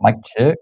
Mic check.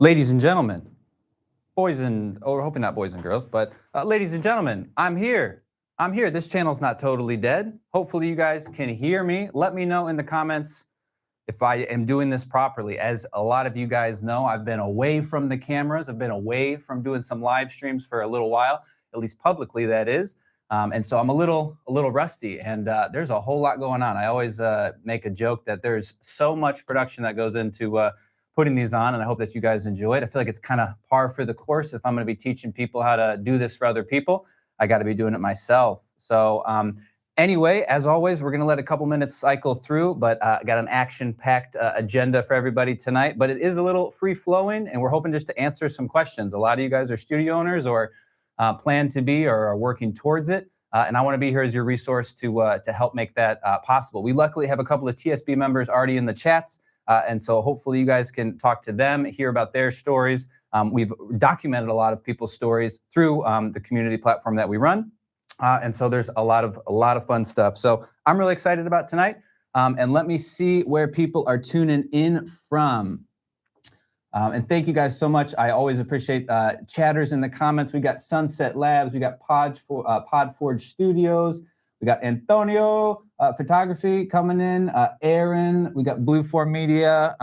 Ladies and gentlemen, boys and, or hopefully not boys and girls, but ladies and gentlemen, I'm here. I'm here. This channel's not totally dead. Hopefully you guys can hear me. Let me know in the comments if I am doing this properly. As a lot of you guys know, I've been away from the cameras. I've been away from doing some live streams for a little while, at least publicly, that is. And so I'm a little rusty, and there's a whole lot going on. I always make a joke that there's so much production that goes into putting these on, and I hope that you guys enjoy it. I feel like it's kind of par for the course. If I'm going to be teaching people how to do this for other people, I got to be doing it myself. So anyway, as always, we're going to let a couple minutes cycle through, but I got an action-packed agenda for everybody tonight. But it is a little free-flowing, and we're hoping just to answer some questions. A lot of you guys are studio owners or plan to be or are working towards it. And I want to be here as your resource to help make that possible. We luckily have a couple of TSB members already in the chats. And so hopefully you guys can talk to them, hear about their stories. We've documented a lot of people's stories through the community platform that we run. And so there's a lot of fun stuff. So I'm really excited about tonight. And let me see where people are tuning in from. And thank you guys so much. I always appreciate chatters in the comments. We got Sunset Labs. We got Podforge Studios. We got Antonio Photography coming in. Aaron. We got Blue 4 Media.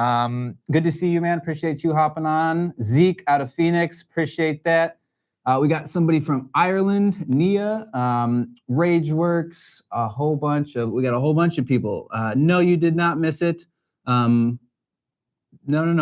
Good to see you, man. Appreciate you hopping on. Zeke out of Phoenix. Appreciate that. We got somebody from Ireland, Nia, Rageworks, we got a whole bunch of people. No, you did not miss it. No,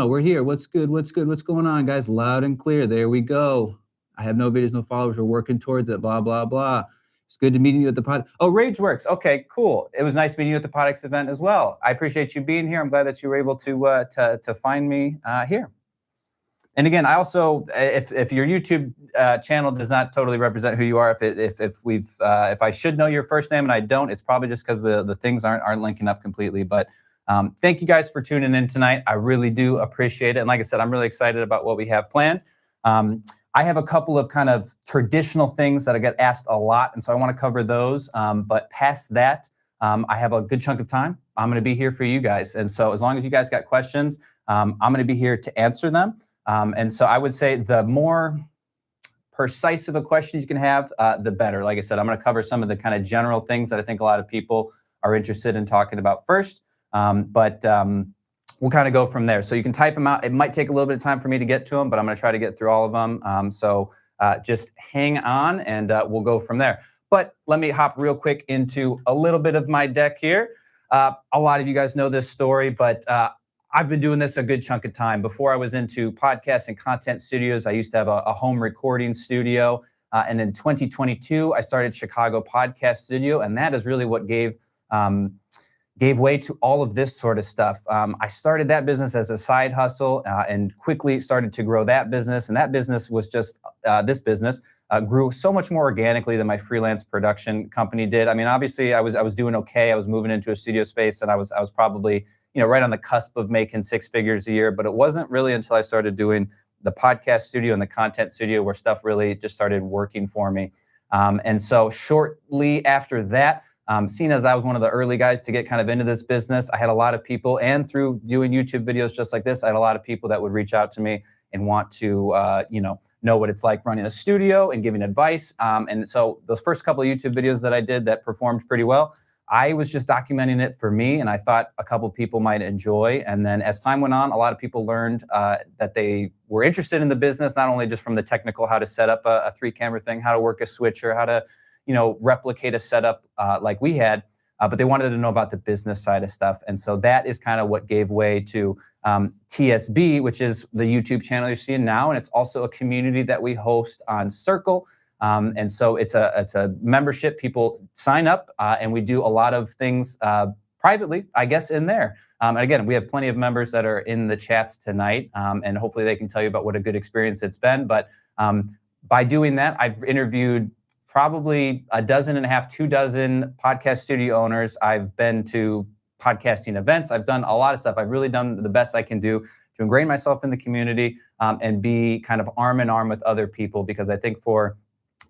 we're here. What's good? What's going on, guys? Loud and clear. There we go. I have no videos, no followers. We're working towards it, blah, blah, blah. It's good to meet you at the pod. Oh, Rageworks. Okay, cool. It was nice meeting you at the PodX event as well. I appreciate you being here. I'm glad that you were able to find me here. And again, I also, if your YouTube channel does not totally represent who you are, if I should know your first name and I don't, it's probably just because the things aren't linking up completely. But thank you guys for tuning in tonight. I really do appreciate it. And like I said, I'm really excited about what we have planned. I have a couple of kind of traditional things that I get asked a lot, and so I want to cover those. But past that, I have a good chunk of time. I'm going to be here for you guys. And so as long as you guys got questions, I'm going to be here to answer them. And so I would say the more precise of a question you can have, the better. Like I said, I'm going to cover some of the kind of general things that I think a lot of people are interested in talking about first. We'll kind of go from there. So you can type them out. It might take a little bit of time for me to get to them, but I'm going to try to get through all of them. So just hang on and we'll go from there. But let me hop real quick into a little bit of my deck here. A lot of you guys know this story, but I've been doing this a good chunk of time. Before I was into podcasts and content studios, I used to have a home recording studio. And in 2022, I started Chicago Podcast Studio. And that is really what gave way to all of this sort of stuff. I started that business as a side hustle and quickly started to grow that business. And that business was just, this business grew so much more organically than my freelance production company did. I mean, obviously I was doing okay. I was moving into a studio space and I was probably, right on the cusp of making 6 figures a year, but it wasn't really until I started doing the podcast studio and the content studio where stuff really just started working for me. And so shortly after that, seeing as I was one of the early guys to get kind of into this business, I had a lot of people, and through doing YouTube videos just like this, I had a lot of people that would reach out to me and want to, know what it's like running a studio and giving advice. And so those first couple of YouTube videos that I did that performed pretty well, I was just documenting it for me, and I thought a couple people might enjoy. And then as time went on, a lot of people learned that they were interested in the business, not only just from the technical, how to set up a 3-camera thing, how to work a switcher, how to replicate a setup like we had, but they wanted to know about the business side of stuff. And so that is kind of what gave way to TSB, which is the YouTube channel you're seeing now. And it's also a community that we host on Circle. And so it's a membership. People sign up and we do a lot of things privately, I guess, in there. And again, we have plenty of members that are in the chats tonight, and hopefully they can tell you about what a good experience it's been. But by doing that, I've interviewed probably 1.5 to 2 dozen podcast studio owners. I've been to podcasting events. I've done a lot of stuff. I've really done the best I can do to ingrain myself in the community and be kind of arm in arm with other people, because I think for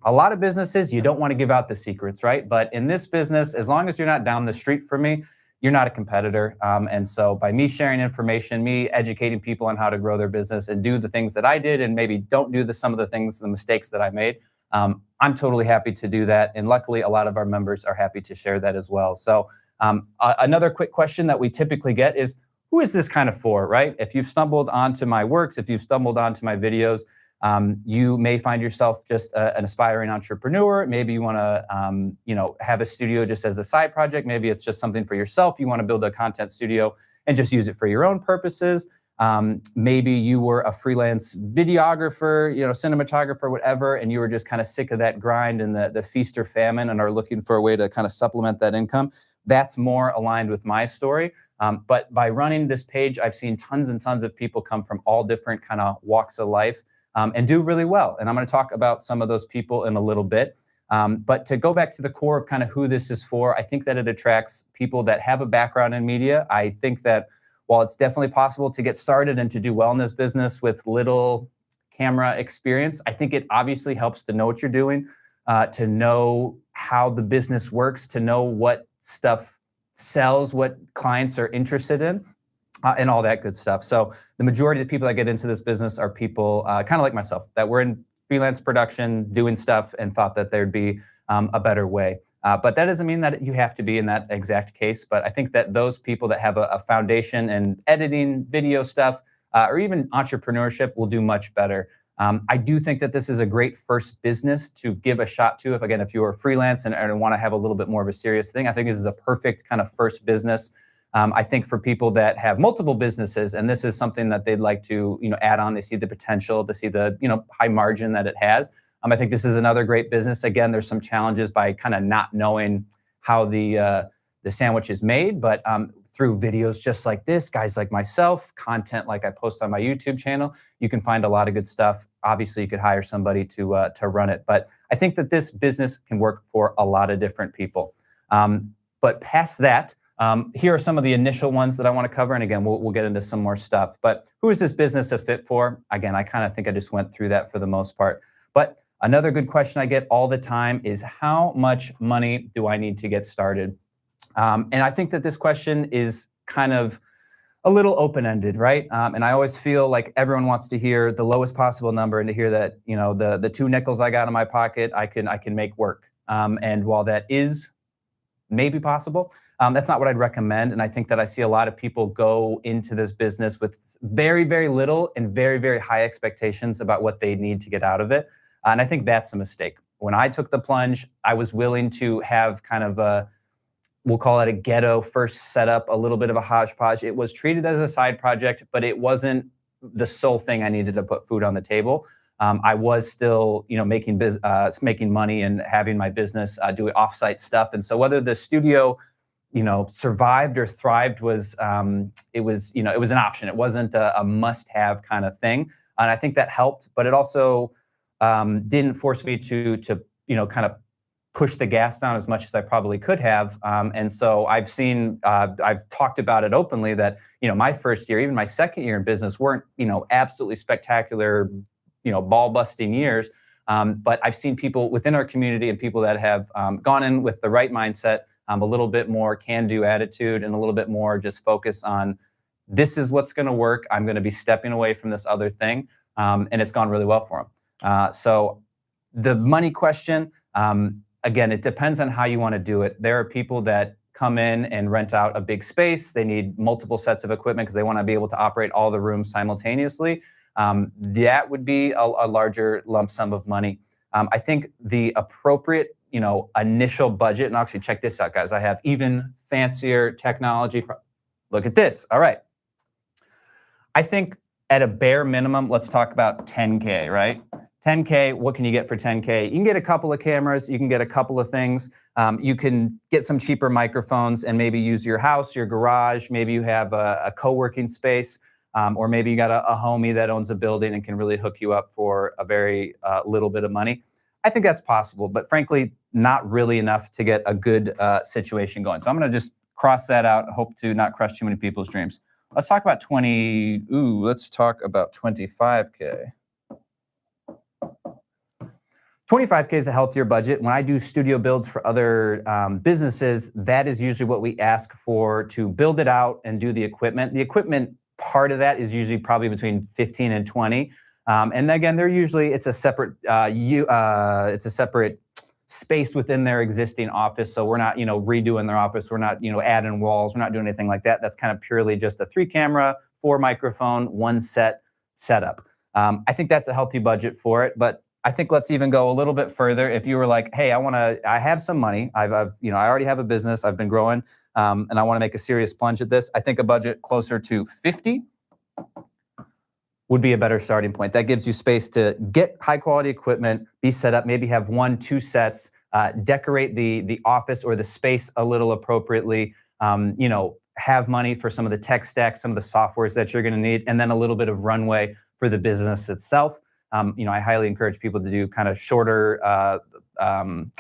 a lot of businesses, you don't want to give out the secrets, right? But in this business, as long as you're not down the street from me, you're not a competitor. And so by me sharing information, me educating people on how to grow their business and do the things that I did and maybe don't do some of the things, the mistakes that I made, I'm totally happy to do that. And luckily, a lot of our members are happy to share that as well. So another quick question that we typically get is, who is this kind of for, right? If you've stumbled onto my works, if you've stumbled onto my videos, you may find yourself just an aspiring entrepreneur. Maybe you want to, have a studio just as a side project. Maybe it's just something for yourself. You want to build a content studio and just use it for your own purposes. Maybe you were a freelance videographer, cinematographer, whatever, and you were just kind of sick of that grind and the feast or famine and are looking for a way to kind of supplement that income. That's more aligned with my story. But by running this page, I've seen tons and tons of people come from all different kind of walks of life and do really well. And I'm going to talk about some of those people in a little bit. But to go back to the core of kind of who this is for, I think that it attracts people that have a background in media. I think that while it's definitely possible to get started and to do well in this business with little camera experience, I think it obviously helps to know what you're doing, to know how the business works, to know what stuff sells, what clients are interested in, and all that good stuff. So the majority of the people that get into this business are people kind of like myself, that were in freelance production, doing stuff, and thought that there'd be a better way. But that doesn't mean that you have to be in that exact case. But I think that those people that have a foundation in editing, video stuff, or even entrepreneurship will do much better. I do think that this is a great first business to give a shot to. If you are freelance and want to have a little bit more of a serious thing, I think this is a perfect kind of first business. I think for people that have multiple businesses and this is something that they'd like to add on, they see the potential, to see the high margin that it has. I think this is another great business. Again, there's some challenges by kind of not knowing how the sandwich is made, but through videos just like this, guys like myself, content like I post on my YouTube channel, you can find a lot of good stuff. Obviously, you could hire somebody to run it, but I think that this business can work for a lot of different people. But past that, here are some of the initial ones that I want to cover, and again, we'll get into some more stuff. But who is this business a fit for? Again, I kind of think I just went through that for the most part. But another good question I get all the time is, how much money do I need to get started? And I think that this question is kind of a little open-ended, right? And I always feel like everyone wants to hear the lowest possible number and to hear that, the 2 nickels I got in my pocket, I can make work. And while that is maybe possible, that's not what I'd recommend. And I think that I see a lot of people go into this business with very, very little and very, very high expectations about what they need to get out of it. And I think that's a mistake. When I took the plunge, I was willing to have kind of we'll call it a ghetto first setup, a little bit of a hodgepodge. It was treated as a side project, but it wasn't the sole thing I needed to put food on the table. I was still, making money and having my business doing offsite stuff. And so whether the studio, survived or thrived was it was an option. It wasn't a must-have kind of thing. And I think that helped, but it also didn't force me to kind of push the gas down as much as I probably could have. And so I've talked about it openly that, my first year, even my second year in business weren't, absolutely spectacular, ball busting years. But I've seen people within our community and people that have gone in with the right mindset, a little bit more can-do attitude and a little bit more just focus on, this is what's going to work. I'm going to be stepping away from this other thing. And it's gone really well for them. So the money question, again, it depends on how you want to do it. There are people that come in and rent out a big space. They need multiple sets of equipment because they want to be able to operate all the rooms simultaneously. That would be a larger lump sum of money. I think the appropriate, initial budget, and actually check this out, guys. I have even fancier technology. Look at this. All right. I think at a bare minimum, let's talk about 10K, right? 10K, what can you get for 10K? You can get a couple of cameras, you can get a couple of things. You can get some cheaper microphones and maybe use your house, your garage. Maybe you have a co-working space, or maybe you got a homie that owns a building and can really hook you up for a very little bit of money. I think that's possible, but frankly, not really enough to get a good situation going. So I'm gonna just cross that out, hope to not crush too many people's dreams. Let's talk about let's talk about 25K. 25K is a healthier budget. When I do studio builds for other businesses, that is usually what we ask for to build it out and do the equipment. The equipment part of that is usually probably between 15 and 20. And again, they're usually, it's a separate space within their existing office. So we're not, redoing their office. We're not, adding walls. We're not doing anything like that. That's kind of purely just a 3 camera, 4 microphone, 1 setup. I think that's a healthy budget for it, but I think let's even go a little bit further. If you were like, hey, I have some money. I already have a business. I've been growing, and I want to make a serious plunge at this. I think a budget closer to 50 would be a better starting point. That gives you space to get high quality equipment, be set up, maybe have 1, 2 sets, decorate the office or the space a little appropriately, have money for some of the tech stack, some of the softwares that you're going to need, and then a little bit of runway for the business itself. I highly encourage people to do kind of shorter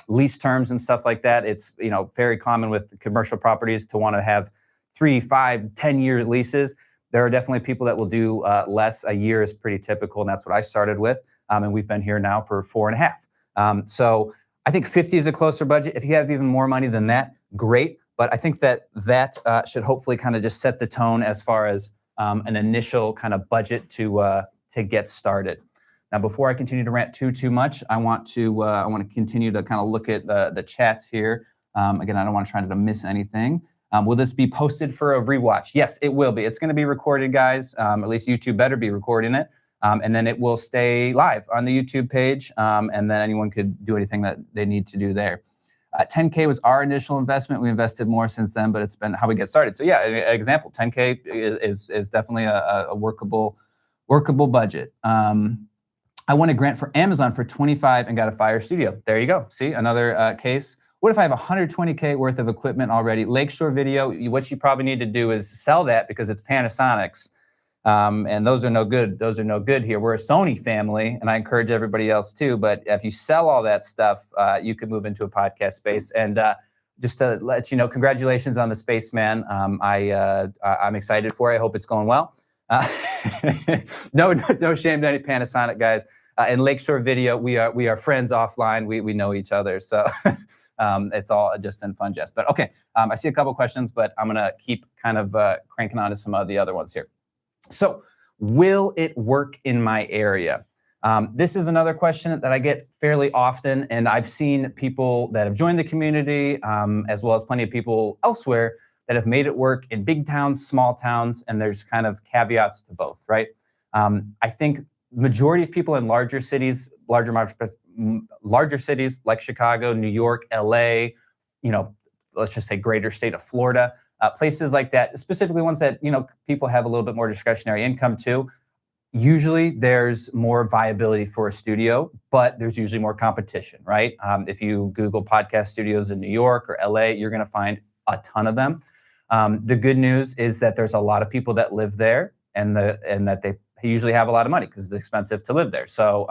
lease terms and stuff like that. It's, very common with commercial properties to want to have 3, 5, 10-year leases. There are definitely people that will do less. A year is pretty typical, and that's what I started with. And we've been here now for 4.5. So I think 50 is a closer budget. If you have even more money than that, great. But I think that should hopefully kind of just set the tone as far as an initial kind of budget to get started. Now, before I continue to rant too much, I want to continue to kind of look at the chats here. Again, I don't want to try to miss anything. Will this be posted for a rewatch? Yes, it will be. It's going to be recorded, guys. At least YouTube better be recording it. And then it will stay live on the YouTube page. And then anyone could do anything that they need to do there. 10K was our initial investment. We invested more since then, but it's been how we get started. So yeah, an example, 10K is definitely a workable budget. I won a grant for Amazon for 25 and got a Fire Studio. There you go. See, another case. What if I have 120K worth of equipment already? Lakeshore Video, what you probably need to do is sell that because it's Panasonic's. And those are no good. Those are no good here. We're a Sony family, and I encourage everybody else too. But if you sell all that stuff, you could move into a podcast space. And just to let you know, congratulations on the Spaceman. I'm excited for it. I hope it's going well. No shame to any Panasonic guys. And Lakeshore Video, we are friends offline. We know each other, so it's all just in fun jest. But okay, I see a couple questions, but I'm gonna keep kind of cranking on to some of the other ones here. So, will it work in my area? This is another question that I get fairly often, and I've seen people that have joined the community, as well as plenty of people elsewhere that have made it work in big towns, small towns, and there's kind of caveats to both, right? I think majority of people in larger cities, larger cities like Chicago, New York, LA, let's just say greater state of Florida, places like that, specifically ones that, people have a little bit more discretionary income to. Usually there's more viability for a studio, but there's usually more competition, right? If you Google podcast studios in New York or LA, you're going to find a ton of them. The good news is that there's a lot of people that live there and that they usually have a lot of money because it's expensive to live there. So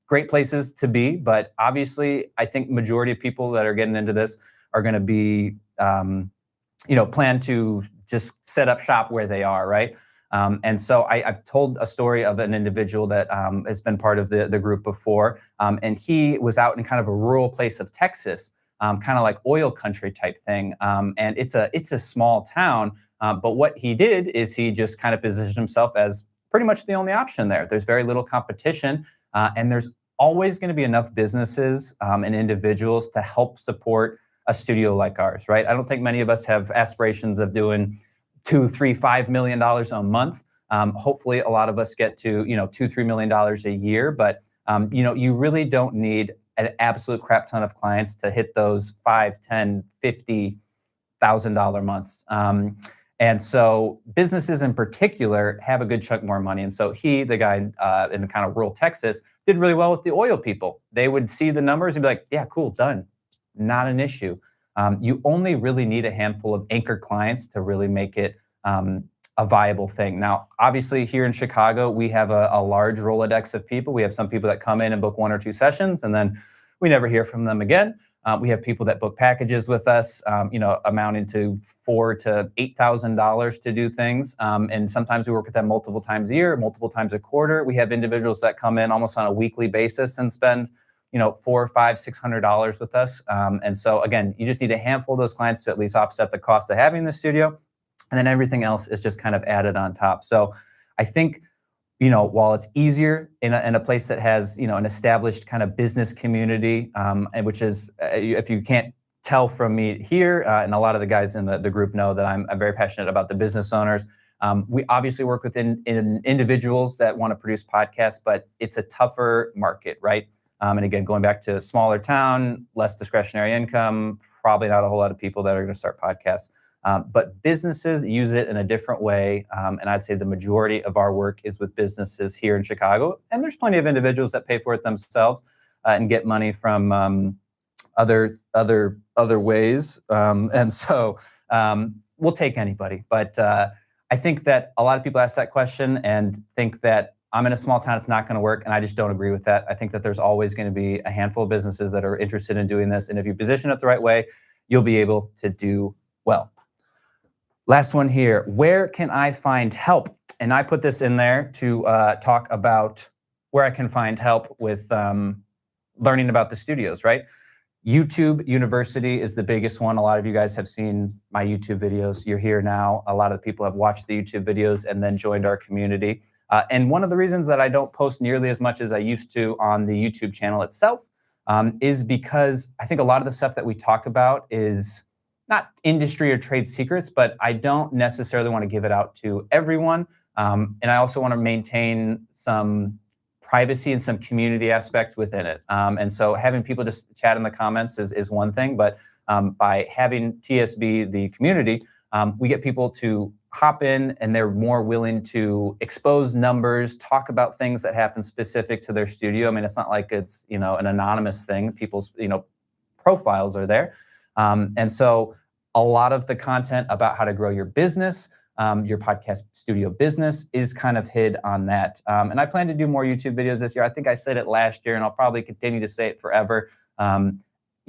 great places to be, but obviously I think majority of people that are getting into this are going to be, plan to just set up shop where they are, right? And so I've told a story of an individual that has been part of the group before, and he was out in kind of a rural place of Texas, kind of like oil country type thing. And it's a small town, but what he did is he just kind of positioned himself as pretty much the only option there. There's very little competition, and there's always going to be enough businesses and individuals to help support a studio like ours, right? I don't think many of us have aspirations of doing $2, $3, $5 million a month. Hopefully, a lot of us get to $2, $3 million a year, but you really don't need an absolute crap ton of clients to hit those $5, $10, $50,000 months. And so businesses in particular have a good chunk more money. And so the guy in kind of rural Texas, did really well with the oil people. They would see the numbers and be like, yeah, cool, done. Not an issue. You only really need a handful of anchor clients to really make it a viable thing. Now, obviously here in Chicago, we have a large Rolodex of people. We have some people that come in and book 1 or 2 sessions, and then we never hear from them again. We have people that book packages with us, amounting to $4,000 to $8,000 to do things. And sometimes we work with them multiple times a year, multiple times a quarter. We have individuals that come in almost on a weekly basis and spend $400, $500, $600 with us. And so again, you just need a handful of those clients to at least offset the cost of having the studio. And then everything else is just kind of added on top. So I think, while it's easier in a place that has, an established kind of business community, and which is, if you can't tell from me here, and a lot of the guys in the group know that I'm very passionate about the business owners. We obviously work with individuals that want to produce podcasts, but it's a tougher market, right? And again, going back to a smaller town, less discretionary income, probably not a whole lot of people that are going to start podcasts. But businesses use it in a different way. And I'd say the majority of our work is with businesses here in Chicago. And there's plenty of individuals that pay for it themselves and get money from other ways. And so we'll take anybody. But I think that a lot of people ask that question and think that I'm in a small town, it's not going to work. And I just don't agree with that. I think that there's always going to be a handful of businesses that are interested in doing this. And if you position it the right way, you'll be able to do well. Last one here. Where can I find help? And I put this in there to talk about where I can find help with learning about the studios, right? YouTube University is the biggest one. A lot of you guys have seen my YouTube videos. You're here now. A lot of people have watched the YouTube videos and then joined our community. And one of the reasons that I don't post nearly as much as I used to on the YouTube channel itself is because I think a lot of the stuff that we talk about is not industry or trade secrets, but I don't necessarily want to give it out to everyone. And I also want to maintain some privacy and some community aspect within it. And so having people just chat in the comments is one thing, but by having TSB, the community, we get people to hop in and they're more willing to expose numbers, talk about things that happen specific to their studio. I mean, it's not like it's, an anonymous thing. People's, profiles are there. And so a lot of the content about how to grow your business, your podcast studio business is kind of hid on that. And I plan to do more YouTube videos this year. I think I said it last year and I'll probably continue to say it forever.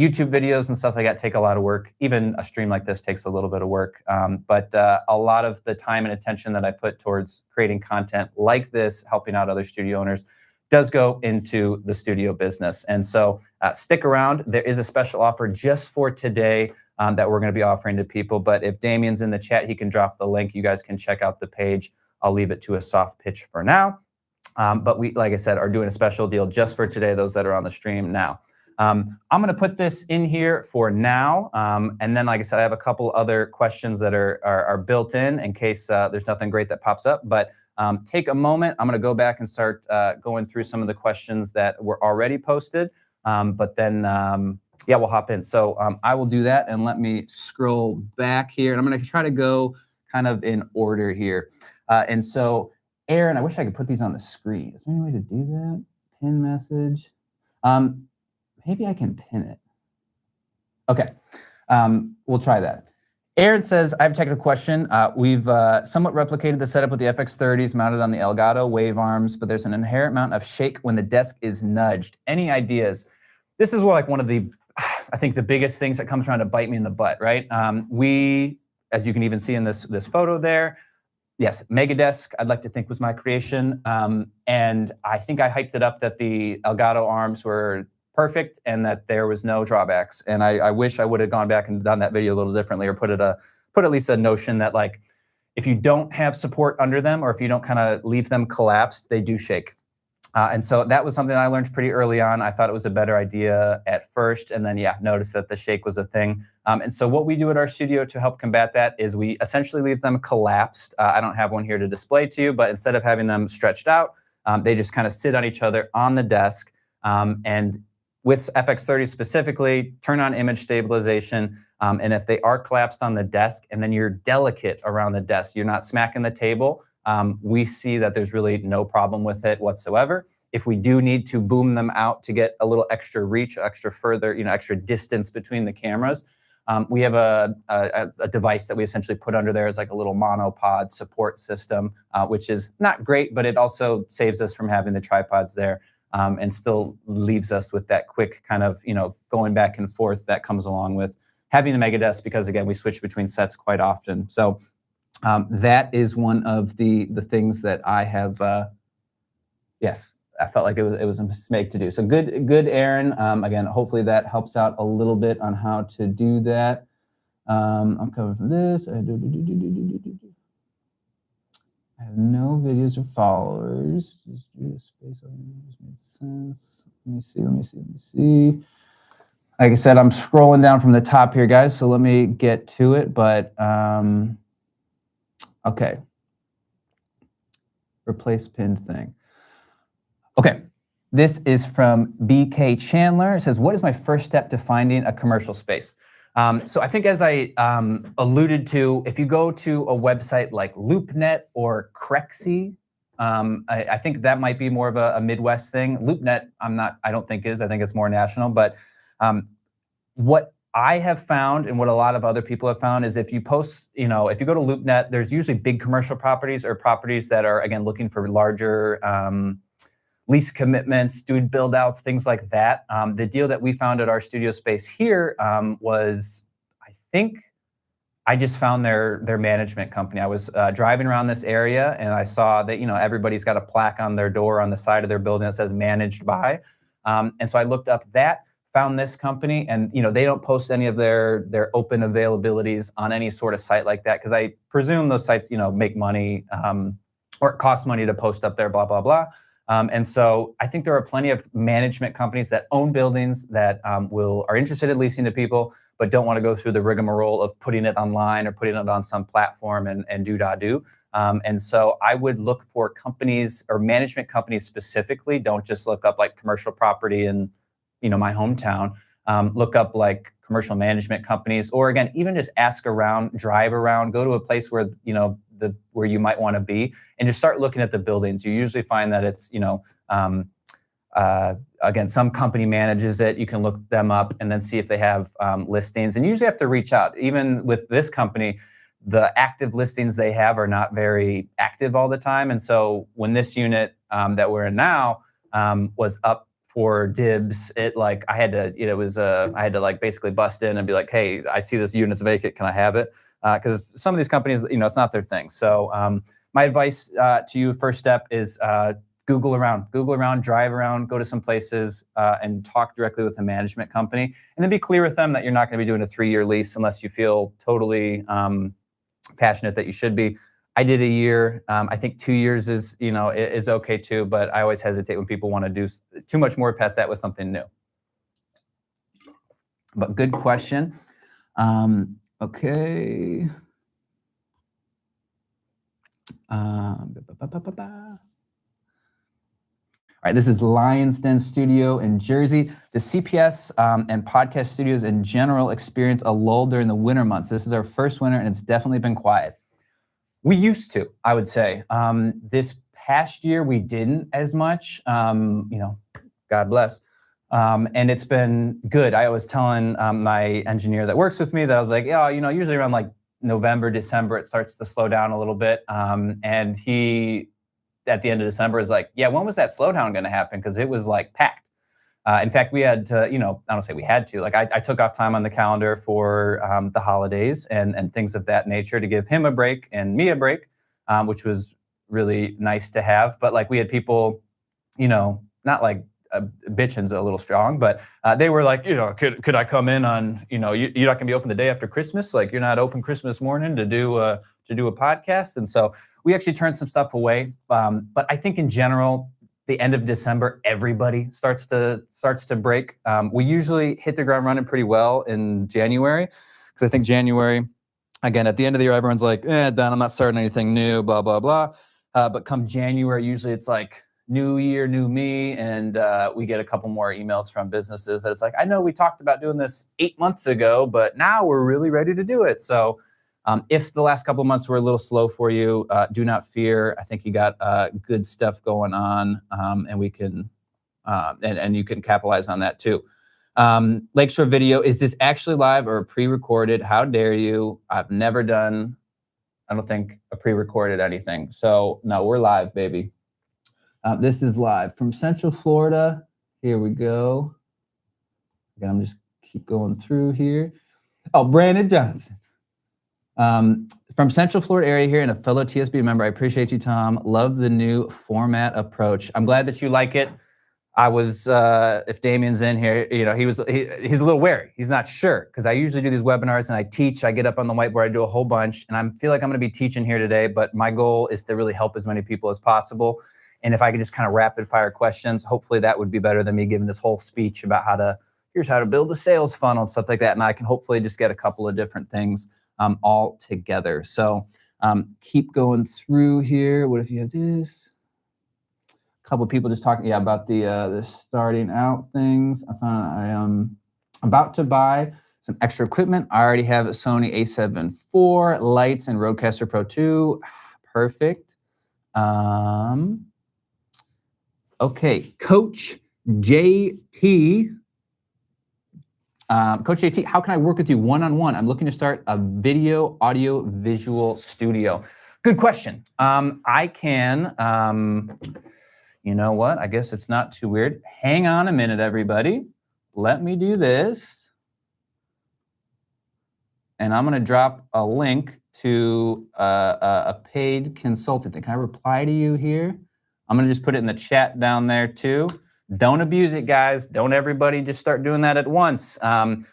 YouTube videos and stuff like that take a lot of work. Even a stream like this takes a little bit of work. But a lot of the time and attention that I put towards creating content like this, helping out other studio owners, does go into the studio business. And so stick around. There is a special offer just for today that we're going to be offering to people. But if Damien's in the chat, he can drop the link. You guys can check out the page. I'll leave it to a soft pitch for now. But we, like I said, are doing a special deal just for today, those that are on the stream now. I'm going to put this in here for now. And then, like I said, I have a couple other questions that are built in case there's nothing great that pops up. But take a moment. I'm going to go back and start going through some of the questions that were already posted. But then, yeah, we'll hop in. So I will do that. And let me scroll back here. And I'm going to try to go kind of in order here. And so, Aaron, I wish I could put these on the screen. Is there any way to do that? Pin message. Maybe I can pin it. Okay, we'll try that. Aaron says, I have a technical question. We've somewhat replicated the setup with the FX30s mounted on the Elgato wave arms, but there's an inherent amount of shake when the desk is nudged. Any ideas? This is like one of the, I think, the biggest things that comes around to bite me in the butt, right? We, as you can even see in this photo there, yes, Megadesk, I'd like to think was my creation. And I think I hyped it up that the Elgato arms were perfect and that there was no drawbacks. And I wish I would have gone back and done that video a little differently, or put at least a notion that, like, if you don't have support under them, or if you don't kind of leave them collapsed, they do shake. And so that was something I learned pretty early on. I thought it was a better idea at first, and then, yeah, noticed that the shake was a thing. And so what we do at our studio to help combat that is we essentially leave them collapsed. I don't have one here to display to you, but instead of having them stretched out, they just kind of sit on each other on the desk. And with FX30 specifically, turn on image stabilization. And if they are collapsed on the desk and then you're delicate around the desk, you're not smacking the table, we see that there's really no problem with it whatsoever. If we do need to boom them out to get a little extra reach, extra further, extra distance between the cameras, we have a device that we essentially put under there as like a little monopod support system, which is not great, but it also saves us from having the tripods there. And still leaves us with that quick kind of, going back and forth that comes along with having the Megadesk, because, again, we switch between sets quite often. So that is one of the things that I have, yes, I felt like it was a mistake to do. So good, Aaron. Again, hopefully that helps out a little bit on how to do that. I'm coming from this. I have no videos or followers. Just do a space on this. Makes sense. Let me see. Like I said, I'm scrolling down from the top here, guys. So let me get to it. But okay. Replace pinned thing. Okay. This is from BK Chandler. It says, what is my first step to finding a commercial space? So I think, as I alluded to, if you go to a website like LoopNet or Crexy, I think that might be more of a Midwest thing. LoopNet, I don't think is. I think it's more national. But what I have found, and what a lot of other people have found, is if you post, if you go to LoopNet, there's usually big commercial properties or properties that are, again, looking for larger lease commitments, doing build outs, things like that. The deal that we found at our studio space here was, I think I just found their management company. I was driving around this area and I saw that, everybody's got a plaque on their door on the side of their building that says managed by. And so I looked up that, found this company, and they don't post any of their open availabilities on any sort of site like that, because I presume those sites, make money or it costs money to post up there, blah, blah, blah. And so I think there are plenty of management companies that own buildings that are interested in leasing to people, but don't want to go through the rigmarole of putting it online or putting it on some platform and do. And so I would look for companies or management companies specifically. Don't just look up like commercial property in, my hometown. Look up like commercial management companies, or again, even just ask around, drive around, go to a place where, where you might want to be, and just start looking at the buildings. You usually find that it's, again, some company manages it. You can look them up and then see if they have listings, and you usually have to reach out. Even with this company, the active listings they have are not very active all the time. And so when this unit that we're in now was up for dibs, I had to like basically bust in and be like, hey, I see this unit's vacant, can I have it? Because some of these companies, it's not their thing. So my advice to you, first step is Google around, drive around, go to some places and talk directly with the management company, and then be clear with them that you're not going to be doing a 3-year lease unless you feel totally passionate that you should be. I did a year. I think 2 years is okay too, but I always hesitate when people want to do too much more past that with something new. But good question. Okay. All right, this is Lion's Den Studio in Jersey. Does CPS and podcast studios in general experience a lull during the winter months? This is our first winter, and it's definitely been quiet. We used to, I would say. This past year, we didn't as much. God bless. And it's been good. I was telling my engineer that works with me that I was like, yeah, usually around like November, December, it starts to slow down a little bit. And he, at the end of December, is like, yeah, when was that slowdown going to happen? Because it was like packed. In fact, we had to, I don't say we had to, like I took off time on the calendar for the holidays and things of that nature to give him a break and me a break, which was really nice to have. But like we had people, not like bitching's a little strong, but they were like, could I come in on, you're not going to be open the day after Christmas? Like you're not open Christmas morning to do a podcast. And so we actually turned some stuff away. But I think in general, the end of December, everybody starts to break. We usually hit the ground running pretty well in January, because I think January, again, at the end of the year, everyone's like, done, I'm not starting anything new, blah, blah, blah. But come January, usually it's like new year, new me, and we get a couple more emails from businesses that it's like, I know we talked about doing this 8 months ago, but now we're really ready to do it. So if the last couple of months were a little slow for you, do not fear. I think you got good stuff going on, and we can and you can capitalize on that too. Lakeshore Video, is this actually live or pre-recorded? How dare you? I've never done, I don't think, a pre-recorded anything. So no, we're live, baby. This is live from Central Florida. Here we go. Again, I'm just keep going through here. Oh, Brandon Johnson. From Central Florida area here and a fellow TSB member, I appreciate you, Tom. Love the new format approach. I'm glad that you like it. I was, if Damien's in here, you know, he's a little wary. He's not sure because I usually do these webinars and I teach. I get up on the whiteboard, I do a whole bunch, and I feel like I'm going to be teaching here today. But my goal is to really help as many people as possible. And if I could just kind of rapid fire questions, hopefully that would be better than me giving this whole speech about here's how to build a sales funnel and stuff like that. And I can hopefully just get a couple of different things all together. So keep going through here. What if you have this? Couple of people just talking about the starting out things. I found I am about to buy some extra equipment. I already have a Sony a7 IV, lights, and Rodecaster Pro 2. Perfect. Okay, Coach JT. Coach JT, how can I work with you one-on-one? I'm looking to start a video, audio, visual studio. Good question. I can... you know what? I guess it's not too weird. Hang on a minute, everybody. Let me do this. And I'm going to drop a link to a paid consultant. Can I reply to you here? I'm going to just put it in the chat down there too. Don't abuse it, guys. Don't everybody just start doing that at once. And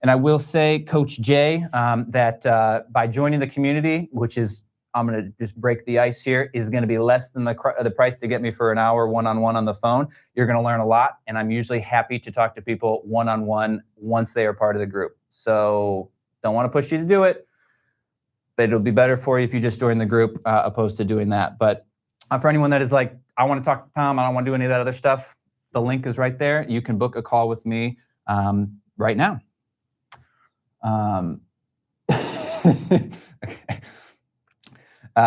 I will say, Coach Jay, that by joining the community, which is, I'm going to just break the ice here, is going to be less than the price to get me for an hour one-on-one on the phone. You're going to learn a lot, and I'm usually happy to talk to people one-on-one once they are part of the group. So don't want to push you to do it, but it'll be better for you if you just join the group opposed to doing that. But for anyone that is like, I want to talk to Tom, I don't want to do any of that other stuff, the link is right there. You can book a call with me right now. Okay.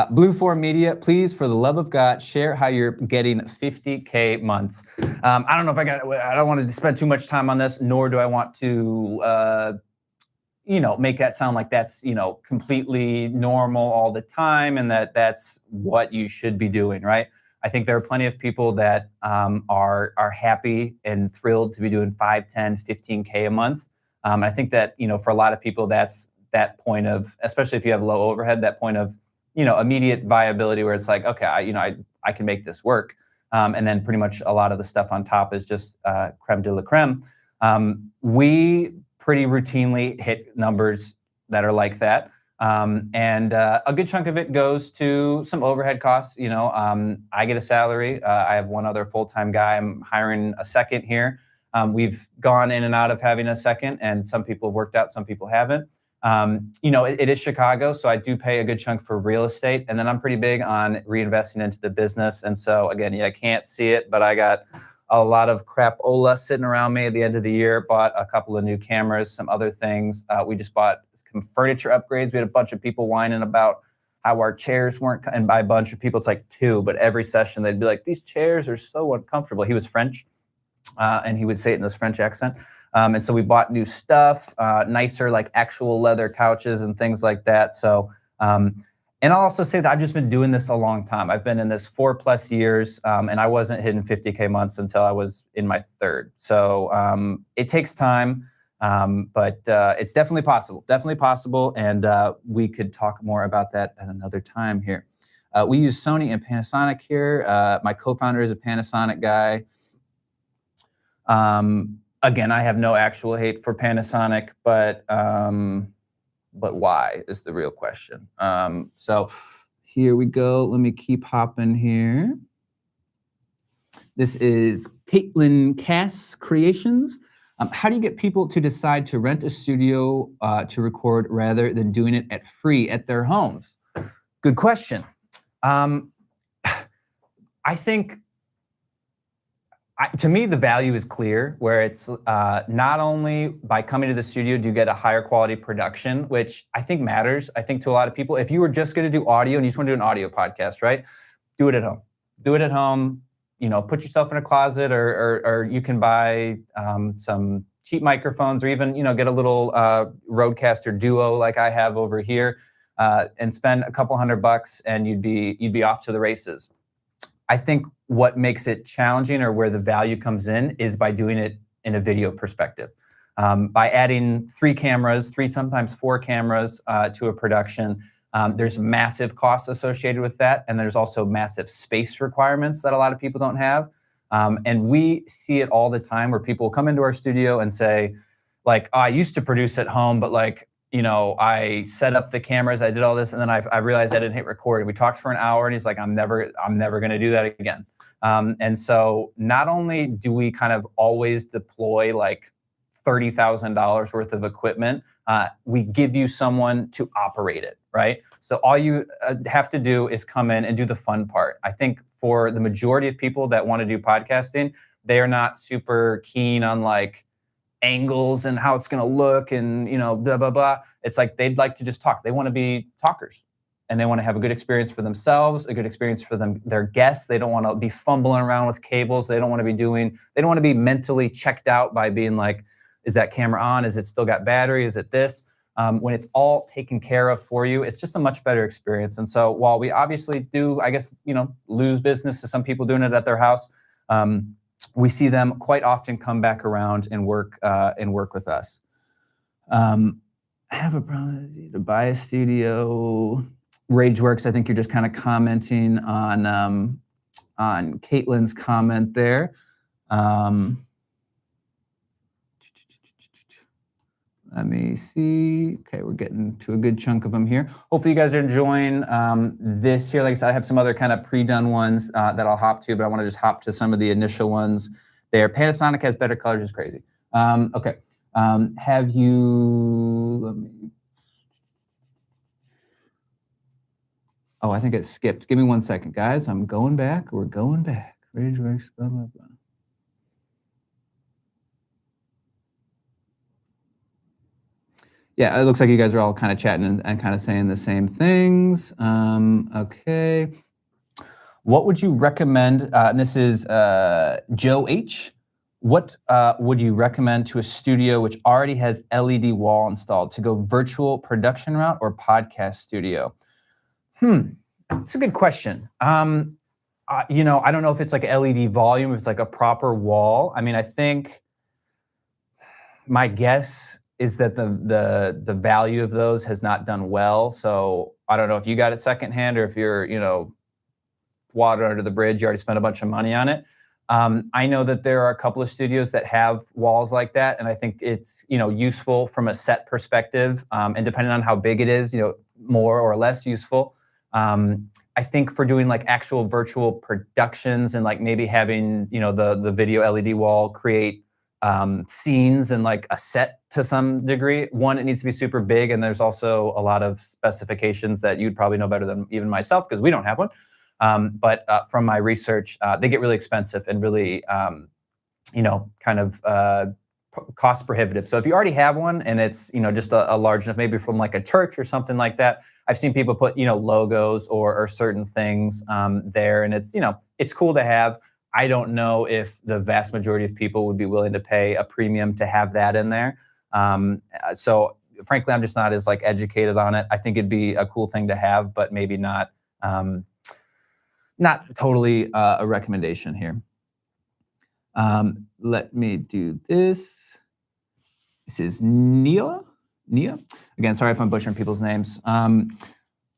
Blue Form Media, please, for the love of God, share how you're getting 50K months. I don't know if I don't want to spend too much time on this, nor do I want to, make that sound like that's, completely normal all the time and that's what you should be doing, right? I think there are plenty of people that are happy and thrilled to be doing 5, 10, 15K a month. I think that, for a lot of people, that's that point of, especially if you have low overhead, that point of, immediate viability where it's like, okay, I can make this work. And then pretty much a lot of the stuff on top is just creme de la creme. We pretty routinely hit numbers that are like that. And a good chunk of it goes to some overhead costs. I get a salary. I have one other full-time guy. I'm hiring a second here. We've gone in and out of having a second, and some people have worked out, some people haven't. It is Chicago, so I do pay a good chunk for real estate, and then I'm pretty big on reinvesting into the business. And so again, I can't see it, but I got a lot of crapola sitting around me at the end of the year. Bought a couple of new cameras, some other things. We just bought some furniture upgrades. We had a bunch of people whining about how our chairs weren't, and by a bunch of people, it's like 2, but every session they'd be like, these chairs are so uncomfortable. He was French, and he would say it in this French accent. And so we bought new stuff, nicer, like actual leather couches and things like that. So, and I'll also say that I've just been doing this a long time. I've been in this 4+ years, and I wasn't hitting 50K months until I was in my 3rd. So it takes time, but it's definitely possible. And we could talk more about that at another time here. We use Sony and Panasonic here. My co-founder is a Panasonic guy. Again, I have no actual hate for Panasonic, but why is the real question. So here we go. Let me keep hopping here. This is Caitlin Cass Creations. How do you get people to decide to rent a studio to record rather than doing it free at their homes? Good question. I think, to me, the value is clear, where it's not only by coming to the studio do you get a higher quality production, which I think matters. I think to a lot of people, if you were just going to do audio and you just want to do an audio podcast, right? Do it at home. Do it at home. Put yourself in a closet, or you can buy some cheap microphones, or even get a little Rodecaster Duo like I have over here, and spend a couple $100, and you'd be off to the races. I think what makes it challenging, or where the value comes in, is by doing it in a video perspective. By adding 3 cameras, 3, sometimes 4 cameras to a production, there's massive costs associated with that. And there's also massive space requirements that a lot of people don't have. And we see it all the time where people come into our studio and say, like, oh, I used to produce at home, but like, I set up the cameras, I did all this, and then I realized I didn't hit record. And we talked for an hour, and he's like, I'm never going to do that again. And so not only do we kind of always deploy like $30,000 worth of equipment, we give you someone to operate it, right? So all you have to do is come in and do the fun part. I think for the majority of people that want to do podcasting, they are not super keen on like angles and how it's going to look and, blah, blah, blah. It's like they'd like to just talk. They want to be talkers, and they want to have a good experience for themselves, a good experience for their guests. They don't want to be fumbling around with cables. They don't want to be mentally checked out by being like, is that camera on? Is it still got battery? Is it this? When it's all taken care of for you, it's just a much better experience. And so while we obviously do, I guess, lose business to some people doing it at their house, we see them quite often come back around and work with us. I have a problem to buy a studio. Rageworks, I think you're just kind of commenting on Caitlin's comment there. Let me see. Okay, we're getting to a good chunk of them here. Hopefully you guys are enjoying this here. Like I said, I have some other kind of pre-done ones that I'll hop to, but I want to just hop to some of the initial ones there. Panasonic has better colors, it's crazy. Okay. Have you, let me, oh, I think it skipped. Give me 1 second, guys. I'm going back. We're going back. Rageworks, blah, blah, blah. Yeah, it looks like you guys are all kind of chatting and kind of saying the same things. Okay. What would you recommend? And this is Joe H. What would you recommend to a studio which already has LED wall installed to go virtual production route or podcast studio? It's a good question. I don't know if it's like LED volume, if it's like a proper wall. I mean, I think my guess is that the value of those has not done well. So I don't know if you got it secondhand or if you're, water under the bridge, you already spent a bunch of money on it. I know that there are a couple of studios that have walls like that, and I think it's, useful from a set perspective, and depending on how big it is, more or less useful. I think for doing like actual virtual productions and like maybe having, the video LED wall create scenes and like a set to some degree. One, it needs to be super big, and there's also a lot of specifications that you'd probably know better than even myself because we don't have one. But from my research, they get really expensive and really, kind of cost prohibitive. So if you already have one and it's, just a large enough, maybe from like a church or something like that, I've seen people put, logos or certain things there, and it's, it's cool to have. I don't know if the vast majority of people would be willing to pay a premium to have that in there. So frankly, I'm just not as like educated on it. I think it'd be a cool thing to have, but maybe not totally a recommendation here. Let me do this. This is Nia. Again, sorry if I'm butchering people's names.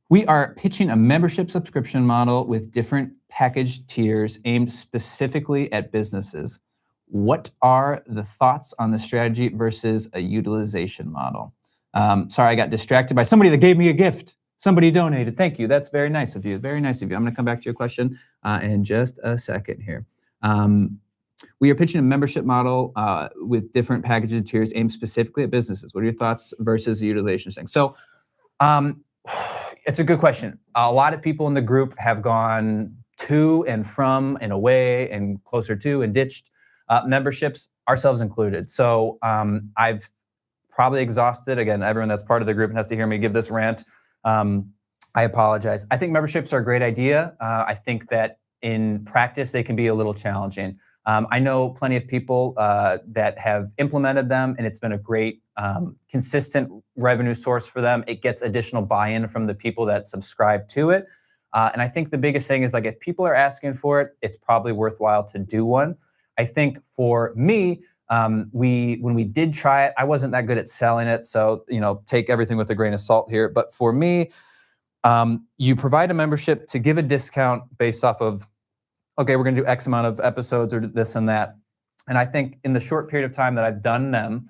We are pitching a membership subscription model with different package tiers aimed specifically at businesses. What are the thoughts on the strategy versus a utilization model? Sorry, I got distracted by somebody that gave me a gift. Somebody donated. Thank you. That's very nice of you. Very nice of you. I'm going to come back to your question in just a second here. We are pitching a membership model with different package tiers aimed specifically at businesses. What are your thoughts versus the utilization thing? So it's a good question. A lot of people in the group have gone to and from and away and closer to and ditched memberships, ourselves included. So I've probably exhausted, again, everyone that's part of the group has to hear me give this rant. I apologize. I think memberships are a great idea. I think that in practice, they can be a little challenging. I know plenty of people that have implemented them, and it's been a great, consistent revenue source for them. It gets additional buy-in from the people that subscribe to it. And I think the biggest thing is like, if people are asking for it, it's probably worthwhile to do one. I think for me, when we did try it, I wasn't that good at selling it. So, take everything with a grain of salt here. But for me, you provide a membership to give a discount based off of, okay, we're going to do X amount of episodes or this and that. And I think in the short period of time that I've done them,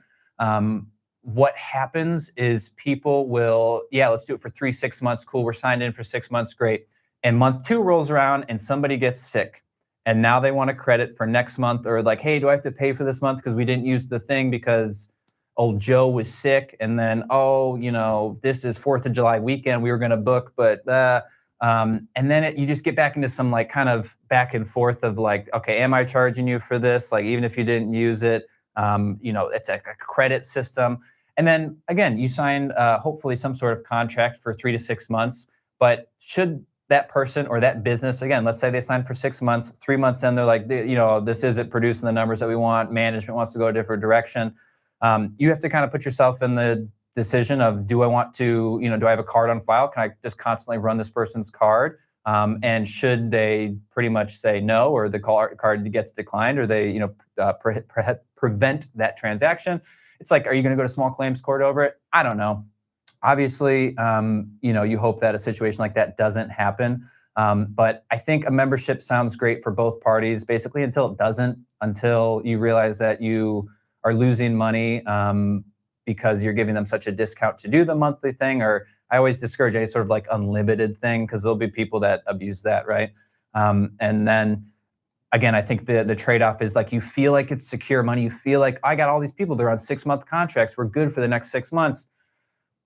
what happens is people will, yeah, let's do it for 6 months. Cool. We're signed in for 6 months. Great. And month 2 rolls around and somebody gets sick. And now they want a credit for next month, or like, hey, do I have to pay for this month because we didn't use the thing because old Joe was sick? And then, this is 4th of July weekend. We were going to book, but, and then you just get back into some like kind of back and forth of like, okay, am I charging you for this? Like, even if you didn't use it, it's a credit system. And then again, you sign hopefully some sort of contract for 3 to 6 months, but should that person or that business, again, let's say they signed for 6 months, 3 months in, they're like, this isn't producing the numbers that we want. Management wants to go a different direction. You have to kind of put yourself in the decision of, do I want to, do I have a card on file? Can I just constantly run this person's card? And should they pretty much say no, or the card gets declined, or they, prevent that transaction? It's like, are you going to go to small claims court over it? I don't know. Obviously, you hope that a situation like that doesn't happen. But I think a membership sounds great for both parties, basically until it doesn't, until you realize that you are losing money because you're giving them such a discount to do the monthly thing. Or I always discourage any sort of like unlimited thing, because there'll be people that abuse that, right? And then again, I think the trade-off is like, you feel like it's secure money. You feel like, I got all these people, they're on 6-month contracts. We're good for the next 6 months.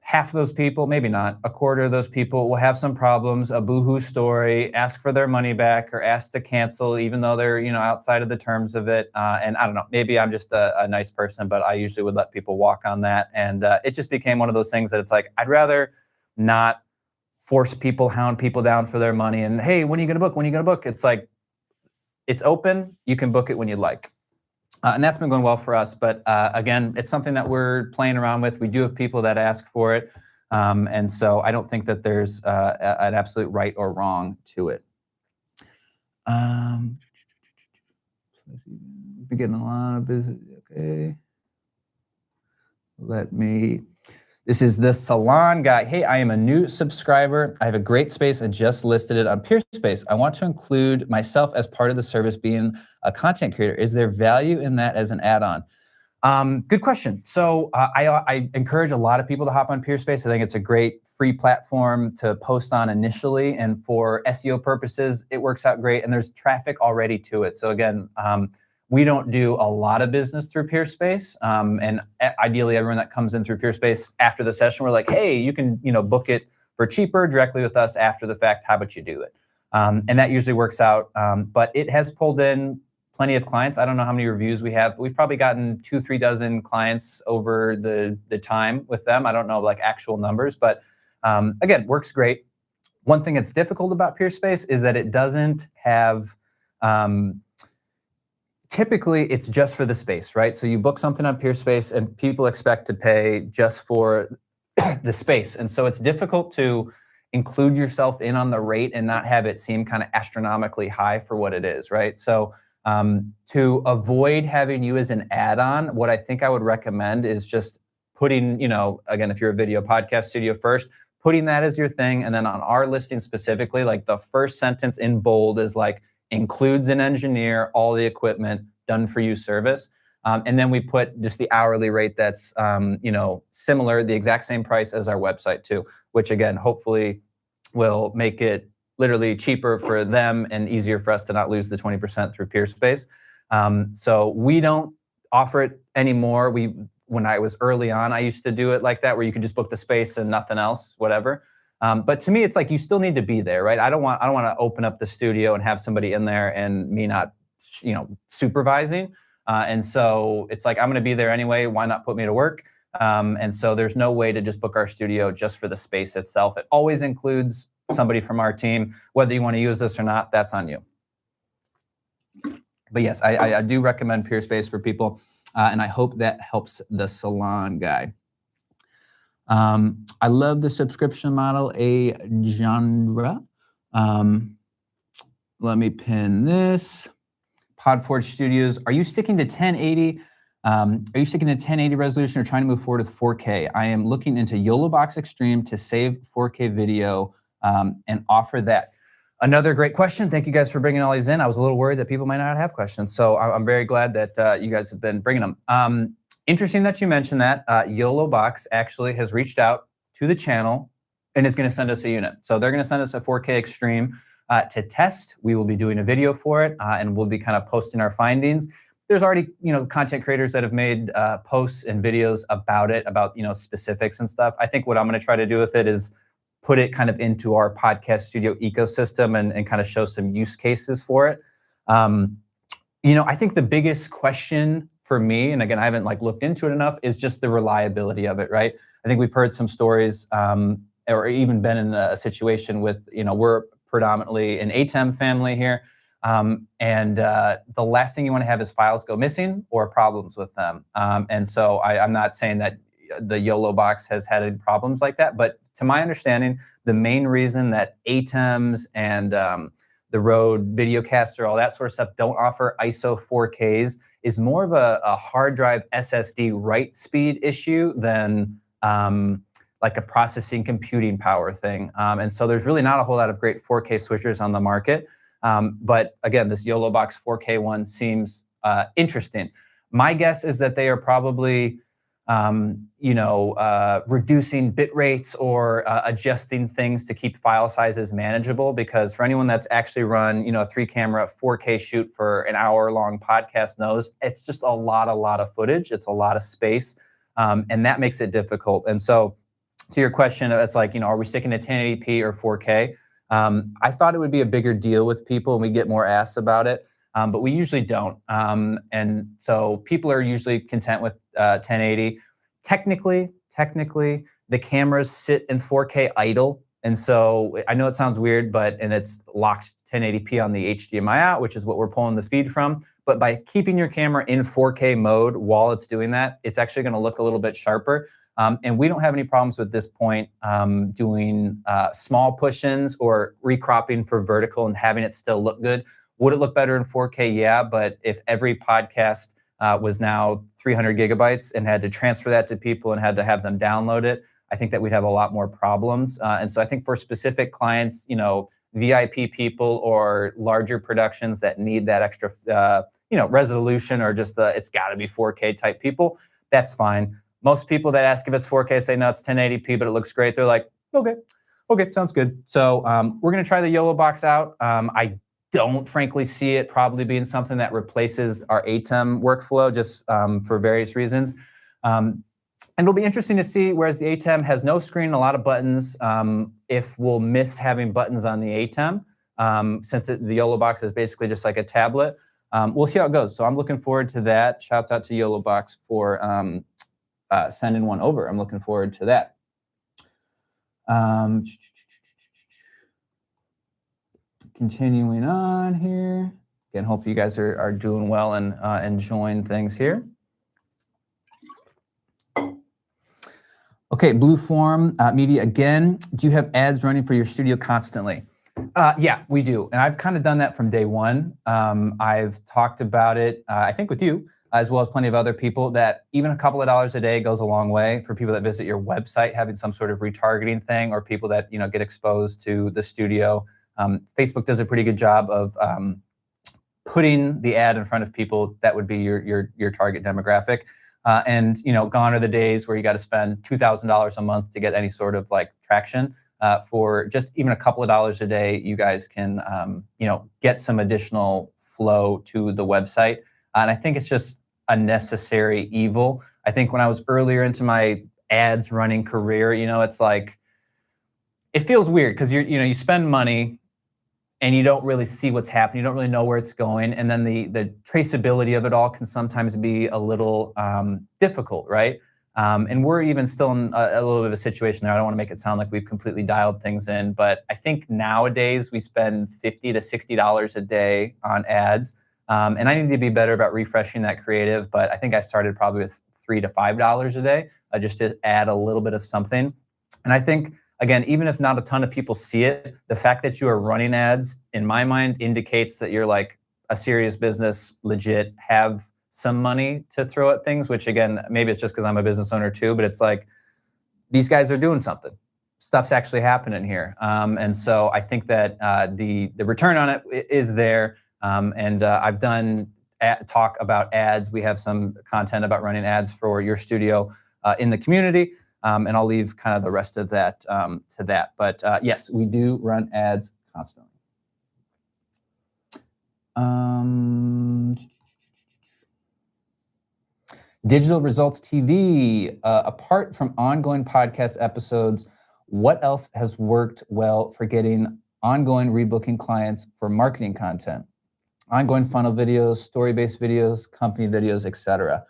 Half of those people, maybe not, a quarter of those people will have some problems, a boohoo story, ask for their money back, or ask to cancel, even though they're, outside of the terms of it. And I don't know, maybe I'm just a nice person, but I usually would let people walk on that. And it just became one of those things that it's like, I'd rather not force people, hound people down for their money. And hey, when are you going to book? When are you going to book? It's like, it's open. You can book it when you like. And that's been going well for us. But again, it's something that we're playing around with. We do have people that ask for it. And so I don't think that there's an absolute right or wrong to it. We're getting a lot of business. Okay. This is the salon guy. Hey, I am a new subscriber. I have a great space and just listed it on Peerspace. I want to include myself as part of the service, being a content creator. Is there value in that as an add-on? Good question. So I encourage a lot of people to hop on Peerspace. I think it's a great free platform to post on initially. And for SEO purposes, it works out great. And there's traffic already to it. So again, we don't do a lot of business through Peerspace, and ideally everyone that comes in through Peerspace after the session, we're like, hey, you can book it for cheaper directly with us after the fact. How about you do it? And that usually works out. But it has pulled in plenty of clients. I don't know how many reviews we have, but we've probably gotten 2-3 dozen clients over the time with them. I don't know like actual numbers, but again, works great. One thing that's difficult about Peerspace is that it doesn't have. Typically, it's just for the space, right? So you book something on Peerspace and people expect to pay just for the space. And so it's difficult to include yourself in on the rate and not have it seem kind of astronomically high for what it is, right? So to avoid having you as an add-on, what I think I would recommend is just putting, again, if you're a video podcast studio first, putting that as your thing. And then on our listing specifically, like the first sentence in bold is like, includes an engineer, all the equipment, done for you service. And then we put just the hourly rate that's similar, the exact same price as our website too, which again, hopefully will make it literally cheaper for them and easier for us to not lose the 20% through Peerspace. So we don't offer it anymore. When I was early on, I used to do it like that, where you could just book the space and nothing else, whatever. But to me, it's like you still need to be there, right? I don't want to open up the studio and have somebody in there and me not, supervising. And so it's like, I'm going to be there anyway. Why not put me to work? And so there's no way to just book our studio just for the space itself. It always includes somebody from our team. Whether you want to use this or not, that's on you. But yes, I do recommend Peerspace for people. And I hope that helps the salon guy. I love the subscription model, a genre. Let me pin this. Podforge Studios, are you sticking to 1080 Are you sticking to 1080 resolution or trying to move forward with 4K? I am looking into YOLObox Extreme to save 4K video and offer that. Another great question. Thank you guys for bringing all these in. I was a little worried that people might not have questions, so I'm very glad that you guys have been bringing them. Interesting that you mentioned that. YOLObox actually has reached out to the channel and is going to send us a unit. So they're going to send us a 4K Extreme to test. We will be doing a video for it, and we'll be kind of posting our findings. There's already, content creators that have made posts and videos about it, about, specifics and stuff. I think what I'm going to try to do with it is put it kind of into our podcast studio ecosystem and kind of show some use cases for it. I think the biggest question for me, and again, I haven't looked into it enough, is just the reliability of it, right? I think we've heard some stories or even been in a situation with, we're predominantly an ATEM family here. And the last thing you want to have is files go missing or problems with them. And so I'm not saying that the YOLObox has had any problems like that, but to my understanding, the main reason that ATEMs and the Rode Videocaster, all that sort of stuff, don't offer ISO 4Ks is more of a hard drive SSD write speed issue than like a processing computing power thing. And so there's really not a whole lot of great 4K switchers on the market. But again, this YOLObox 4K one seems interesting. My guess is that they are probably, reducing bit rates or adjusting things to keep file sizes manageable. Because for anyone that's actually run, a 3-camera 4K shoot for an hour-long podcast knows it's just a lot of footage. It's a lot of space, and that makes it difficult. And so, to your question, it's like, are we sticking to 1080p or 4K? I thought it would be a bigger deal with people and we get more asked about it, but we usually don't. And so people are usually content with 1080. Technically, the cameras sit in 4K idle. And so I know it sounds weird, and it's locked 1080p on the HDMI out, which is what we're pulling the feed from. But by keeping your camera in 4K mode while it's doing that, it's actually going to look a little bit sharper. And we don't have any problems with this point doing small push-ins or recropping for vertical and having it still look good. Would it look better in 4K? Yeah, but if every podcast was now 300 gigabytes and had to transfer that to people and had to have them download it, I think that we'd have a lot more problems. And so I think for specific clients, VIP people or larger productions that need that extra, resolution or just it's got to be 4K type people, that's fine. Most people that ask if it's 4K say, no, it's 1080p, but it looks great. They're like, okay, sounds good. So we're going to try the YOLObox out. I don't frankly see it probably being something that replaces our ATEM workflow just for various reasons. And it'll be interesting to see, whereas the ATEM has no screen, a lot of buttons, if we'll miss having buttons on the ATEM, since the YOLObox is basically just like a tablet. We'll see how it goes. So I'm looking forward to that. Shouts out to YOLObox for sending one over. I'm looking forward to that. Continuing on here. Again, hope you guys are doing well and enjoying things here. Okay, Blueform Media again. Do you have ads running for your studio constantly? Yeah, we do. And I've kind of done that from day one. I've talked about it, I think with you, as well as plenty of other people, that even a couple of dollars a day goes a long way for people that visit your website, having some sort of retargeting thing, or people that get exposed to the studio. Facebook does a pretty good job of putting the ad in front of people that would be your target demographic. And gone are the days where you got to spend $2,000 a month to get any sort of traction. For just even a couple of dollars a day, you guys can get some additional flow to the website. And I think it's just a necessary evil. I think when I was earlier into my ads running career, it's like, it feels weird because you spend money and you don't really see what's happening. You don't really know where it's going. And then the traceability of it all can sometimes be a little difficult, right? And we're even still in a little bit of a situation there. I don't want to make it sound like we've completely dialed things in, but I think nowadays we spend $50 to $60 a day on ads. And I need to be better about refreshing that creative, but I think I started probably with $3 to $5 a day, just to add a little bit of something. And I think, again, even if not a ton of people see it, the fact that you are running ads, in my mind, indicates that you're like a serious business, legit, have some money to throw at things, which again, maybe it's just because I'm a business owner too, but it's like, these guys are doing something. Stuff's actually happening here. And so I think that the return on it is there. And I've done talk about ads. We have some content about running ads for your studio in the community. And I'll leave kind of the rest of that to that. But yes, we do run ads constantly. Digital Results TV, apart from ongoing podcast episodes, what else has worked well for getting ongoing rebooking clients for marketing content? Ongoing funnel videos, story-based videos, company videos, etc.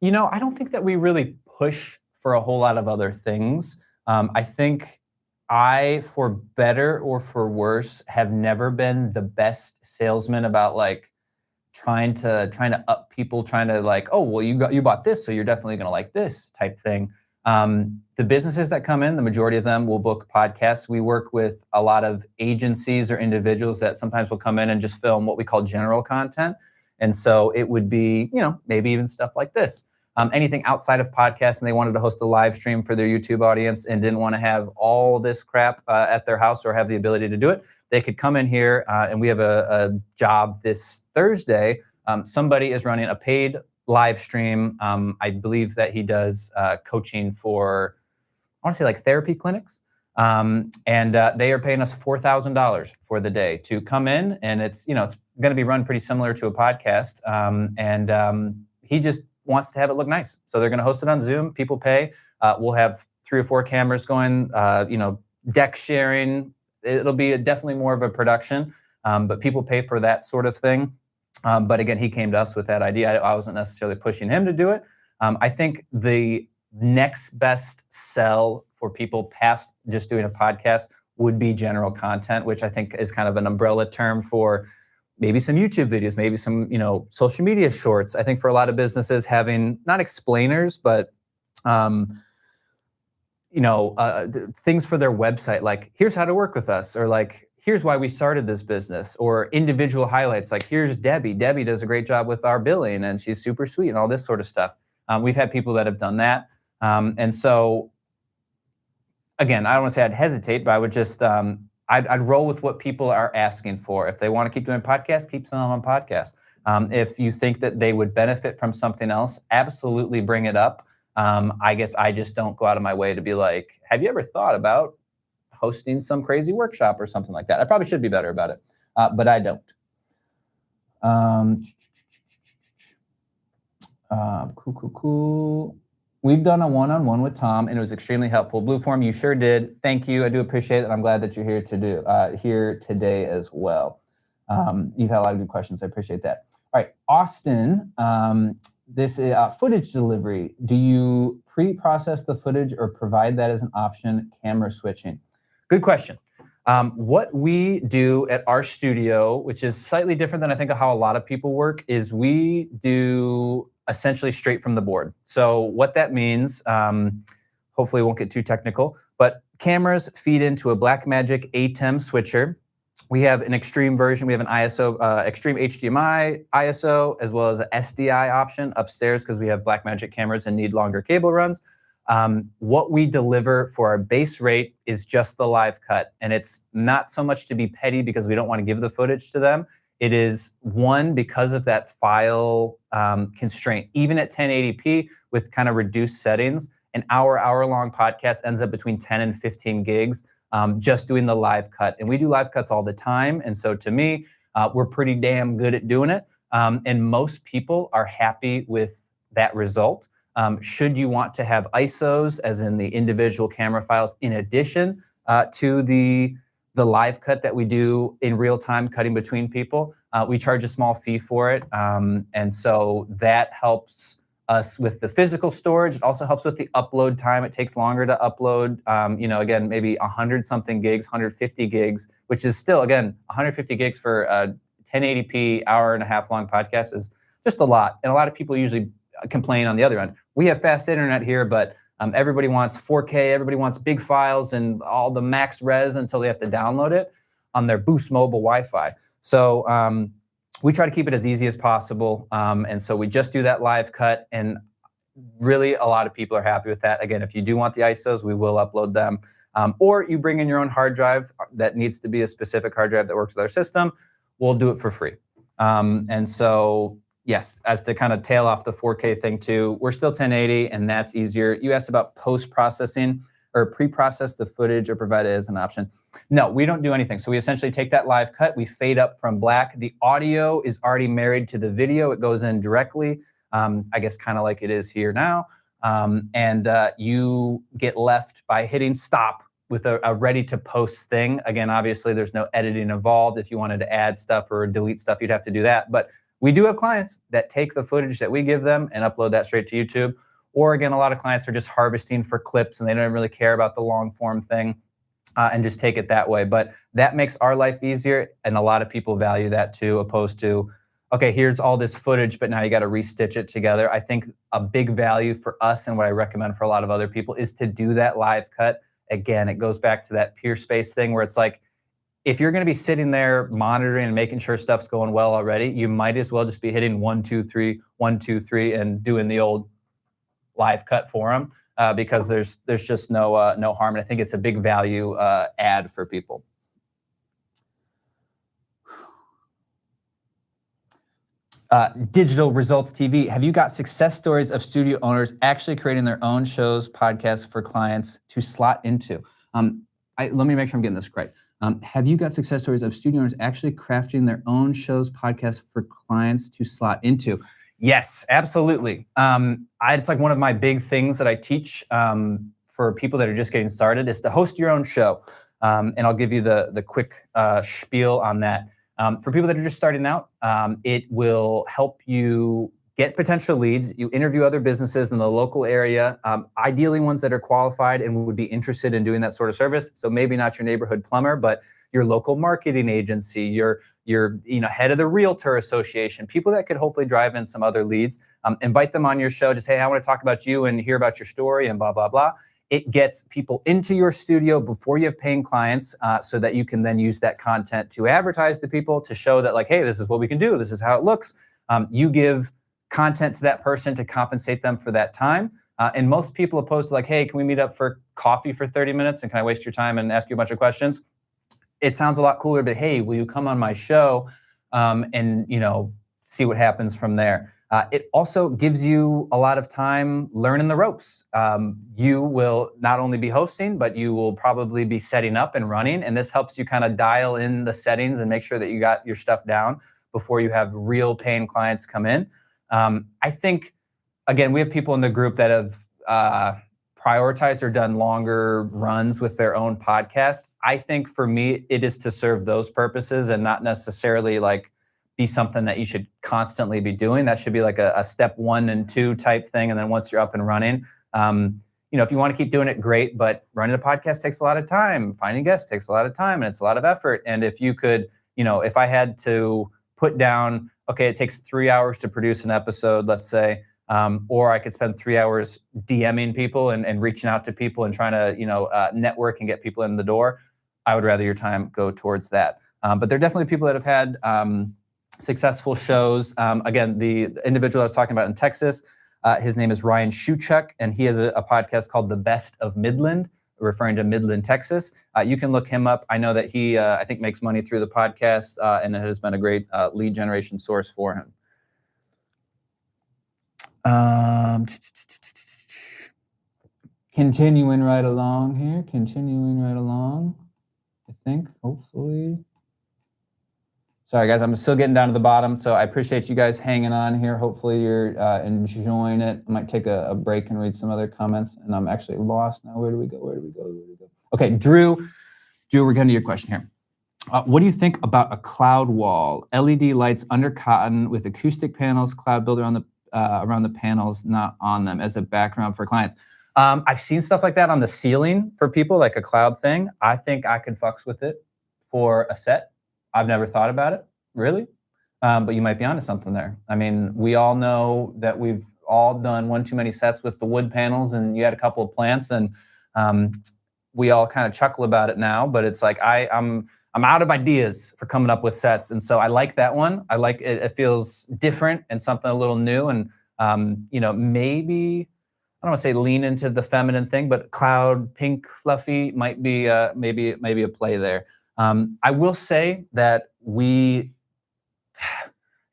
You know, I don't think that we really push for a whole lot of other things. I think for better or for worse, have never been the best salesman about like trying to up people, trying to like, oh, well, you bought this, so you're definitely going to like this type thing. The businesses that come in, the majority of them will book podcasts. We work with a lot of agencies or individuals that sometimes will come in and just film what we call general content. And so it would be, you know, maybe even stuff like this. Anything outside of podcasts, and they wanted to host a live stream for their YouTube audience and didn't want to have all this crap at their house or have the ability to do it, they could come in here and we have a job this Thursday. Somebody is running a paid live stream. I believe that he does coaching for, I want to say like therapy clinics. And they are paying us $4,000 for the day to come in, and it's, you know, it's going to be run pretty similar to a podcast. He just wants to have it look nice. So they're going to host it on Zoom. People pay. We'll have 3 or 4 cameras going, you know, deck sharing. It'll be definitely more of a production, but people pay for that sort of thing. But again, he came to us with that idea. I wasn't necessarily pushing him to do it. I think the next best sell for people past just doing a podcast would be general content, which I think is kind of an umbrella term for maybe some YouTube videos, maybe some, you know, social media shorts. I think for a lot of businesses, having not explainers, but you know, things for their website, like here's how to work with us, or like here's why we started this business, or individual highlights, like here's Debbie. Debbie does a great job with our billing, and she's super sweet, and all this sort of stuff. We've had people that have done that, and so again, I don't want to say I'd hesitate, but I would just I'd roll with what people are asking for. If they want to keep doing podcasts, keep some on podcasts. If you think that they would benefit from something else, absolutely bring it up. I guess I just don't go out of my way to be like, have you ever thought about hosting some crazy workshop or something like that? I probably should be better about it, but I don't. Cool. We've done a one-on-one with Tom, and it was extremely helpful. Blueform, you sure did. Thank you. I do appreciate it. I'm glad that you're here here today as well. You've had a lot of good questions. I appreciate that. All right, Austin, this is footage delivery. Do you pre-process the footage or provide that as an option? Camera switching. Good question. What we do at our studio, which is slightly different than I think of how a lot of people work, is we do essentially straight from the board. So what that means, hopefully it won't get too technical, but cameras feed into a Blackmagic ATEM switcher. We have an extreme version. We have an ISO, extreme HDMI ISO, as well as an SDI option upstairs because we have Blackmagic cameras and need longer cable runs. What we deliver for our base rate is just the live cut. And it's not so much to be petty because we don't want to give the footage to them. It is, one, because of that file constraint. Even at 1080p with kind of reduced settings, an hour-long podcast ends up between 10 and 15 gigs just doing the live cut. And we do live cuts all the time. And so to me, we're pretty damn good at doing it. And most people are happy with that result. Should you want to have ISOs, as in the individual camera files, in addition to the live cut that we do in real time, cutting between people, we charge a small fee for it. And so that helps us with the physical storage. It also helps with the upload time. It takes longer to upload, you know, again, maybe 100 something gigs, 150 gigs, which is still, again, 150 gigs for a 1080p hour-and-a-half long podcast is just a lot. And a lot of people usually complain on the other end. We have fast internet here, but everybody wants 4K, everybody wants big files and all the max res until they have to download it on their Boost Mobile Wi-Fi. So we try to keep it as easy as possible. And so we just do that live cut, and really a lot of people are happy with that. Again, if you do want the ISOs, we will upload them. Or you bring in your own hard drive that needs to be a specific hard drive that works with our system, we'll do it for free. And so, yes, as to kind of tail off the 4K thing too, we're still 1080, and that's easier. You asked about post-processing or pre-process the footage or provide it as an option. No, we don't do anything. So we essentially take that live cut, we fade up from black. The audio is already married to the video. It goes in directly, I guess kind of like it is here now. And you get left by hitting stop with a ready to post thing. Again, obviously there's no editing involved. If you wanted to add stuff or delete stuff, you'd have to do that. But we do have clients that take the footage that we give them and upload that straight to YouTube. Or again, a lot of clients are just harvesting for clips and they don't really care about the long form thing and just take it that way. But that makes our life easier, and a lot of people value that too, opposed to, okay, here's all this footage, but now you got to restitch it together. I think a big value for us, and what I recommend for a lot of other people, is to do that live cut. Again, it goes back to that peer space thing where it's like, if you're going to be sitting there monitoring and making sure stuff's going well already, you might as well just be hitting 1, 2, 3, 1, 2, 3, and doing the old live cut for them, because there's just no harm. And I think it's a big value add for people. Digital Results TV. Have you got success stories of studio owners actually creating their own shows, podcasts for clients to slot into? Let me make sure I'm getting this right. Have you got success stories of studio owners actually crafting their own shows, podcasts for clients to slot into? Yes, absolutely. It's like one of my big things that I teach for people that are just getting started is to host your own show. And I'll give you the quick spiel on that. For people that are just starting out, it will help you get potential leads. You interview other businesses in the local area, ideally ones that are qualified and would be interested in doing that sort of service. So maybe not your neighborhood plumber, but your local marketing agency, your head of the realtor association, people that could hopefully drive in some other leads. Invite them on your show. Just, hey, I want to talk about you and hear about your story and blah, blah, blah. It gets people into your studio before you have paying clients, so that you can then use that content to advertise to people, to show that, like, hey, this is what we can do. This is how it looks. You give content to that person to compensate them for that time. And most people, opposed to like, hey, can we meet up for coffee for 30 minutes and can I waste your time and ask you a bunch of questions? It sounds a lot cooler, but hey, will you come on my show and see what happens from there? It also gives you a lot of time learning the ropes. You will not only be hosting, but you will probably be setting up and running. And this helps you kind of dial in the settings and make sure that you got your stuff down before you have real paying clients come in. I think, again, we have people in the group that have prioritized or done longer runs with their own podcast. I think for me, it is to serve those purposes and not necessarily like be something that you should constantly be doing. That should be like a step 1 and 2 type thing. And then once you're up and running, if you want to keep doing it, great. But running a podcast takes a lot of time. Finding guests takes a lot of time, and it's a lot of effort. And if you could, if I had to put down, okay, it takes 3 hours to produce an episode, let's say, or I could spend 3 hours DMing people and reaching out to people and trying to, network and get people in the door, I would rather your time go towards that. But there are definitely people that have had successful shows. Again, the individual I was talking about in Texas, his name is Ryan Shuchuk, and he has a podcast called The Best of Midland, referring to Midland, Texas. You can look him up. I know that he, I think, makes money through the podcast, and it has been a great lead generation source for him. Continuing right along here. I think, hopefully. Sorry, guys, I'm still getting down to the bottom, so I appreciate you guys hanging on here. Hopefully you're enjoying it. I might take a break and read some other comments, and I'm actually lost now. Where do we go? Okay, Drew, we're getting to your question here. What do you think about a cloud wall? LED lights under cotton with acoustic panels, cloud builder on the around the panels, not on them, as a background for clients. I've seen stuff like that on the ceiling for people, like a cloud thing. I think I could fucks with it for a set. I've never thought about it, really. But you might be onto something there. I mean, we all know that we've all done one too many sets with the wood panels, and you had a couple of plants, and we all kind of chuckle about it now. But it's like I'm I'm out of ideas for coming up with sets. And so I like that one. I like it. It feels different and something a little new. And, maybe, I don't want to say lean into the feminine thing, but cloud, pink, fluffy might be maybe a play there. I will say that we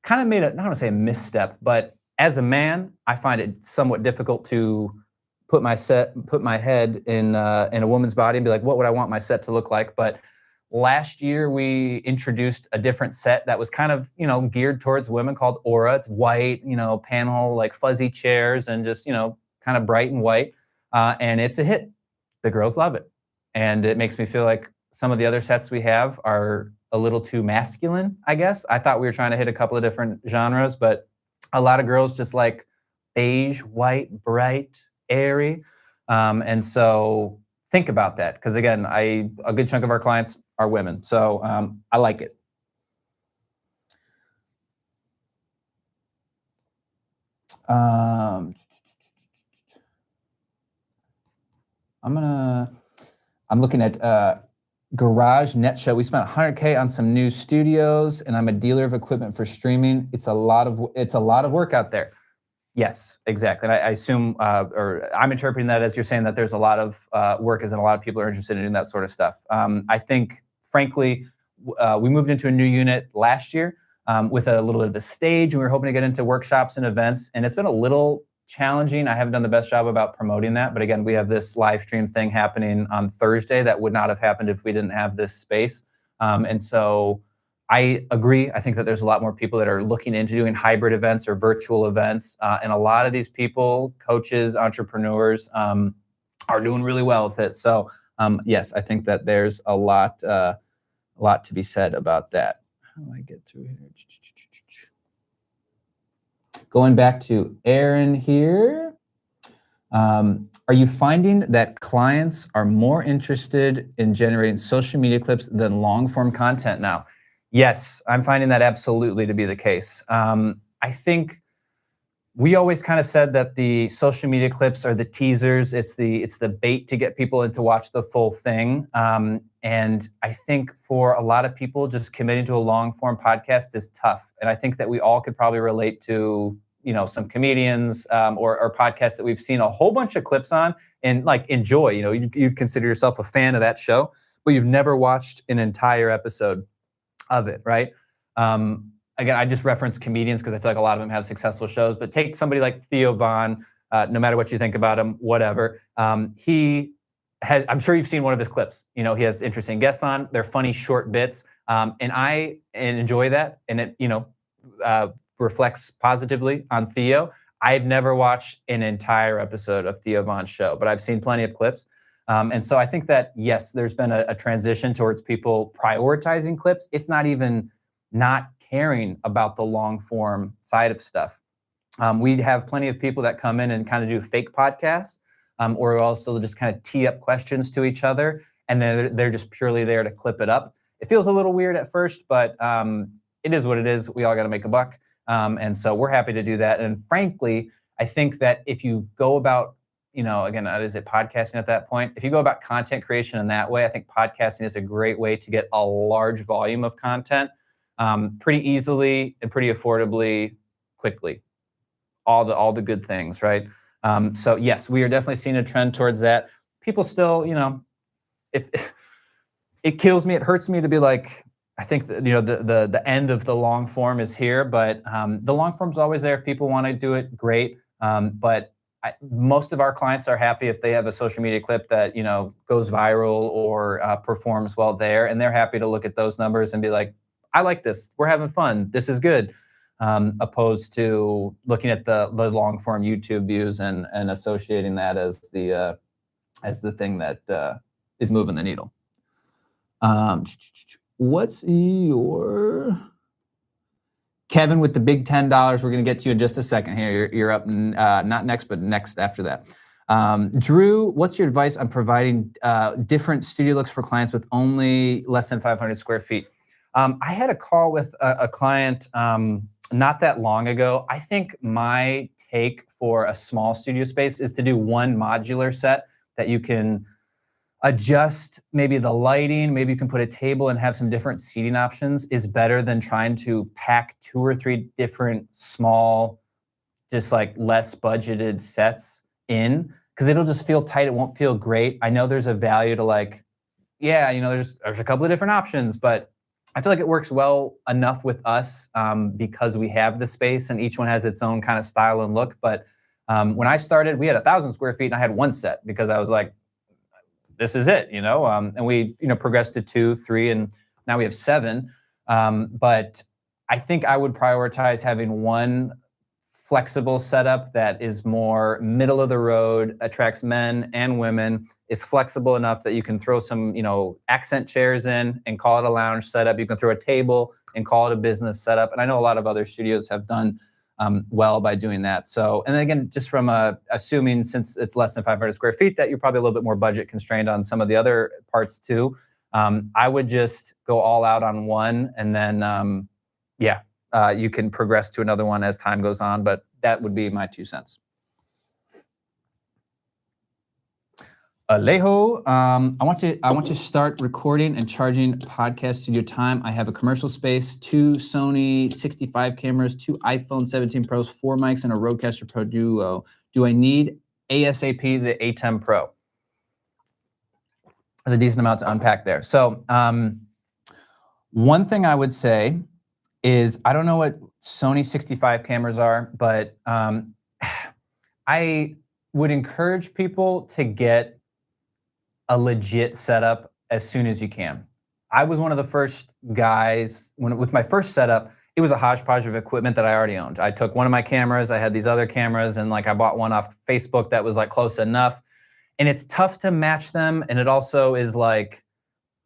kind of made I don't want to say a misstep, but as a man, I find it somewhat difficult to put my head in a woman's body and be like, what would I want my set to look like? But last year we introduced a different set that was kind of geared towards women called Aura. It's white, panel like fuzzy chairs and just kind of bright and white, and it's a hit. The girls love it, and it makes me feel like some of the other sets we have are a little too masculine, I guess. I thought we were trying to hit a couple of different genres, but a lot of girls just like beige, white, bright, airy. And so think about that. Because again, a good chunk of our clients are women. So I like it. I'm looking at Garage Net Show. We spent $100K on some new studios, and I'm a dealer of equipment for streaming. It's a lot of work out there. Yes, exactly. And I assume, or I'm interpreting that as you're saying that there's a lot of work, as in a lot of people are interested in doing that sort of stuff. I think, frankly, we moved into a new unit last year with a little bit of a stage, and we were hoping to get into workshops and events, and it's been a little challenging. I haven't done the best job about promoting that, but again, we have this live stream thing happening on Thursday that would not have happened if we didn't have this space. And so I agree. I think that there's a lot more people that are looking into doing hybrid events or virtual events. And a lot of these people, coaches, entrepreneurs, are doing really well with it. So yes, I think that there's a lot to be said about that. How do I get through here? Going back to Aaron here. Are you finding that clients are more interested in generating social media clips than long form content now? Yes, I'm finding that absolutely to be the case. I think we always kind of said that the social media clips are the teasers. It's the bait to get people in to watch the full thing. And I think for a lot of people, just committing to a long form podcast is tough. And I think that we all could probably relate to some comedians or podcasts that we've seen a whole bunch of clips on and like enjoy. You'd consider yourself a fan of that show, but you've never watched an entire episode of it, right? Again, I just reference comedians because I feel like a lot of them have successful shows, but take somebody like Theo Von, no matter what you think about him, whatever. He has, I'm sure you've seen one of his clips. He has interesting guests on, they're funny short bits. And I enjoy that. And it, reflects positively on Theo. I've never watched an entire episode of Theo Von's show, but I've seen plenty of clips. And so I think that, yes, there's been a transition towards people prioritizing clips, if not even not caring about the long form side of stuff. We have plenty of people that come in and kind of do fake podcasts, or also just kind of tee up questions to each other. And then they're just purely there to clip it up. It feels a little weird at first, but it is what it is. We all got to make a buck. And so we're happy to do that. And frankly, I think that if you go about, again, is it podcasting at that point? If you go about content creation in that way, I think podcasting is a great way to get a large volume of content pretty easily and pretty affordably, quickly. All the good things, right? So yes, we are definitely seeing a trend towards that. People still, if it kills me, it hurts me to be like, I think the end of the long form is here, but the long form's always there. If people want to do it, great. But most of our clients are happy if they have a social media clip that goes viral or performs well there, and they're happy to look at those numbers and be like, I like this. We're having fun. This is good. Opposed to looking at the long form YouTube views and associating that as the thing that is moving the needle. What's your Kevin with the big $10? We're going to get to you in just a second here. You're up, not next, but next after that. Drew, what's your advice on providing different studio looks for clients with only less than 500 square feet? I had a call with a client not that long ago. I think my take for a small studio space is to do one modular set that you can adjust maybe the lighting, maybe you can put a table and have some different seating options is better than trying to pack 2 or 3 different small, just like less budgeted sets in, because it'll just feel tight. It won't feel great. I know there's a value to like, yeah, there's a couple of different options, but I feel like it works well enough with us because we have the space and each one has its own kind of style and look. But when I started, we had 1,000 square feet and I had one set because I was like, this is it, and we, progressed to 2, 3, and now we have 7. But I think I would prioritize having one flexible setup that is more middle of the road, attracts men and women, is flexible enough that you can throw some, accent chairs in and call it a lounge setup. You can throw a table and call it a business setup. And I know a lot of other studios have done well by doing that. So, and then again, just from assuming since it's less than 500 square feet, that you're probably a little bit more budget constrained on some of the other parts too. I would just go all out on one, and then, you can progress to another one as time goes on, but that would be my 2 cents. Alejo, I want to start recording and charging podcast studio time. I have a commercial space, 2 Sony 65 cameras, 2 iPhone 17 Pros, 4 mics, and a Rodecaster Pro Duo. Do I need ASAP the A10 Pro? There's a decent amount to unpack there. So one thing I would say is, I don't know what Sony 65 cameras are, but I would encourage people to get a legit setup as soon as you can. I was one of the first guys, with my first setup, it was a hodgepodge of equipment that I already owned. I took one of my cameras, I had these other cameras, and like I bought one off Facebook that was like close enough. And it's tough to match them. And it also is like,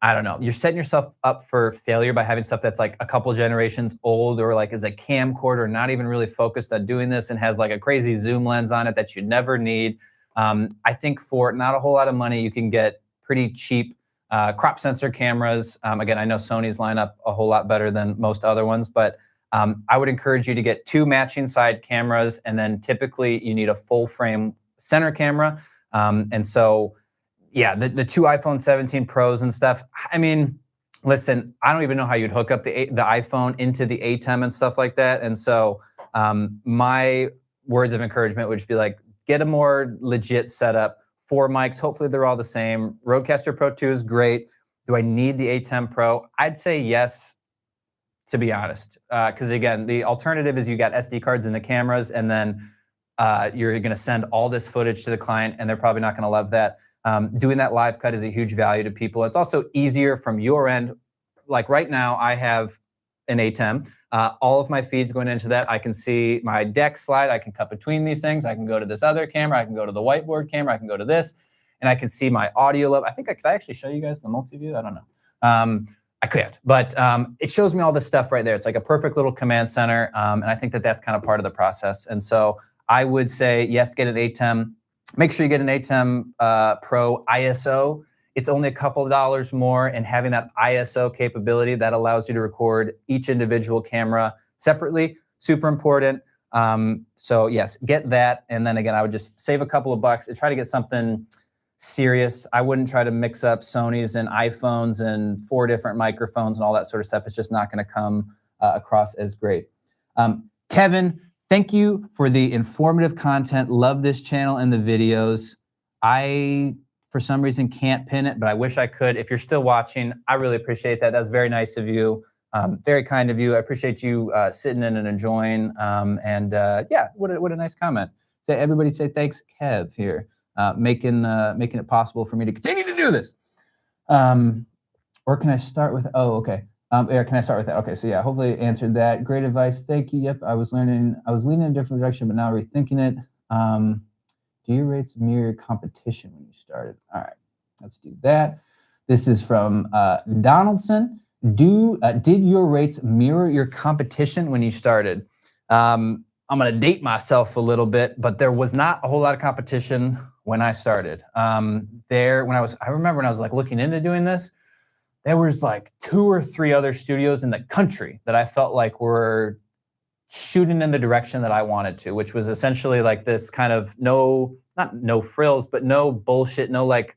I don't know, you're setting yourself up for failure by having stuff that's like a couple generations old, or like is a camcorder, not even really focused on doing this, and has like a crazy zoom lens on it that you never need. I think for not a whole lot of money, you can get pretty cheap crop sensor cameras. Again, I know Sony's line up a whole lot better than most other ones, but I would encourage you to get 2 matching side cameras, and then typically you need a full frame center camera. And so, yeah, the 2 iPhone 17 Pros and stuff. I mean, listen, I don't even know how you'd hook up the iPhone into the ATEM and stuff like that. And so my words of encouragement would just be like, get a more legit setup. 4 mics, hopefully they're all the same. Rodecaster Pro 2 is great. Do I need the A10 Pro? I'd say yes, to be honest. Because again, the alternative is you got SD cards in the cameras, and then you're going to send all this footage to the client, and they're probably not going to love that. Doing that live cut is a huge value to people. It's also easier from your end. Like right now, I have an ATEM. All of my feeds going into that. I can see my deck slide. I can cut between these things. I can go to this other camera. I can go to the whiteboard camera. I can go to this, and I can see my audio level. I think could I actually show you guys the multi-view? I don't know. I could, but it shows me all this stuff right there. It's like a perfect little command center, and I think that that's kind of part of the process. And so I would say yes, get an ATEM. Make sure you get an ATEM Pro ISO. It's only a couple of dollars more, and having that ISO capability that allows you to record each individual camera separately, super important. So yes, get that. And then again, I would just save a couple of bucks and try to get something serious. I wouldn't try to mix up Sonys and iPhones and 4 different microphones and all that sort of stuff. It's just not going to come across as great. Kevin, thank you for the informative content. Love this channel and the videos. I, for some reason, can't pin it, but I wish I could. If you're still watching, I really appreciate that. That's very nice of you. Very kind of you. I appreciate you sitting in and enjoying. Yeah, what a nice comment. Everybody say thanks, Kev, here, making it possible for me to continue to do this. Or can I start with? Oh, okay. Yeah, can I start with that? Okay, so yeah, hopefully I answered that. Great advice. Thank you. Yep, I was leaning in a different direction, but now rethinking it. Do your rates mirror your competition when you started? All right, let's do that. This is from Donaldson. Did your rates mirror your competition when you started? I'm going to date myself a little bit, but there was not a whole lot of competition when I started. I remember when I was like looking into doing this, there was like 2 or 3 other studios in the country that I felt like were shooting in the direction that I wanted to, which was essentially like this kind of not no frills, but no bullshit, no like,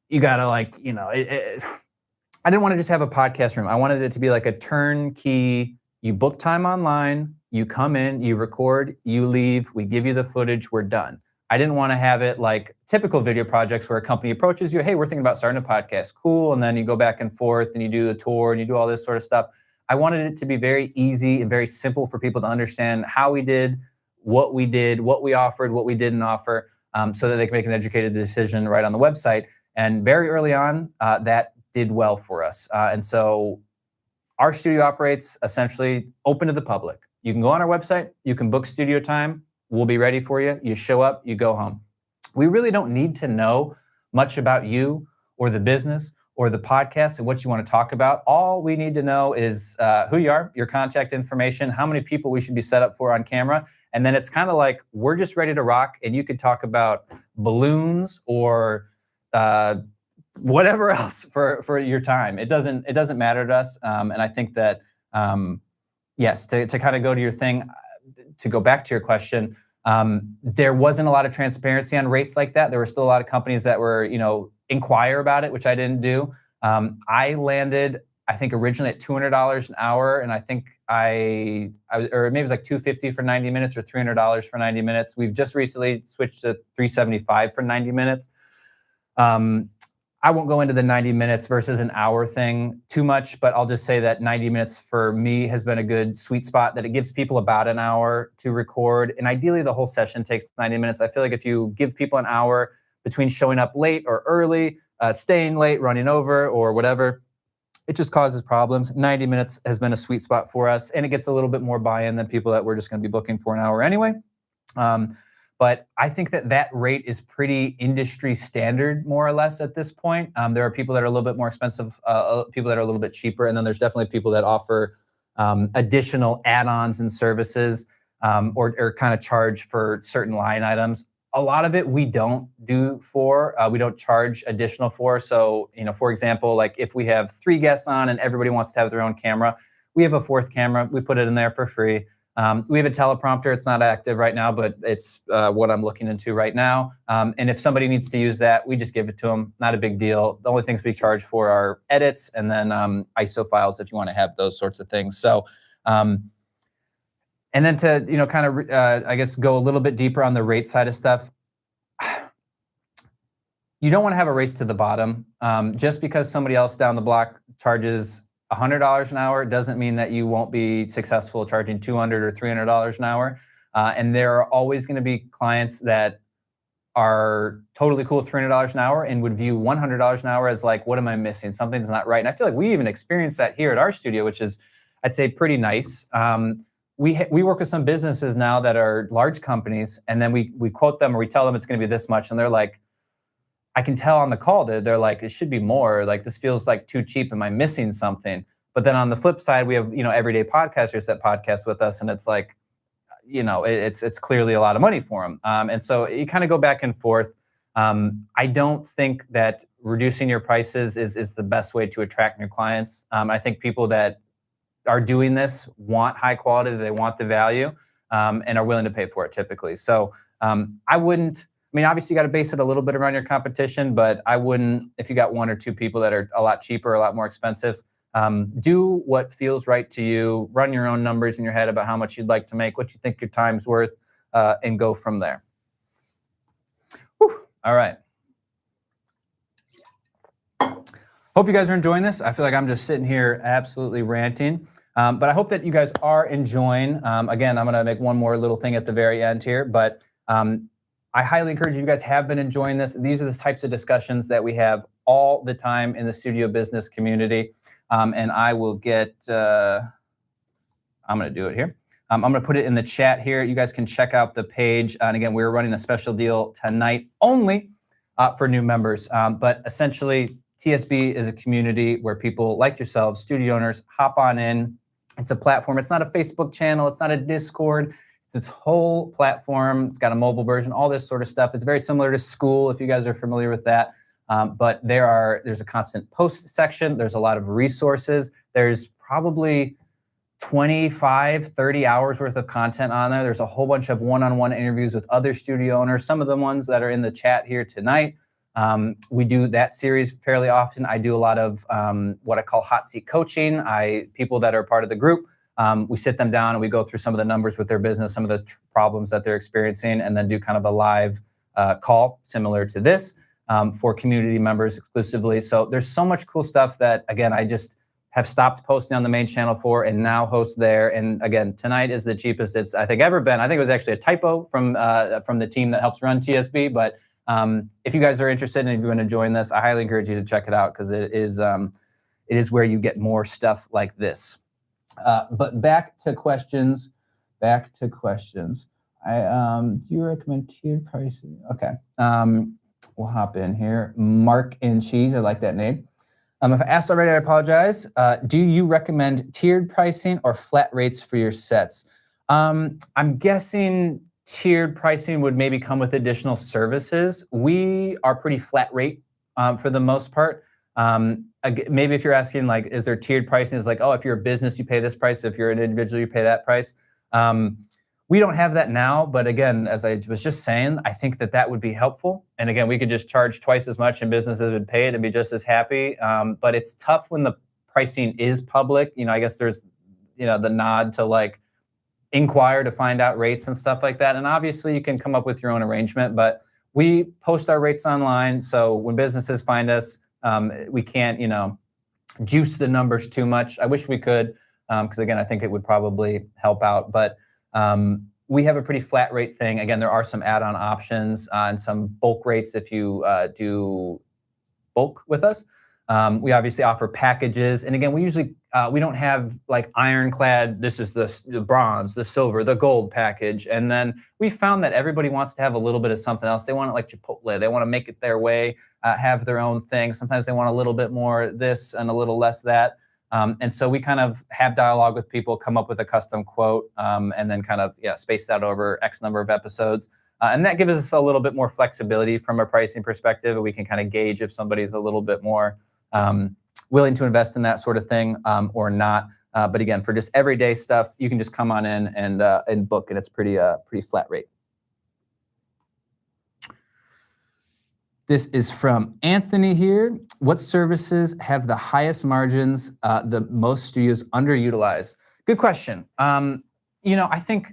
you gotta like, I didn't want to just have a podcast room. I wanted it to be like a turnkey. You book time online, you come in, you record, you leave, we give you the footage, we're done. I didn't want to have it like typical video projects where a company approaches you, hey, we're thinking about starting a podcast. Cool. And then you go back and forth and you do the tour and you do all this sort of stuff. I wanted it to be very easy and very simple for people to understand how we did, what we offered, what we didn't offer, so that they can make an educated decision right on the website. And very early on, that did well for us. And so our studio operates essentially open to the public. You can go on our website, you can book studio time, we'll be ready for you. You show up, you go home. We really don't need to know much about you or the business or the podcast and what you want to talk about. All we need to know is who you are, your contact information, how many people we should be set up for on camera. And then it's kind of like, we're just ready to rock, and you could talk about balloons or whatever else for your time. It doesn't matter to us. And I think that, yes, to kind of go to your thing, to go back to your question, there wasn't a lot of transparency on rates like that. There were still a lot of companies that were, inquire about it, which I didn't do. I landed, I think originally at $200 an hour, and I think I was, or maybe it was like $250 for 90 minutes or $300 for 90 minutes. We've just recently switched to $375 for 90 minutes. I won't go into the 90 minutes versus an hour thing too much, but I'll just say that 90 minutes for me has been a good sweet spot, that it gives people about an hour to record. And ideally the whole session takes 90 minutes. I feel like if you give people an hour between showing up late or early, staying late, running over or whatever, it just causes problems. 90 minutes has been a sweet spot for us, and it gets a little bit more buy-in than people that we're just going to be booking for an hour anyway. But I think that rate is pretty industry standard, more or less, at this point. There are people that are a little bit more expensive, people that are a little bit cheaper, and then there's definitely people that offer additional add-ons and services, or kind of charge for certain line items. A lot of it we don't do for, we don't charge additional for. So, for example, like if we have 3 guests on and everybody wants to have their own camera, we have a 4th camera, we put it in there for free. We have a teleprompter. It's not active right now, but it's what I'm looking into right now. And if somebody needs to use that, we just give it to them. Not a big deal. The only things we charge for are edits and then ISO files if you want to have those sorts of things. So, and then to kind of I guess go a little bit deeper on the rate side of stuff. You don't want to have a race to the bottom. Just because somebody else down the block charges $100 an hour doesn't mean that you won't be successful charging $200 or $300 an hour. And there are always going to be clients that are totally cool with $300 an hour and would view $100 an hour as like, what am I missing? Something's not right. And I feel like we even experience that here at our studio, which is, I'd say, pretty nice. We work with some businesses now that are large companies, and then we quote them or we tell them it's going to be this much, and they're like, I can tell on the call that they're like, it should be more. Like, this feels like too cheap. Am I missing something? But then on the flip side, we have everyday podcasters that podcast with us, and it's like, it's clearly a lot of money for them. And so you kind of go back and forth. I don't think that reducing your prices is the best way to attract new clients. I think people that are doing this want high quality, they want the value, and are willing to pay for it typically. So I wouldn't. I mean, obviously, you got to base it a little bit around your competition, but I wouldn't, if you got 1 or 2 people that are a lot cheaper, a lot more expensive, do what feels right to you, run your own numbers in your head about how much you'd like to make, what you think your time's worth, and go from there. Whew. All right. Hope you guys are enjoying this. I feel like I'm just sitting here absolutely ranting, but I hope that you guys are enjoying. Again, I'm going to make one more little thing at the very end here, but I highly encourage you guys have been enjoying this. These are the types of discussions that we have all the time in the studio business community. And I will get, I'm going to do it here. I'm going to put it in the chat here. You guys can check out the page. And again, we're running a special deal tonight only for new members. But essentially, TSB is a community where people like yourselves, studio owners, hop on in. It's a platform. It's not a Facebook channel. It's not a Discord. It's its whole platform. It's got a mobile version, all this sort of stuff. It's very similar to School, if you guys are familiar with that. But there's a constant post section. There's a lot of resources. There's probably 25, 30 hours worth of content on there. There's a whole bunch of one-on-one interviews with other studio owners, some of the ones that are in the chat here tonight. We do that series fairly often. I do a lot of what I call hot seat coaching. People that are part of the group, we sit them down and we go through some of the numbers with their business, some of the problems that they're experiencing, and then do kind of a live call similar to this for community members exclusively. So there's so much cool stuff that, again, I just have stopped posting on the main channel for and now host there. And again, tonight is the cheapest it's I think ever been. I think it was actually a typo from the team that helps run TSB. But if you guys are interested and if you want to join this, I highly encourage you to check it out because it is where you get more stuff like this. But back to questions. Do you recommend tiered pricing? Okay. We'll hop in here. Mark and Cheese, I like that name. If I asked already, I apologize. Do you recommend tiered pricing or flat rates for your sets? I'm guessing tiered pricing would maybe come with additional services. We are pretty flat rate for the most part. Maybe if you're asking, like, is there tiered pricing? It's like, oh, if you're a business, you pay this price. If you're an individual, you pay that price. We don't have that now, but again, as I was just saying, I think that would be helpful. And again, we could just charge twice as much and businesses would pay it and be just as happy. But it's tough when the pricing is public. I guess there's, the nod to like inquire to find out rates and stuff like that. And obviously you can come up with your own arrangement, but we post our rates online. So when businesses find us, we can't, juice the numbers too much. I wish we could, because again, I think it would probably help out, but we have a pretty flat rate thing. Again, there are some add-on options and some bulk rates if you do bulk with us. We obviously offer packages. And again, we usually, we don't have like ironclad, this is the bronze, the silver, the gold package. And then we found that everybody wants to have a little bit of something else. They want it like Chipotle. They want to make it their way, have their own thing. Sometimes they want a little bit more this and a little less that. And so we kind of have dialogue with people, come up with a custom quote, and then kind of, space that over X number of episodes. And that gives us a little bit more flexibility from a pricing perspective. We can kind of gauge if somebody's a little bit more willing to invest in that sort of thing or not. But again, for just everyday stuff, you can just come on in and book, and it's pretty flat rate. This is from Anthony here. What services have the highest margins, the most studios underutilize? Good question. I think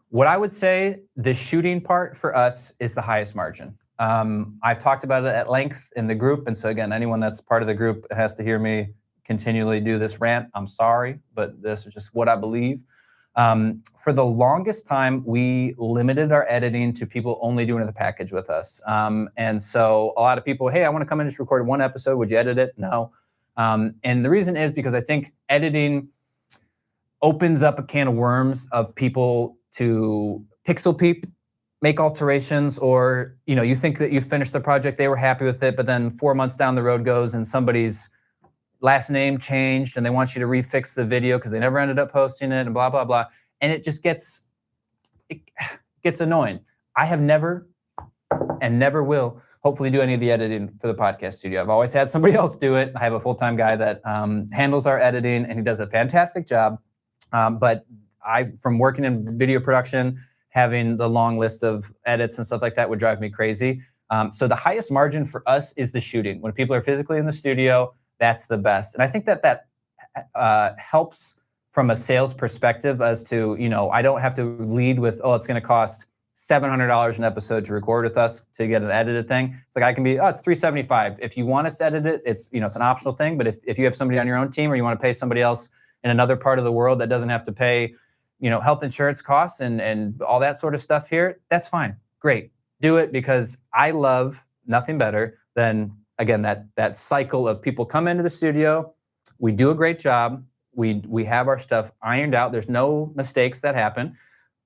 what I would say, the shooting part for us is the highest margin. I've talked about it at length in the group. And so again, anyone that's part of the group has to hear me continually do this rant. I'm sorry, but this is just what I believe. For the longest time, we limited our editing to people only doing the package with us. And so a lot of people, hey, I want to come in and just record one episode. Would you edit it? No. And the reason is because I think editing opens up a can of worms of people to pixel peep, make alterations, or, you think that you finished the project, they were happy with it, but then 4 months down the road goes and somebody's last name changed and they want you to refix the video because they never ended up posting it and blah, blah, blah. And it just gets annoying. I have never and never will hopefully do any of the editing for the podcast studio. I've always had somebody else do it. I have a full-time guy that handles our editing and he does a fantastic job. But from working in video production, having the long list of edits and stuff like that would drive me crazy. So the highest margin for us is the shooting. When people are physically in the studio, that's the best. And I think that helps from a sales perspective as to, I don't have to lead with, oh, it's going to cost $700 an episode to record with us to get an edited thing. It's like I can be, oh, it's $375. If you want us to edit it, it's, it's an optional thing. But if you have somebody on your own team or you want to pay somebody else in another part of the world that doesn't have to pay, health insurance costs and all that sort of stuff here, that's fine. Great. Do it, because I love nothing better than, again, that cycle of people come into the studio, we do a great job, we have our stuff ironed out, there's no mistakes that happen,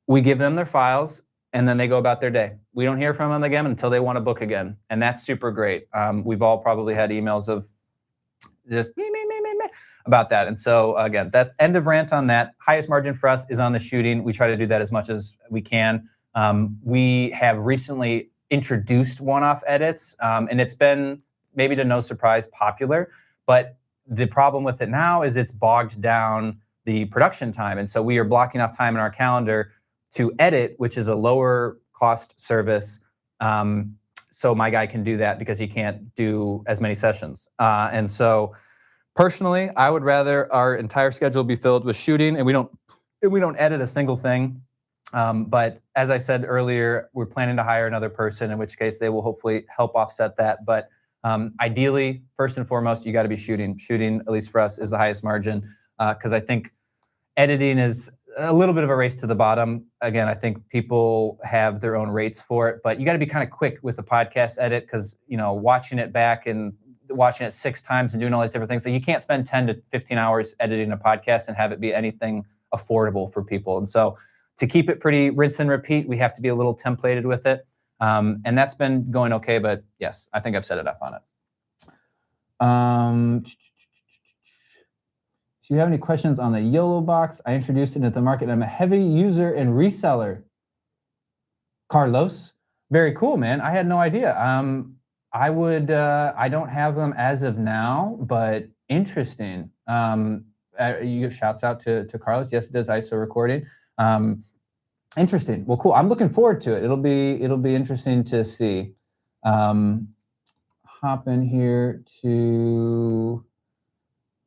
we give them their files, and then they go about their day. We don't hear from them again until they want to book again, and that's super great. We've all probably had emails of just me about that. And so again, that's end of rant on that. Highest margin for us is on the shooting. We try to do that as much as we can. We have recently introduced one-off edits, and it's been, maybe to no surprise, popular. But the problem with it now is it's bogged down the production time. And so we are blocking off time in our calendar to edit, which is a lower cost service. so my guy can do that because he can't do as many sessions. And so personally, I would rather our entire schedule be filled with shooting, and we don't edit a single thing. But as I said earlier, we're planning to hire another person, in which case they will hopefully help offset that. But ideally, first and foremost, you got to be shooting. Shooting, at least for us, is the highest margin, because I think editing is a little bit of a race to the bottom. Again, I think people have their own rates for it, but you got to be kind of quick with the podcast edit, because watching it back and watching it 6 times and doing all these different things, so you can't spend 10 to 15 hours editing a podcast and have it be anything affordable for people. And so to keep it pretty rinse and repeat, we have to be a little templated with it. And that's been going okay, but yes, I think I've said enough on it. Do you have any questions on the YOLO box? I introduced it into the market, and I'm a heavy user and reseller. Carlos, very cool, man. I had no idea. I don't have them as of now, but interesting. You give shouts out to Carlos. Yes, it does ISO recording. Interesting. Well, cool. I'm looking forward to it. It'll be interesting to see. Hop in here to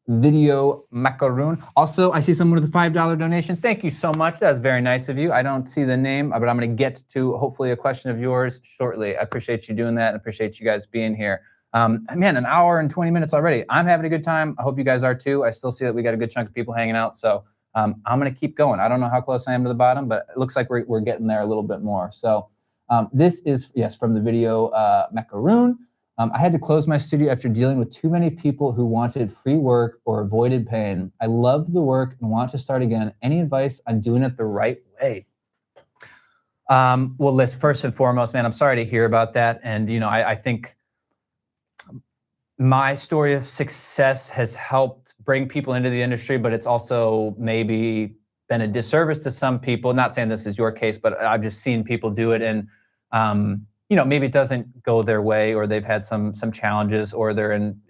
Video Macaroon. Also, I see someone with a $5 donation. Thank you so much. That's very nice of you. I don't see the name, but I'm going to get to hopefully a question of yours shortly. I appreciate you doing that, and appreciate you guys being here. Man, an hour and 20 minutes already. I'm having a good time. I hope you guys are too. I still see that we got a good chunk of people hanging out. So I'm going to keep going. I don't know how close I am to the bottom, but it looks like we're getting there a little bit more. So this is, yes, from the Video Macaroon. I had to close my studio after dealing with too many people who wanted free work or avoided paying. I love the work and want to start again. Any advice on doing it the right way? Well, Liz, first and foremost, man, I'm sorry to hear about that. And, I think my story of success has helped bring people into the industry, but it's also maybe been a disservice to some people. Not saying this is your case, but I've just seen people do it, and maybe it doesn't go their way, or they've had some challenges, or they're in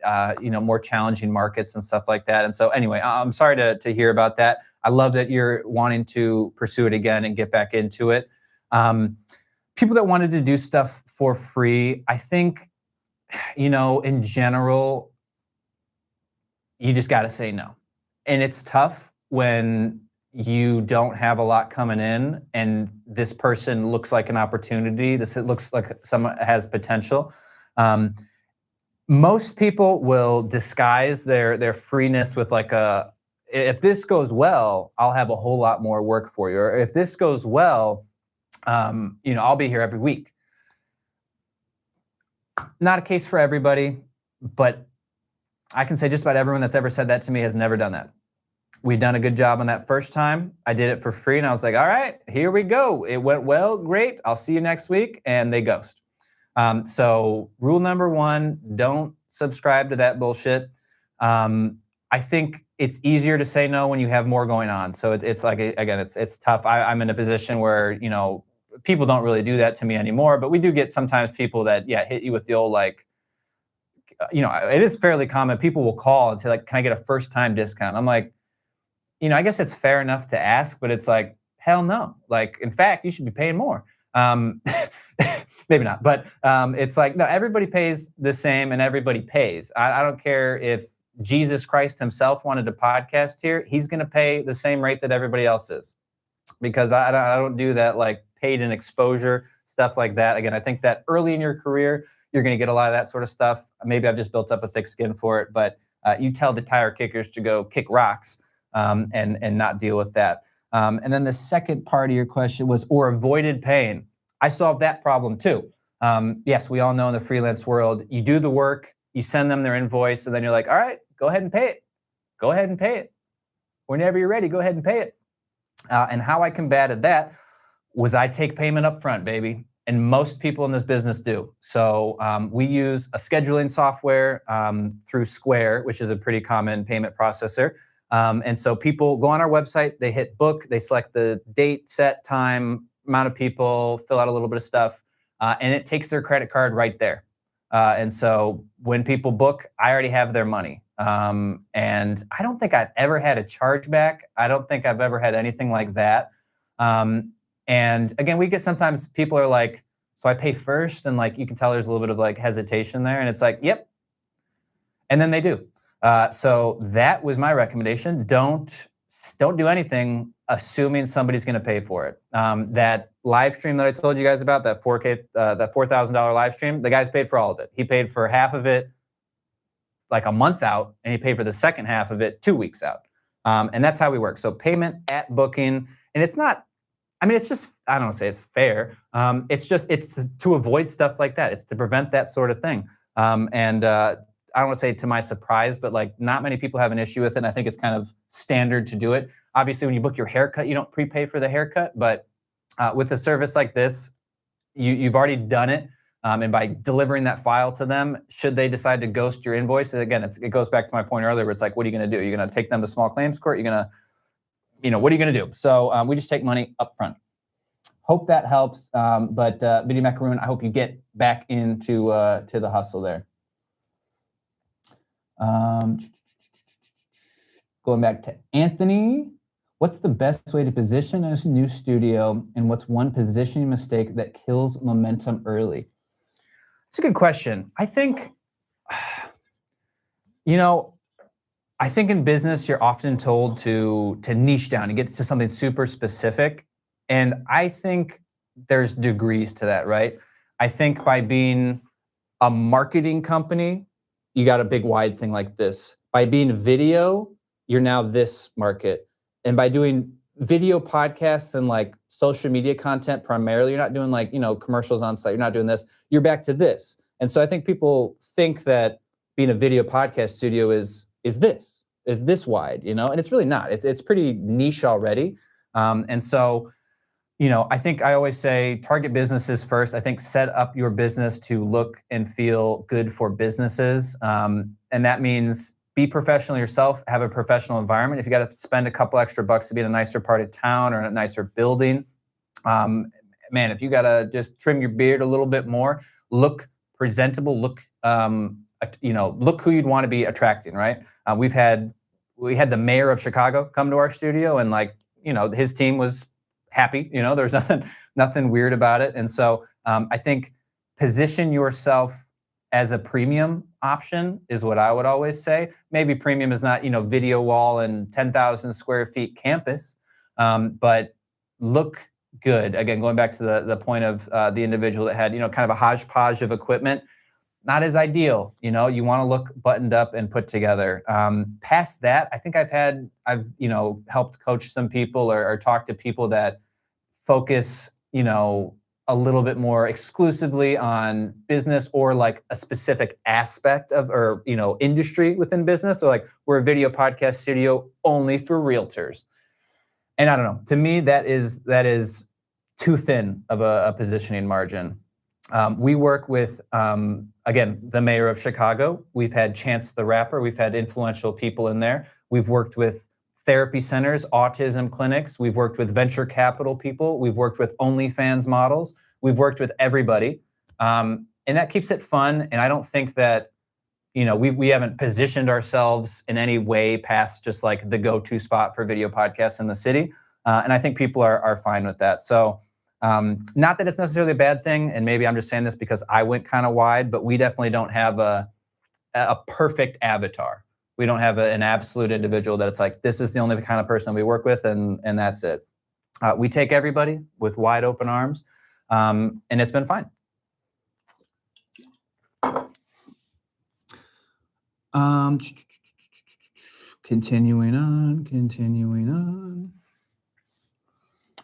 more challenging markets and stuff like that. And so anyway, I'm sorry to hear about that. I love that you're wanting to pursue it again and get back into it. People that wanted to do stuff for free, I think, in general, you just got to say no. And it's tough when you don't have a lot coming in and this person looks like an opportunity. This looks like someone has potential. Most people will disguise their freeness with like if this goes well, I'll have a whole lot more work for you. Or if this goes well, I'll be here every week. Not a case for everybody, but I can say just about everyone that's ever said that to me has never done that. We've done a good job on that first time. I did it for free, and I was like, all right, here we go. It went well, great. I'll see you next week, and they ghost. So rule number 1, don't subscribe to that bullshit. I think it's easier to say no when you have more going on. So it's like, again, it's tough. I'm in a position where, people don't really do that to me anymore, but we do get sometimes people that, hit you with the old, like, it is fairly common. People will call and say, like, can I get a first-time discount? I'm like, I guess it's fair enough to ask, but it's like, hell no. Like, in fact, you should be paying more. Maybe not, but it's like, no, everybody pays the same and everybody pays. I don't care if Jesus Christ himself wanted to podcast here. He's going to pay the same rate that everybody else is, because I don't do that, like, paid in exposure, stuff like that. Again, I think that early in your career, you're going to get a lot of that sort of stuff. Maybe I've just built up a thick skin for it, but you tell the tire kickers to go kick rocks and not deal with that. And then the second part of your question was, or avoided paying. I solved that problem too. Yes, we all know in the freelance world, you do the work, you send them their invoice, and then you're like, all right, go ahead and pay it. Go ahead and pay it. Whenever you're ready, go ahead and pay it. And how I combated that was I take payment up front, baby. And most people in this business do. So we use a scheduling software through Square, which is a pretty common payment processor. And so people go on our website, they hit book, they select the date, set, time, amount of people, fill out a little bit of stuff, and it takes their credit card right there. And so when people book, I already have their money. And I don't think I've ever had a chargeback. I don't think I've ever had anything like that. And again, we get sometimes people are like, So I pay first, and like you can tell there's a little bit of like hesitation there, and it's like, yep. And then they do. So that was my recommendation. Don't do anything assuming somebody's going to pay for it. That live stream that I told you guys about, that that $4,000 live stream, the guy's paid for all of it. He paid for half of it like a month out, and he paid for the second half of it 2 weeks out. And that's how we work. So payment at booking, and it's not, I mean, it's just, I don't want to say it's fair. It's to avoid stuff like that. It's to prevent that sort of thing. I don't want to say to my surprise, but like not many people have an issue with it. And I think it's kind of standard to do it. Obviously, when you book your haircut, you don't prepay for the haircut, but with a service like this, you've already done it. And by delivering that file to them, should they decide to ghost your invoice, again, it goes back to my point earlier where it's like, what are you going to do? You're going to take them to small claims court? You're going to, what are you going to do? So we just take money up front. Hope that helps. But Biddy Macaroon, I hope you get back into to the hustle there. Going back to Anthony, what's the best way to position a new studio, and what's one positioning mistake that kills momentum early? It's a good question. I think, I think in business, you're often told to niche down and get to something super specific. And I think there's degrees to that, right? I think by being a marketing company, you got a big wide thing like this. By being video, you're now this market. And by doing video podcasts and like social media content primarily, you're not doing like, commercials on site, you're not doing this, you're back to this. And so I think people think that being a video podcast studio is this wide, and it's really not. It's pretty niche already. And so, I think I always say target businesses first. I think set up your business to look and feel good for businesses. And that means be professional yourself, have a professional environment. If you got to spend a couple extra bucks to be in a nicer part of town or in a nicer building, man, if you got to just trim your beard a little bit more, look presentable, look who you'd want to be attracting, right? We had the mayor of Chicago come to our studio, and like, his team was happy. There's nothing weird about it. And so I think position yourself as a premium option is what I would always say. Maybe premium is not, video wall and 10,000 square feet campus, but look good. Again, going back to the point of the individual that had, kind of a hodgepodge of equipment, not as ideal. You want to look buttoned up and put together. Past that, I think I've helped coach some people or talk to people that focus, a little bit more exclusively on business or like a specific aspect of, or, industry within business. So like, we're a video podcast studio only for realtors. And I don't know, to me, that is too thin of a positioning margin. We work with, again, the mayor of Chicago. We've had Chance the Rapper. We've had influential people in there. We've worked with therapy centers, autism clinics. We've worked with venture capital people. We've worked with OnlyFans models. We've worked with everybody. And that keeps it fun. And I don't think that, we haven't positioned ourselves in any way past just like the go-to spot for video podcasts in the city. And I think people are fine with that. So, not that it's necessarily a bad thing, and maybe I'm just saying this because I went kind of wide, but we definitely don't have a perfect avatar. We don't have an absolute individual that it's like, this is the only kind of person we work with, and that's it. We take everybody with wide open arms, and it's been fine. Continuing on.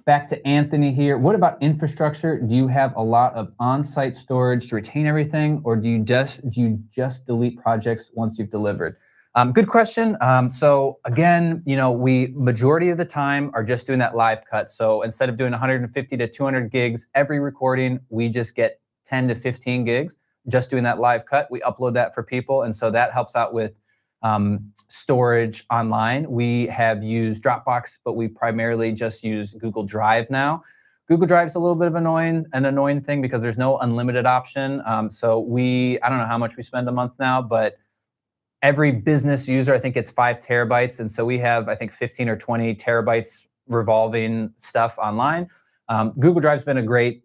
Back to Anthony here. What about infrastructure? Do you have a lot of on-site storage to retain everything, or do you just delete projects once you've delivered? Good question. So again, we majority of the time are just doing that live cut. So instead of doing 150 to 200 gigs every recording, we just get 10 to 15 gigs just doing that live cut. We upload that for people, and so that helps out with storage online. We have used Dropbox, but we primarily just use Google Drive now. Google Drive's a little bit of an annoying thing because there's no unlimited option. So I don't know how much we spend a month now, but every business user, I think it's 5 terabytes. And so we have, I think, 15 or 20 terabytes revolving stuff online. Google Drive's been a great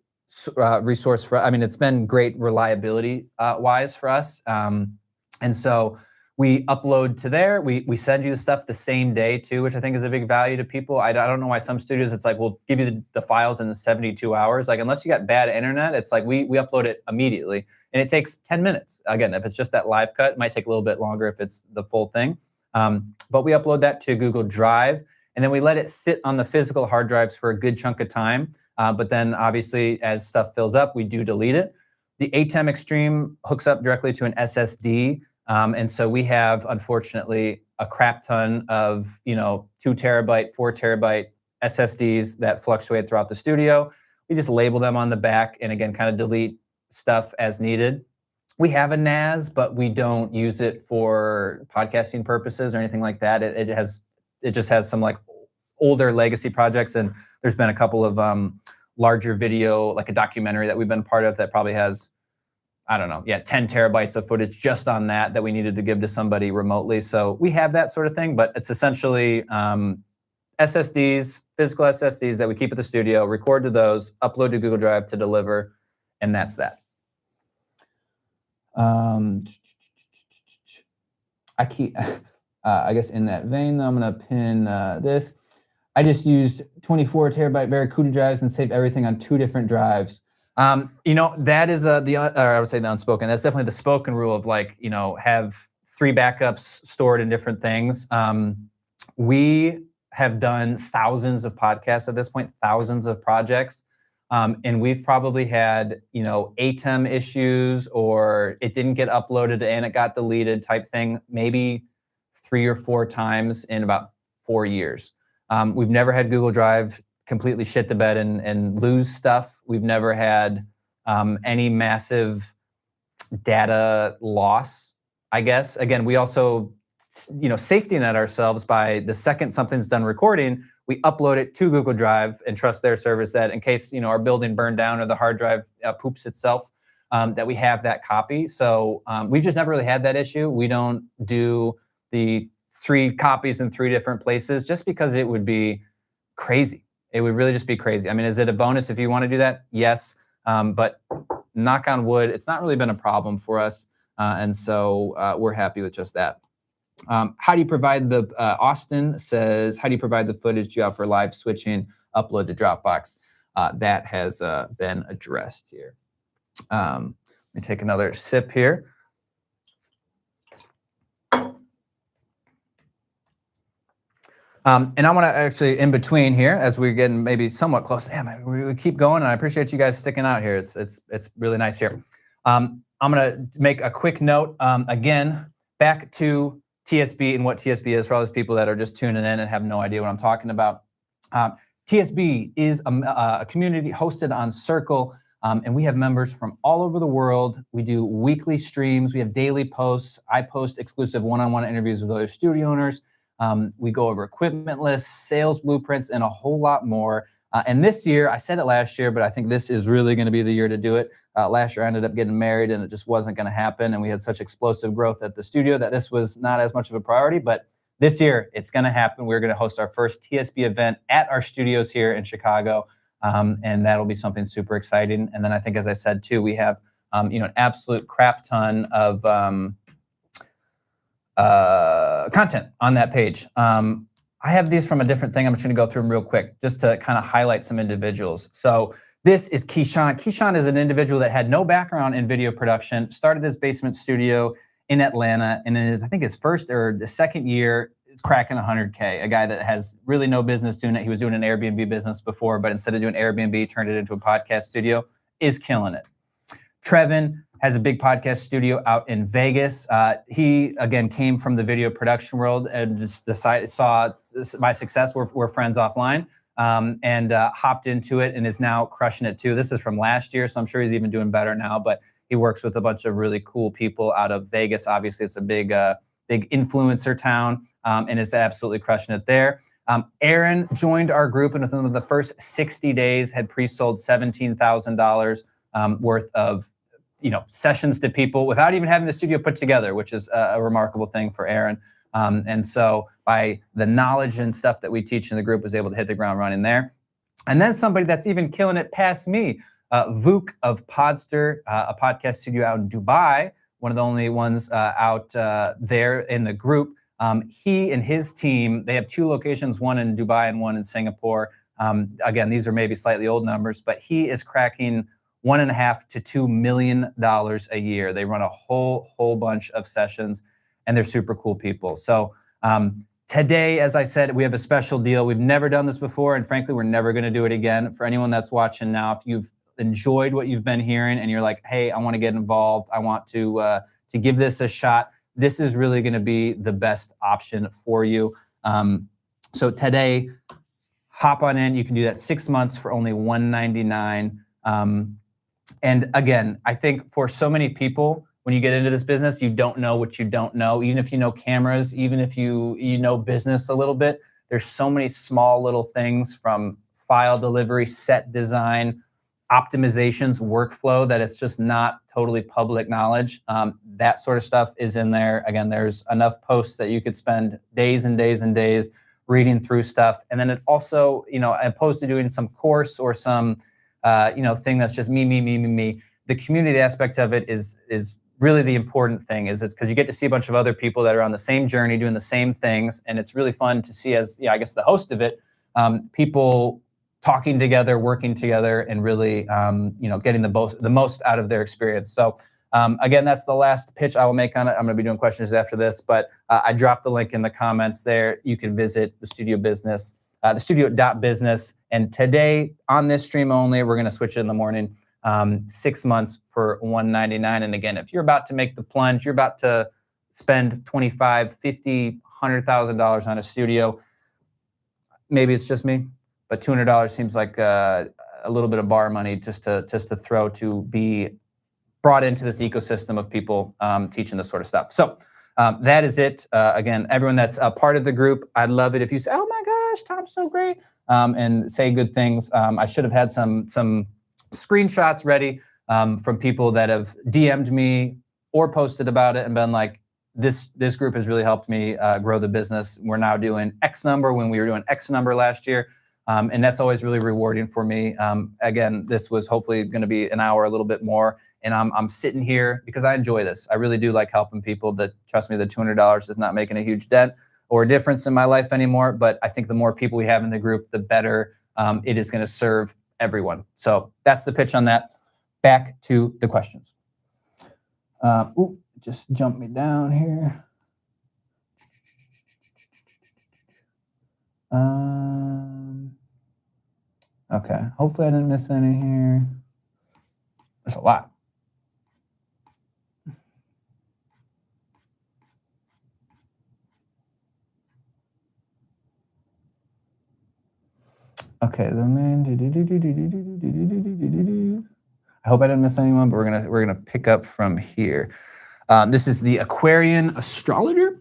resource for, I mean, it's been great reliability wise for us. And so we upload to there. We send you the stuff the same day too, which I think is a big value to people. I don't know why some studios, it's like, we'll give you the files in the 72 hours. Like, unless you got bad internet, it's like we upload it immediately. And it takes 10 minutes. Again, if it's just that live cut, it might take a little bit longer if it's the full thing. But we upload that to Google Drive, and then we let it sit on the physical hard drives for a good chunk of time. But then obviously, as stuff fills up, we do delete it. The ATEM Extreme hooks up directly to an SSD. And so we have, unfortunately, a crap ton of, 2 terabyte, 4 terabyte SSDs that fluctuate throughout the studio. We just label them on the back and, again, kind of delete stuff as needed. We have a NAS, but we don't use it for podcasting purposes or anything like that. It just has some like older legacy projects, and there's been a couple of larger video, like a documentary that we've been part of that probably has, I don't know, 10 terabytes of footage just on that we needed to give to somebody remotely. So we have that sort of thing, but it's essentially SSDs, physical SSDs that we keep at the studio, record to those, upload to Google Drive to deliver, and that's that. I guess in that vein, though, I'm going to pin this. I just used 24 terabyte Barracuda drives and saved everything on 2 different drives. That is I would say the unspoken. That's definitely the spoken rule of like, have 3 backups stored in different things. We have done thousands of podcasts at this point, thousands of projects. And we've probably had, ATEM issues, or it didn't get uploaded and it got deleted type thing, maybe 3 or 4 times in about 4 years. We've never had Google Drive completely shit the bed and lose stuff. We've never had any massive data loss, I guess. Again, we also, safety net ourselves by the second something's done recording, we upload it to Google Drive and trust their service that in case, our building burned down or the hard drive poops itself, that we have that copy. So we've just never really had that issue. We don't do the 3 copies in 3 different places just because it would be crazy. It would really just be crazy. I mean, is it a bonus if you want to do that? Yes. But knock on wood, it's not really been a problem for us. And so we're happy with just that. How do you provide Austin says, how do you provide the footage you offer live switching, upload to Dropbox? That has been addressed here. Let me take another sip here. And I want to actually, in between here, as we're getting maybe somewhat close, we keep going, and I appreciate you guys sticking out here. It's really nice here. I'm going to make a quick note. Again, back to TSB and what TSB is for all those people that are just tuning in and have no idea what I'm talking about. TSB is a community hosted on Circle, and we have members from all over the world. We do weekly streams. We have daily posts. I post exclusive one-on-one interviews with other studio owners. We go over equipment lists, sales blueprints, and a whole lot more. And this year, I said it last year, but I think this is really going to be the year to do it. Last year, I ended up getting married, and it just wasn't going to happen. And we had such explosive growth at the studio that this was not as much of a priority. But this year, it's going to happen. We're going to host our first TSB event at our studios here in Chicago. And that'll be something super exciting. And then I think, as I said, too, we have an absolute crap ton of content on that page. I have these from a different thing. I'm just going to go through them real quick just to kind of highlight some individuals. So this is Keyshawn. Keyshawn is an individual that had no background in video production, started his basement studio in Atlanta, and in I think his first or the second year, is cracking 100K. A guy that has really no business doing it. He was doing an Airbnb business before, but instead of doing Airbnb, turned it into a podcast studio, is killing it. Trevin has a big podcast studio out in Vegas. He, again, came from the video production world and just saw my success. We're friends offline, and hopped into it and is now crushing it too. This is from last year, so I'm sure he's even doing better now, but he works with a bunch of really cool people out of Vegas. Obviously, it's a big influencer town, and is absolutely crushing it there. Aaron joined our group, and within the first 60 days had pre-sold $17,000 worth of sessions to people without even having the studio put together, which is a remarkable thing for Aaron. And so by the knowledge and stuff that we teach in the group, was able to hit the ground running there. And then somebody that's even killing it past me, Vuk of Podster, a podcast studio out in Dubai, one of the only ones out there in the group. He and his team, they have 2 locations, one in Dubai and one in Singapore. Again, these are maybe slightly old numbers, but he is cracking $1.5 to $2 million a year. They run a whole bunch of sessions, and they're super cool people. So today, as I said, we have a special deal. We've never done this before, and frankly, we're never going to do it again. For anyone that's watching now, if you've enjoyed what you've been hearing and you're like, hey, I want to get involved, I want to give this a shot, this is really going to be the best option for you. So today, hop on in. You can do that 6 months for only $199. And again, I think for so many people, when you get into this business, you don't know what you don't know. Even if you know cameras, even if you know business a little bit, there's so many small little things from file delivery, set design, optimizations, workflow, that it's just not totally public knowledge. That sort of stuff is in there. Again, there's enough posts that you could spend days and days and days reading through stuff. And then it also, opposed to doing some course or some, thing that's just me, the community aspect of it is really the important thing. It's because you get to see a bunch of other people that are on the same journey, doing the same things. And it's really fun to see, as I guess the host of it, people talking together, working together, and really, getting the most out of their experience. So again, that's the last pitch I will make on it. I'm going to be doing questions after this, but I dropped the link in the comments there. You can visit the studio.business. And today on this stream only, we're going to switch it in the morning, 6 months for $199. And again, if you're about to make the plunge, you're about to spend $25,000, $50,000, $100,000 on a studio. Maybe it's just me, but $200 seems like a little bit of bar money just to throw to be brought into this ecosystem of people teaching this sort of stuff. So that is it. Again, everyone that's a part of the group, I'd love it if you say, "Oh my gosh, Tom's so great," and say good things. I should have had some screenshots ready from people that have DM'd me or posted about it and been like, this group has really helped me grow the business. We're now doing X number when we were doing X number last year. And that's always really rewarding for me. Again, this was hopefully going to be an hour, a little bit more. And I'm sitting here because I enjoy this. I really do like helping people. That, trust me, the $200 is not making a huge dent or difference in my life anymore. But I think the more people we have in the group, the better it is going to serve everyone. So that's the pitch on that. Back to the questions. Just jump me down here. Okay, hopefully I didn't miss any here. There's a lot. Okay, the main. I hope I didn't miss anyone, but we're gonna pick up from here. This is the Aquarian Astrologer.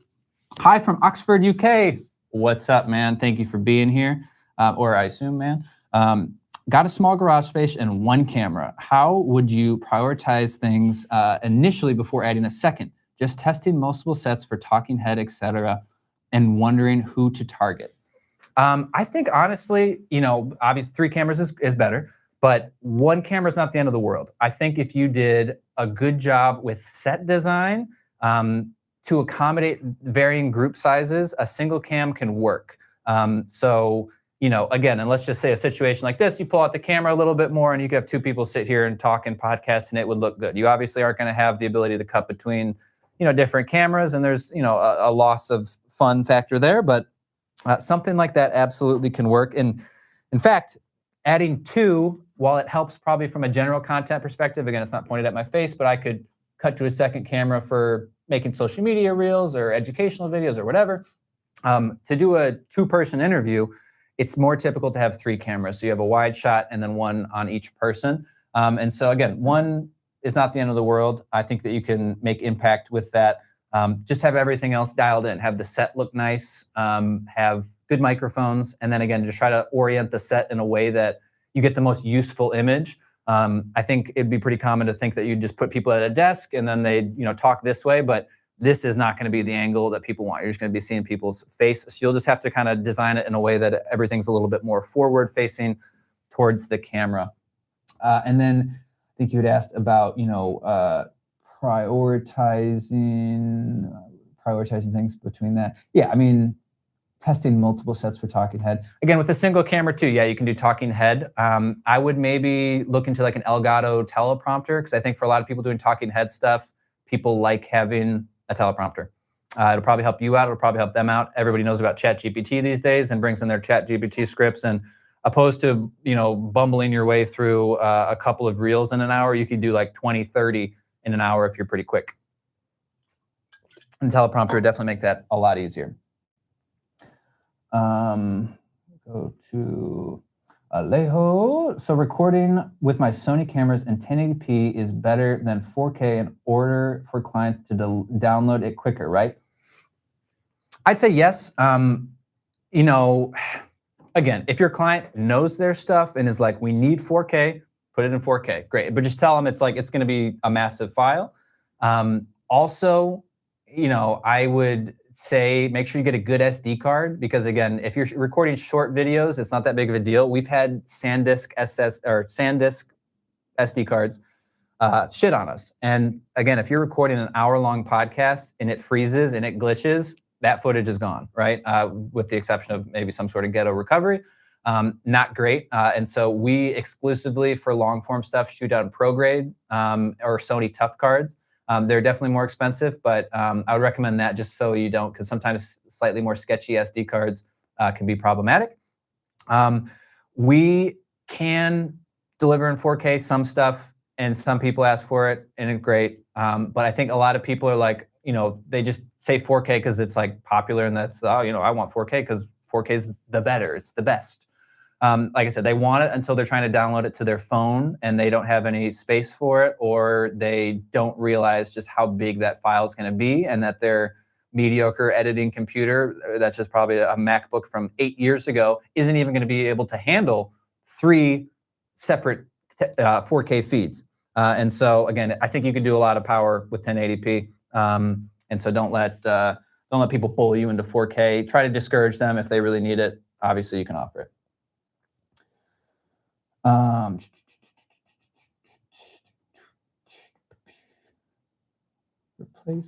Hi from Oxford, UK. What's up, man? Thank you for being here. Or I assume, man. Got a small garage space and one camera. How would you prioritize things initially before adding a second? Just testing multiple sets for talking head, etc., and wondering who to target. I think honestly, obviously 3 cameras is better, but 1 camera is not the end of the world. I think if you did a good job with set design to accommodate varying group sizes, a single cam can work. Again, and let's just say a situation like this, you pull out the camera a little bit more and you could have 2 people sit here and talk and podcast and it would look good. You obviously aren't going to have the ability to cut between, different cameras, and there's, a loss of fun factor there, but something like that absolutely can work. And in fact, adding 2, while it helps probably from a general content perspective, again, it's not pointed at my face, but I could cut to a second camera for making social media reels or educational videos or whatever. To do a 2-person interview, it's more typical to have 3 cameras. So you have a wide shot and then 1 on each person. And so again, 1 is not the end of the world. I think that you can make impact with that. Just have everything else dialed in. Have the set look nice, have good microphones, and then again, just try to orient the set in a way that you get the most useful image. I think it'd be pretty common to think that you just put people at a desk and then they talk this way, but this is not going to be the angle that people want. You're just going to be seeing people's face. So you'll just have to kind of design it in a way that everything's a little bit more forward facing towards the camera. And then I think you had asked about, prioritizing things between that. Yeah, I mean, testing multiple sets for talking head. Again, with a single camera too, yeah, you can do talking head. I would maybe look into like an Elgato teleprompter, because I think for a lot of people doing talking head stuff, people like having a teleprompter. It'll probably help you out. It'll probably help them out. Everybody knows about ChatGPT these days and brings in their ChatGPT scripts. And opposed to, bumbling your way through a couple of reels in an hour, you could do like 20, 30 in an hour if you're pretty quick. And teleprompter would definitely make that a lot easier. Go to Alejo. So recording with my Sony cameras in 1080p is better than 4K in order for clients to download it quicker, right? I'd say yes. Again, if your client knows their stuff and is like, we need 4K, put it in 4K, great. But just tell them it's going to be a massive file. Also, I would say make sure you get a good SD card, because again, if you're recording short videos, it's not that big of a deal. We've had SanDisk SD cards shit on us. And again, if you're recording an hour-long podcast and it freezes and it glitches, that footage is gone, right? With the exception of maybe some sort of ghetto recovery. Not great. And so we exclusively for long form stuff shoot out ProGrade or Sony Tough cards. They're definitely more expensive, but I would recommend that just so you don't, because sometimes slightly more sketchy SD cards can be problematic. We can deliver in 4K some stuff, and some people ask for it, and it's great. But I think a lot of people are like, they just say 4K because it's like popular, and that's, I want 4K because 4K is the better, it's the best. Like I said, they want it until they're trying to download it to their phone and they don't have any space for it, or they don't realize just how big that file is going to be, and that their mediocre editing computer, that's just probably a MacBook from 8 years ago, isn't even going to be able to handle 3 separate 4K feeds. And so again, I think you can do a lot of power with 1080p. And so don't let people pull you into 4K. Try to discourage them if they really need it. Obviously, you can offer it. Replace.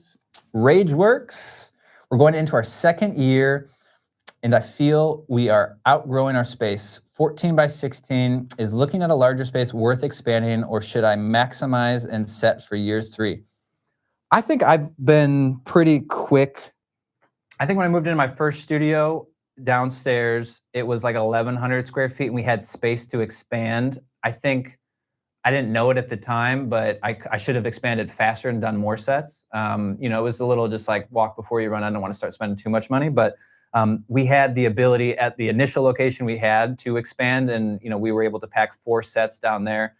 RageWorks. We're going into our 2nd year, and I feel we are outgrowing our space. 14 by 16 is looking at a larger space worth expanding, or should I maximize and set for year 3? I think I've been pretty quick. I think when I moved into my first studio downstairs, it was like 1,100 square feet, and we had space to expand. I think I didn't know it at the time, but I should have expanded faster and done more sets. It was a little just like walk before you run. I don't want to start spending too much money, but we had the ability at the initial location we had to expand, and we were able to pack 4 sets down there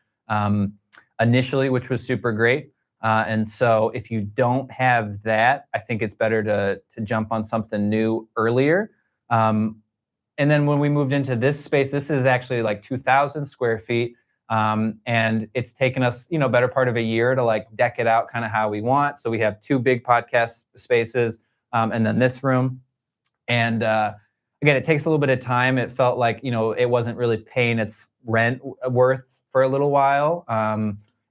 initially, which was super great. And so if you don't have that, I think it's better to jump on something new earlier. And then when we moved into this space, this is actually like 2,000 square feet. And it's taken us, better part of a year to like deck it out kind of how we want. So we have 2 big podcast spaces and then this room. And again, it takes a little bit of time. It felt like, it wasn't really paying its rent worth for a little while.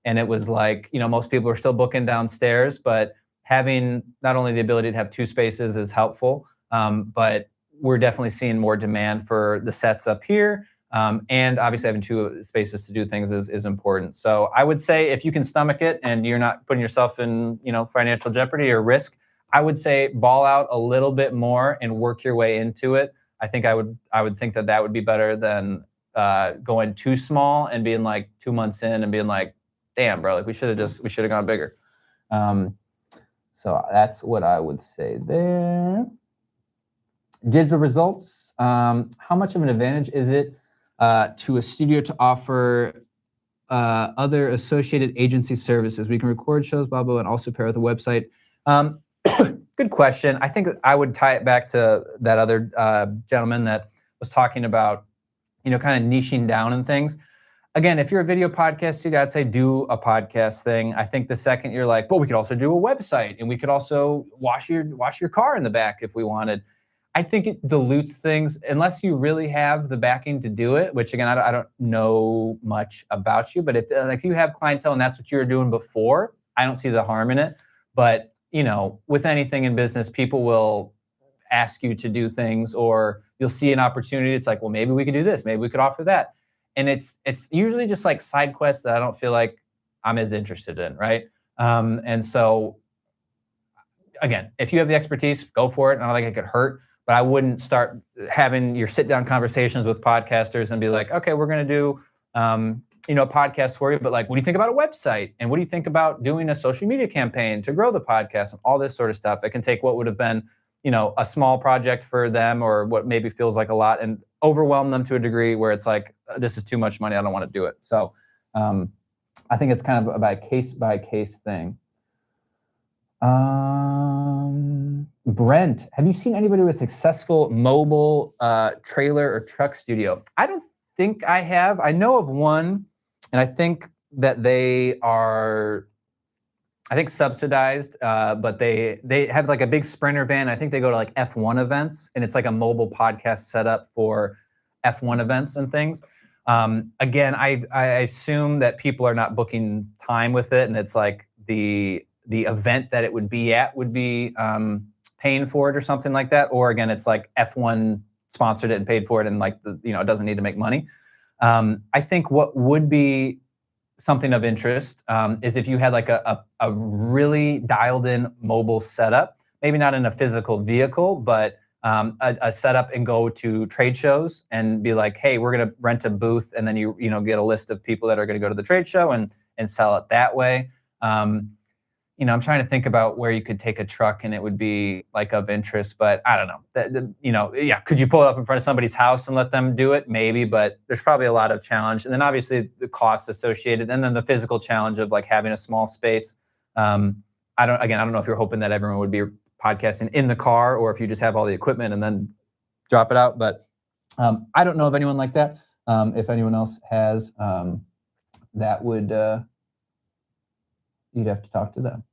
And it was like, most people are still booking downstairs, but having not only the ability to have 2 spaces is helpful, but we're definitely seeing more demand for the sets up here. And obviously having 2 spaces to do things is important. So I would say if you can stomach it and you're not putting yourself in, financial jeopardy or risk, I would say ball out a little bit more and work your way into it. I think I would think that would be better than going too small and being like 2 months in and being like, damn, bro, like we should have gone bigger. So that's what I would say there. Digital results. How much of an advantage is it to a studio to offer other associated agency services? We can record shows, blah, blah, and also pair with a website. Good question. I think I would tie it back to that other gentleman that was talking about, kind of niching down and things. Again, if you're a video podcast studio, I'd say do a podcast thing. I think the second you're like, but we could also do a website, and we could also wash your car in the back if we wanted. I think it dilutes things unless you really have the backing to do it, which again, I don't know much about you, but if like you have clientele and that's what you were doing before, I don't see the harm in it. But, you know, with anything in business, people will ask you to do things, or you'll see an opportunity. It's like, well, maybe we could do this, maybe we could offer that. And it's usually just like side quests that I don't feel like I'm as interested in, right? And so again, if you have the expertise, go for it. I don't think it could hurt, but I wouldn't start having your sit down conversations with podcasters and be like, okay, we're going to do, you know, a podcast for you. But like, what do you think about a website? And what do you think about doing a social media campaign to grow the podcast and all this sort of stuff? It can take what would have been, you know, a small project for them or what maybe feels like a lot and overwhelm them to a degree where it's like, this is too much money. I don't want to do it. So I think it's kind of a by case thing. Brent, have you seen anybody with successful mobile trailer or truck studio? I don't think I have. I know of one, and I think that they are, I think subsidized, but they have like a big Sprinter van. I think they go to like F1 events, and it's like a mobile podcast setup for F1 events and things. Again, I assume that people are not booking time with it, and it's like the event that it would be at would be paying for it or something like that. Or again, it's like F1 sponsored it and paid for it, and like you know, it doesn't need to make money. I think what would be something of interest is if you had like a really dialed in mobile setup, maybe not in a physical vehicle, but a setup and go to trade shows and be like, hey, we're going to rent a booth, and then you know, get a list of people that are going to go to the trade show and sell it that way. You know, I'm trying to think about where you could take a truck and it would be like of interest, but I don't know. You know, yeah, could you pull it up in front of somebody's house and let them do it? Maybe, but there's probably a lot of challenge. And then obviously the costs associated, and then the physical challenge of like having a small space. I don't know if you're hoping that everyone would be podcasting in the car or if you just have all the equipment and then drop it out. But I don't know of anyone like that. If anyone else has, that would, you'd have to talk to them.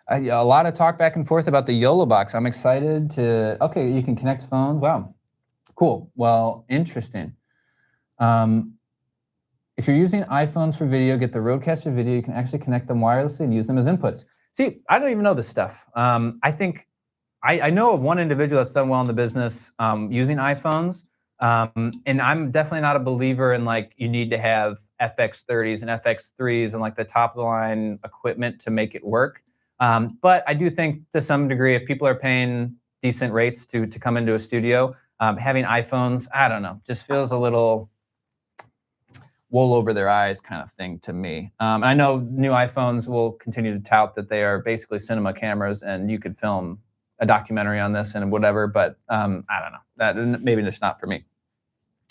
A lot of talk back and forth about the YOLO box. I'm excited to, okay, you can connect phones. Wow, cool. Well, interesting. If you're using iPhones for video, get the Rodecaster video, you can actually connect them wirelessly and use them as inputs. See, I don't even know this stuff. I think I know of one individual that's done well in the business using iPhones, and I'm definitely not a believer in like you need to have FX30s and FX3s and like the top of the line equipment to make it work. But I do think to some degree, if people are paying decent rates to come into a studio, having iPhones, I don't know, just feels a little wool over their eyes kind of thing to me. And I know new iPhones will continue to tout that they are basically cinema cameras and you could film a documentary on this and whatever, but I don't know, that maybe it's not for me.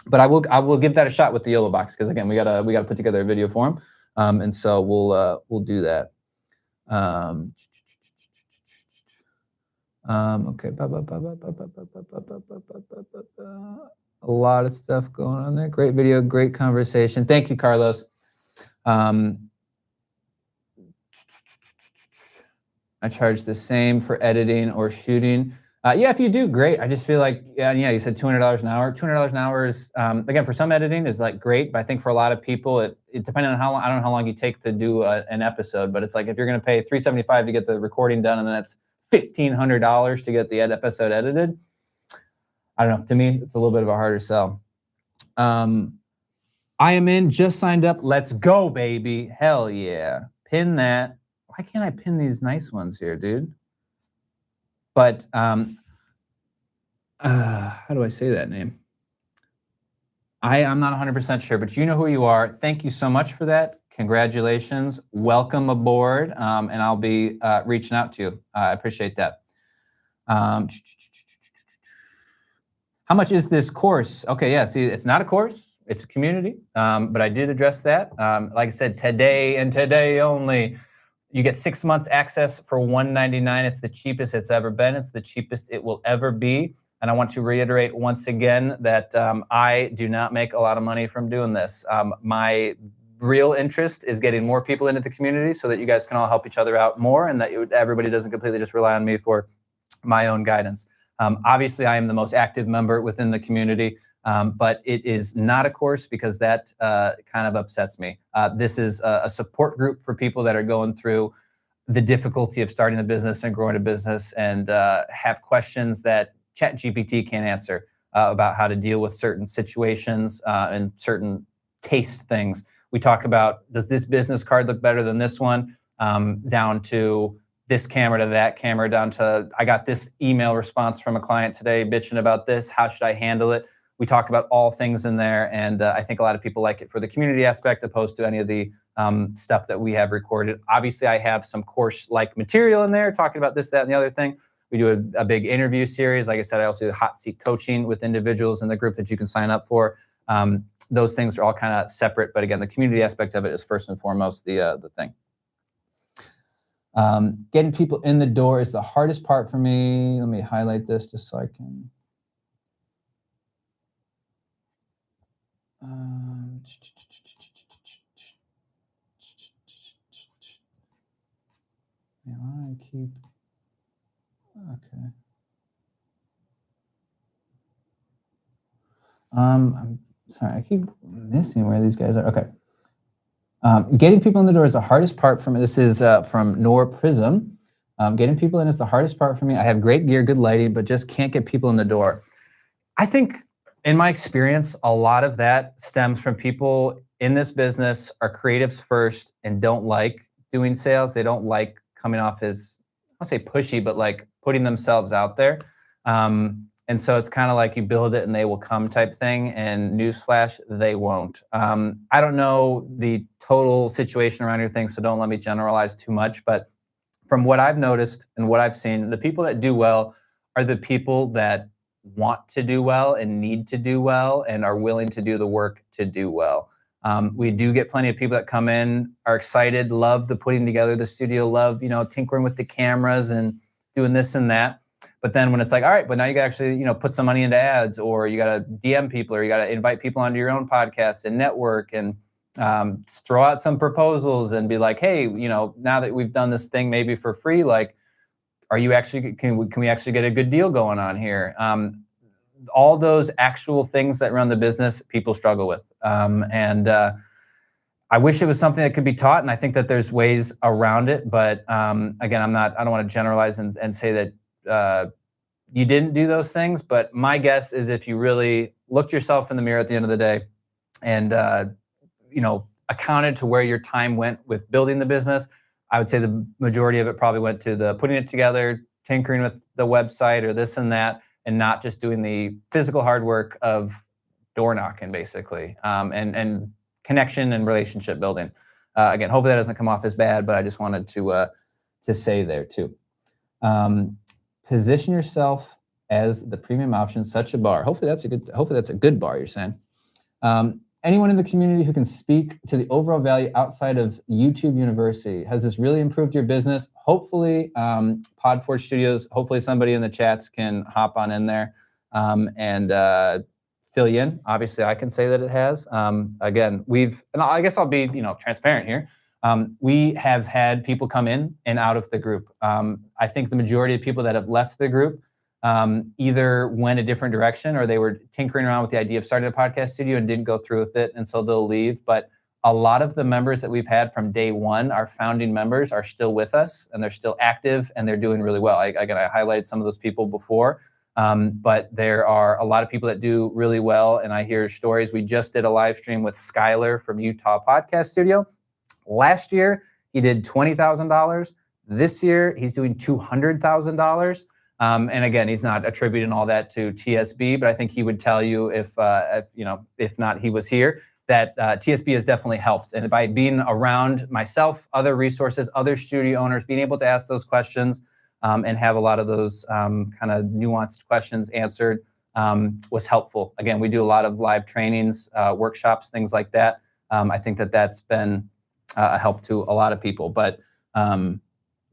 But I will give that a shot with the YOLO box, because again, we gotta put together a video for them, and so we'll do that. Okay, a lot of stuff going on there. Great video, great conversation. Thank you, Carlos. I charge the same for editing or shooting. Yeah, if you do, great. I just feel like, yeah, you said $200 an hour. $200 an hour is, again, for some editing is like great, but I think for a lot of people, it depending on how long, I don't know how long you take to do an episode, but it's like if you're going to pay $375 to get the recording done, and then it's $1,500 to get the episode edited, I don't know. To me, it's a little bit of a harder sell. I am in, just signed up. Let's go, baby. Hell yeah. Pin that. Why can't I pin these nice ones here, dude? But how do I say that name? I'm not 100% sure, but you know who you are. Thank you so much for that. Congratulations. Welcome aboard. And I'll be reaching out to you. I appreciate that. How much is this course? Okay, yeah, see, it's not a course. It's a community, but I did address that. Like I said, today and today only, you get 6 months access for $199. It's the cheapest it's ever been. It's the cheapest it will ever be. And I want to reiterate once again that I do not make a lot of money from doing this. My real interest is getting more people into the community so that you guys can all help each other out more, and that everybody doesn't completely just rely on me for my own guidance. Obviously, I am the most active member within the community, but it is not a course, because that kind of upsets me. This is a support group for people that are going through the difficulty of starting a business and growing a business, and have questions that ChatGPT can't answer about how to deal with certain situations and certain taste things. We talk about, does this business card look better than this one? Down to this camera to that camera, down to, I got this email response from a client today bitching about this. How should I handle it? We talk about all things in there, and I think a lot of people like it for the community aspect, opposed to any of the stuff that we have recorded. Obviously, I have some course-like material in there, talking about this, that, and the other thing. We do a big interview series. Like I said, I also do hot seat coaching with individuals in the group that you can sign up for. Those things are all kind of separate, but again, the community aspect of it is first and foremost the thing. Getting people in the door is the hardest part for me. Let me highlight this just so I can. I keep. Okay. I'm sorry, I keep missing where these guys are. Okay. Getting people in the door is the hardest part for me. This is from Nor Prism. Getting people in is the hardest part for me. I have great gear, good lighting, but just can't get people in the door. I think, in my experience, a lot of that stems from people in this business are creatives first and don't like doing sales. They don't like coming off as, I don't say pushy, but like putting themselves out there. And so it's kind of like you build it and they will come type thing, and newsflash, they won't. I don't know the total situation around your thing, so don't let me generalize too much. But from what I've noticed and what I've seen, the people that do well are the people that want to do well and need to do well and are willing to do the work to do well. We do get plenty of people that come in, are excited, love the putting together the studio, love, tinkering with the cameras and doing this and that. But then when it's like, all right, but now you got to actually, put some money into ads, or you got to DM people, or you got to invite people onto your own podcast and network and throw out some proposals and be like, hey, now that we've done this thing maybe for free, like, are you actually, can we actually get a good deal going on here? All those actual things that run the business, people struggle with. And I wish it was something that could be taught, and I think that there's ways around it. But again, I don't want to generalize and say that you didn't do those things, but my guess is if you really looked yourself in the mirror at the end of the day and accounted to where your time went with building the business, I would say the majority of it probably went to the putting it together, tinkering with the website or this and that, and not just doing the physical hard work of door knocking, basically, and connection and relationship building. Again, hopefully that doesn't come off as bad, but I just wanted to say there too. Position yourself as the premium option, such a bar. Hopefully that's a good bar, you're saying. Anyone in the community who can speak to the overall value outside of YouTube University. Has this really improved your business? Hopefully, Podforge Studios, hopefully somebody in the chats can hop on in there and fill you in. Obviously, I can say that it has. Again, and I guess I'll be transparent here. We have had people come in and out of the group. I think the majority of people that have left the group either went a different direction, or they were tinkering around with the idea of starting a podcast studio and didn't go through with it, and so they'll leave. But a lot of the members that we've had from day one, our founding members, are still with us, and they're still active, and they're doing really well. I highlighted some of those people before, but there are a lot of people that do really well, and I hear stories. We just did a live stream with Skylar from Utah Podcast Studio. Last year, he did $20,000. This year, he's doing $200,000. And again, he's not attributing all that to TSB, but I think he would tell you if not he was here, that TSB has definitely helped. And by being around myself, other resources, other studio owners, being able to ask those questions and have a lot of those kind of nuanced questions answered was helpful. Again, we do a lot of live trainings, workshops, things like that. I think that that's been a help to a lot of people. But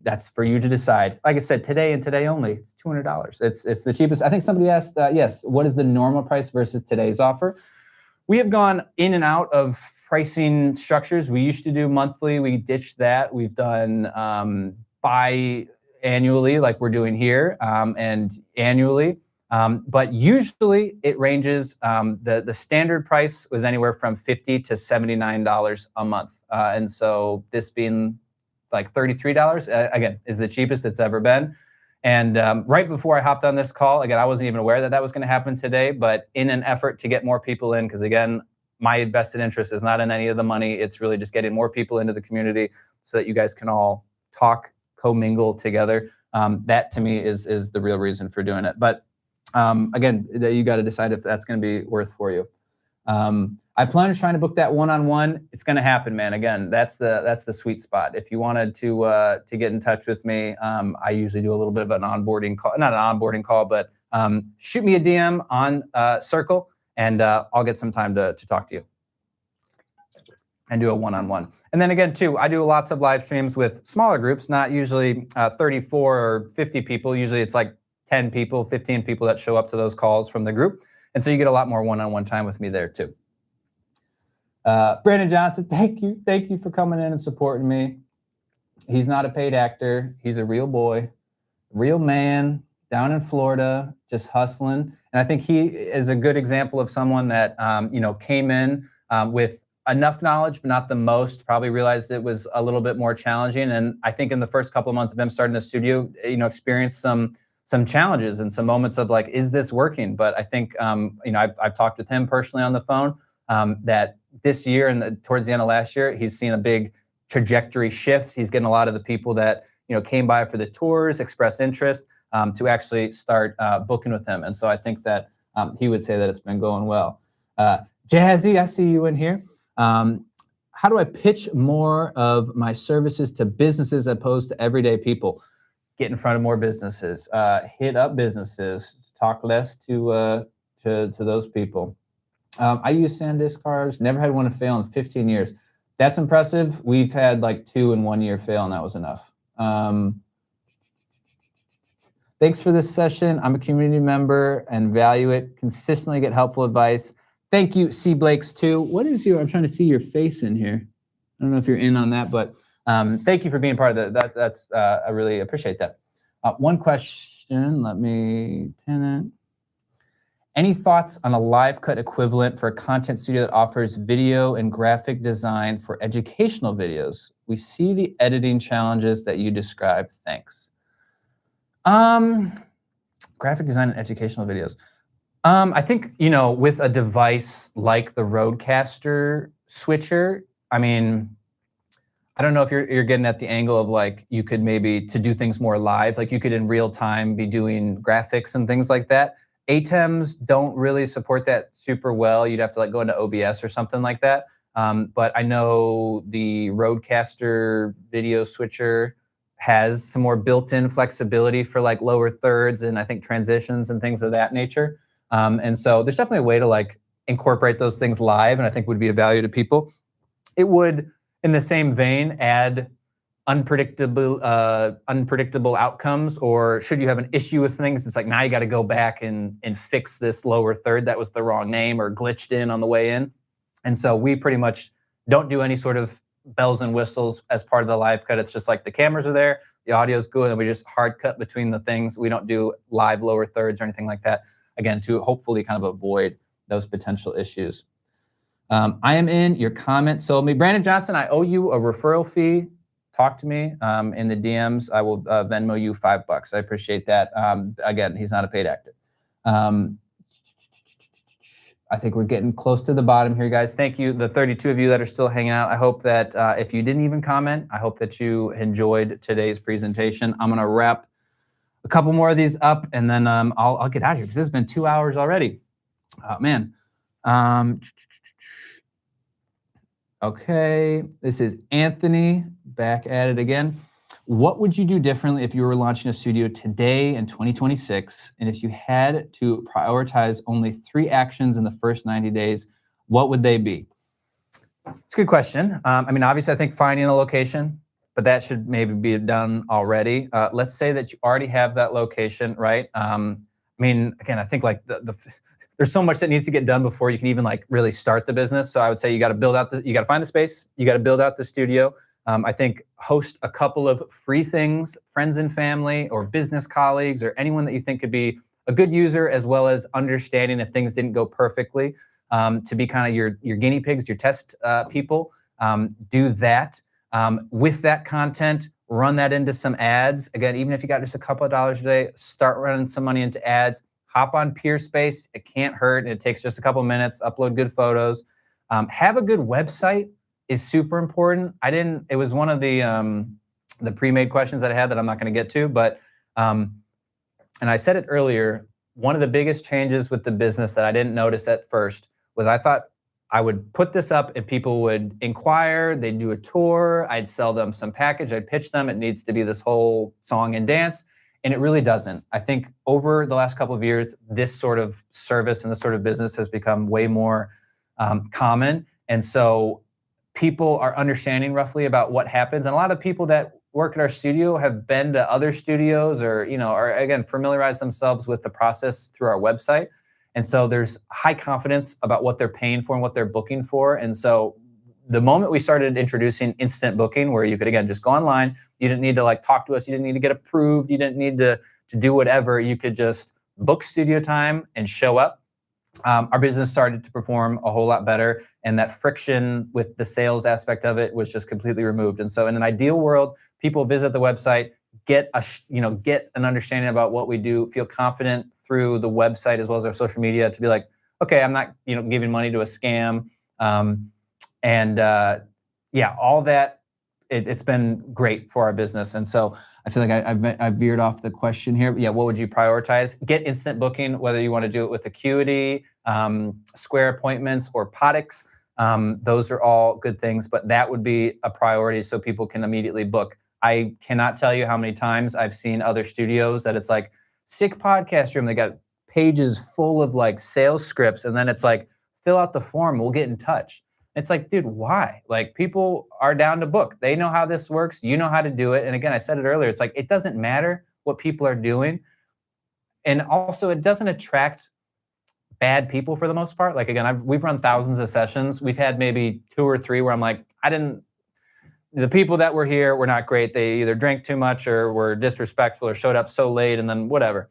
that's for you to decide. Like I said, today and today only, it's $200. It's the cheapest. I think somebody asked, yes, what is the normal price versus today's offer? We have gone in and out of pricing structures. We used to do monthly. We ditched that. We've done bi-annually, like we're doing here, and annually. But usually it ranges, the standard price was anywhere from $50 to $79 a month. And so this being like $33, again, is the cheapest it's ever been. And right before I hopped on this call, again, I wasn't even aware that that was going to happen today, but in an effort to get more people in, because again, my vested interest is not in any of the money. It's really just getting more people into the community so that you guys can all talk, commingle together. That to me is the real reason for doing it. But again, you got to decide if that's going to be worth for you. I plan on trying to book that one-on-one. It's going to happen, man. Again, that's the sweet spot. If you wanted to get in touch with me, I usually do a little bit of an onboarding call, not an onboarding call, but shoot me a DM on Circle, and I'll get some time to talk to you and do a one-on-one. And then again, too, I do lots of live streams with smaller groups, not usually 34 or 50 people. Usually it's like 10 people, 15 people that show up to those calls from the group. And so you get a lot more one-on-one time with me there too. Brandon Johnson, thank you. Thank you for coming in and supporting me. He's not a paid actor. He's a real boy, real man down in Florida, just hustling. And I think he is a good example of someone that, came in with enough knowledge, but not the most, probably realized it was a little bit more challenging. And I think in the first couple of months of him starting the studio, experienced some challenges and some moments of like, is this working? But I think, I've talked with him personally on the phone, that this year and towards the end of last year, he's seen a big trajectory shift. He's getting a lot of the people that, came by for the tours, express interest, to actually start booking with him. And so I think that he would say that it's been going well. Jazzy, I see you in here. How do I pitch more of my services to businesses as opposed to everyday people? Get in front of more businesses, hit up businesses, talk less to those people. I use SanDisk cards, never had one to fail in 15 years. That's impressive. We've had like 2 in 1 year fail, and that was enough. Thanks for this session. I'm a community member and value it. Consistently get helpful advice. Thank you, C. Blakes too. What is I'm trying to see your face in here. I don't know if you're in on that, but thank you for being part of that. I really appreciate that. One question, let me pin it. Any thoughts on a live cut equivalent for a content studio that offers video and graphic design for educational videos? We see the editing challenges that you described. Thanks. Graphic design and educational videos. I think, with a device like the Rodecaster switcher, I mean, I don't know if you're getting at the angle of like, you could maybe to do things more live, like you could in real time be doing graphics and things like that. ATEMs don't really support that super well. You'd have to like go into OBS or something like that. But I know the Rodecaster video switcher has some more built-in flexibility for like lower thirds and I think transitions and things of that nature. And so there's definitely a way to like incorporate those things live, and I think would be of value to people. It would, in the same vein, add unpredictable outcomes, or should you have an issue with things, it's like now you got to go back and fix this lower third that was the wrong name or glitched in on the way in. And so we pretty much don't do any sort of bells and whistles as part of the live cut. It's just like the cameras are there, the audio's good, and we just hard cut between the things. We don't do live lower thirds or anything like that, again, to hopefully kind of avoid those potential issues. I am in. Your comment sold me. Brandon Johnson, I owe you a referral fee. Talk to me in the DMs. I will Venmo you $5. I appreciate that. Again, he's not a paid actor. I think we're getting close to the bottom here, guys. Thank you, the 32 of you that are still hanging out. I hope that if you didn't even comment, I hope that you enjoyed today's presentation. I'm going to wrap a couple more of these up, and then I'll get out of here because it's been 2 hours already. Man. Okay, this is Anthony back at it again. What would you do differently if you were launching a studio today in 2026? And if you had to prioritize only 3 actions in the first 90 days, what would they be? It's a good question. I mean, obviously, I think finding a location, but that should maybe be done already. Let's say that you already have that location, right? I mean, again, I think like there's so much that needs to get done before you can even like really start the business. So I would say you got to find the space, you got to build out the studio. I think host a couple of free things, friends and family or business colleagues or anyone that you think could be a good user, as well as understanding if things didn't go perfectly, to be kind of your guinea pigs, your test people. Do that. With that content, run that into some ads. Again, even if you got just a couple of dollars a day, start running some money into ads. Hop on Peerspace. It can't hurt. It takes just a couple of minutes. Upload good photos. Have a good website is super important. It was one of the pre-made questions that I had that I'm not going to get to, but and I said it earlier, one of the biggest changes with the business that I didn't notice at first was I thought I would put this up and people would inquire, they'd do a tour, I'd sell them some package, I'd pitch them, it needs to be this whole song and dance, and it really doesn't. I think over the last couple of years, this sort of service and this sort of business has become way more common, and so people are understanding roughly about what happens, and a lot of people that work at our studio have been to other studios or, or again, familiarize themselves with the process through our website. And so there's high confidence about what they're paying for and what they're booking for. And so the moment we started introducing instant booking, where you could, again, just go online, you didn't need to like talk to us, you didn't need to get approved, you didn't need to do whatever, you could just book studio time and show up. Our business started to perform a whole lot better, and that friction with the sales aspect of it was just completely removed. And so in an ideal world, people visit the website, get an understanding about what we do, feel confident through the website as well as our social media to be like, okay, I'm not giving money to a scam. Yeah, all that, it's been great for our business. And so I feel like I veered off the question here. Yeah, what would you prioritize? Get instant booking, whether you want to do it with Acuity, Square Appointments, or Podix. Those are all good things, but that would be a priority so people can immediately book. I cannot tell you how many times I've seen other studios that it's like, sick podcast room. They got pages full of like sales scripts, and then it's like, fill out the form, we'll get in touch. It's like, dude, why? Like, people are down to book. They know how this works. You know how to do it. And again, I said it earlier, it's like, it doesn't matter what people are doing. And also, it doesn't attract bad people for the most part. Like, again, we've run thousands of sessions. We've had maybe 2 or 3 where I'm like, the people that were here were not great. They either drank too much or were disrespectful or showed up so late and then whatever.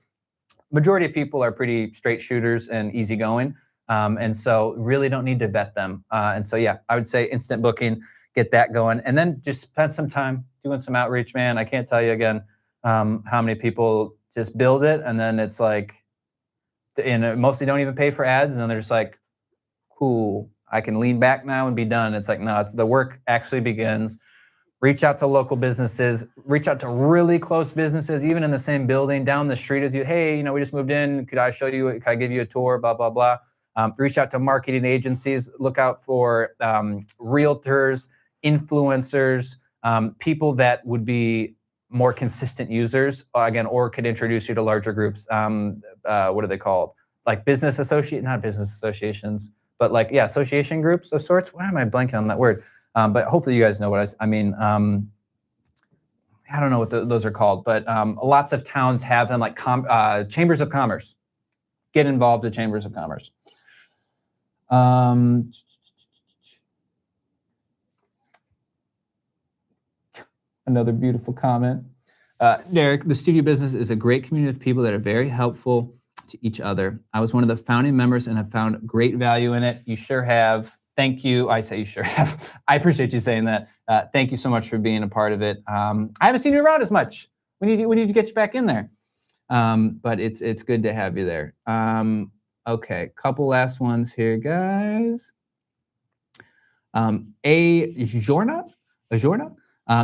Majority of people are pretty straight shooters and easygoing. And so really don't need to vet them. And so, yeah, I would say instant booking, get that going. And then just spend some time doing some outreach, man. I can't tell you again how many people just build it. And then it's like, and mostly don't even pay for ads. And then they're just like, cool, I can lean back now and be done. It's like, no, the work actually begins. Reach out to local businesses, reach out to really close businesses, even in the same building, down the street as you. Hey, we just moved in. Could I show you? Could I give you a tour? Blah, blah, blah. Reach out to marketing agencies. Look out for realtors, influencers, people that would be more consistent users, again, or could introduce you to larger groups. What are they called? Like not business associations, but like, yeah, association groups of sorts. Why am I blanking on that word? But hopefully you guys know what I mean. I don't know what those are called, but lots of towns have them, like chambers of commerce. Get involved with chambers of commerce. Another beautiful comment. Derek, the studio business is a great community of people that are very helpful to each other. I was one of the founding members and have found great value in it. You sure have. Thank you. I say you sure have. I appreciate you saying that. Thank you so much for being a part of it. I haven't seen you around as much. We need to get you back in there. But it's good to have you there. Okay, couple last ones here, guys. Ajorna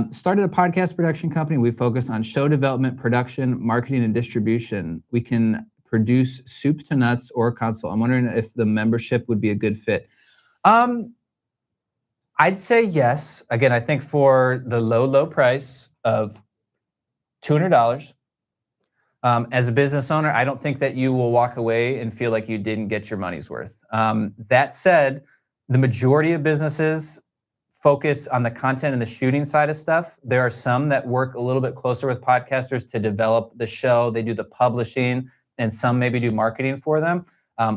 started a podcast production company. We focus on show development, production, marketing, and distribution. We can produce soup to nuts or console. I'm wondering if the membership would be a good fit. I'd say yes. Again, I think for the low price of $200, as a business owner, I don't think that you will walk away and feel like you didn't get your money's worth. That said, the majority of businesses focus on the content and the shooting side of stuff. There are some that work a little bit closer with podcasters to develop the show. They do the publishing, and some maybe do marketing for them.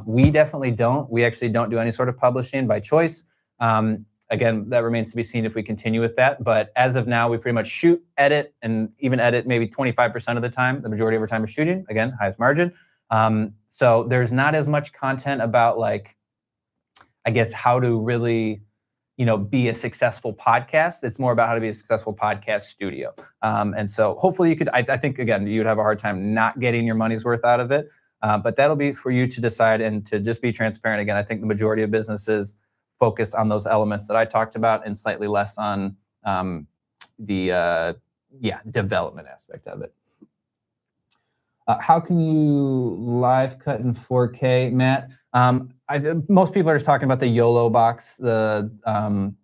We definitely don't. We actually don't do any sort of publishing by choice. Again, that remains to be seen if we continue with that. But as of now, we pretty much shoot, edit, and even edit maybe 25% of the time. The majority of our time is shooting. Again, highest margin. So there's not as much content about, like, I guess, how to really, be a successful podcast. It's more about how to be a successful podcast studio. And so hopefully you could, I think, again, you would have a hard time not getting your money's worth out of it. But that'll be for you to decide, and to just be transparent. Again, I think the majority of businesses focus on those elements that I talked about and slightly less on the development aspect of it. How can you live cut in 4K, Matt? Most people are just talking about the YOLO box, the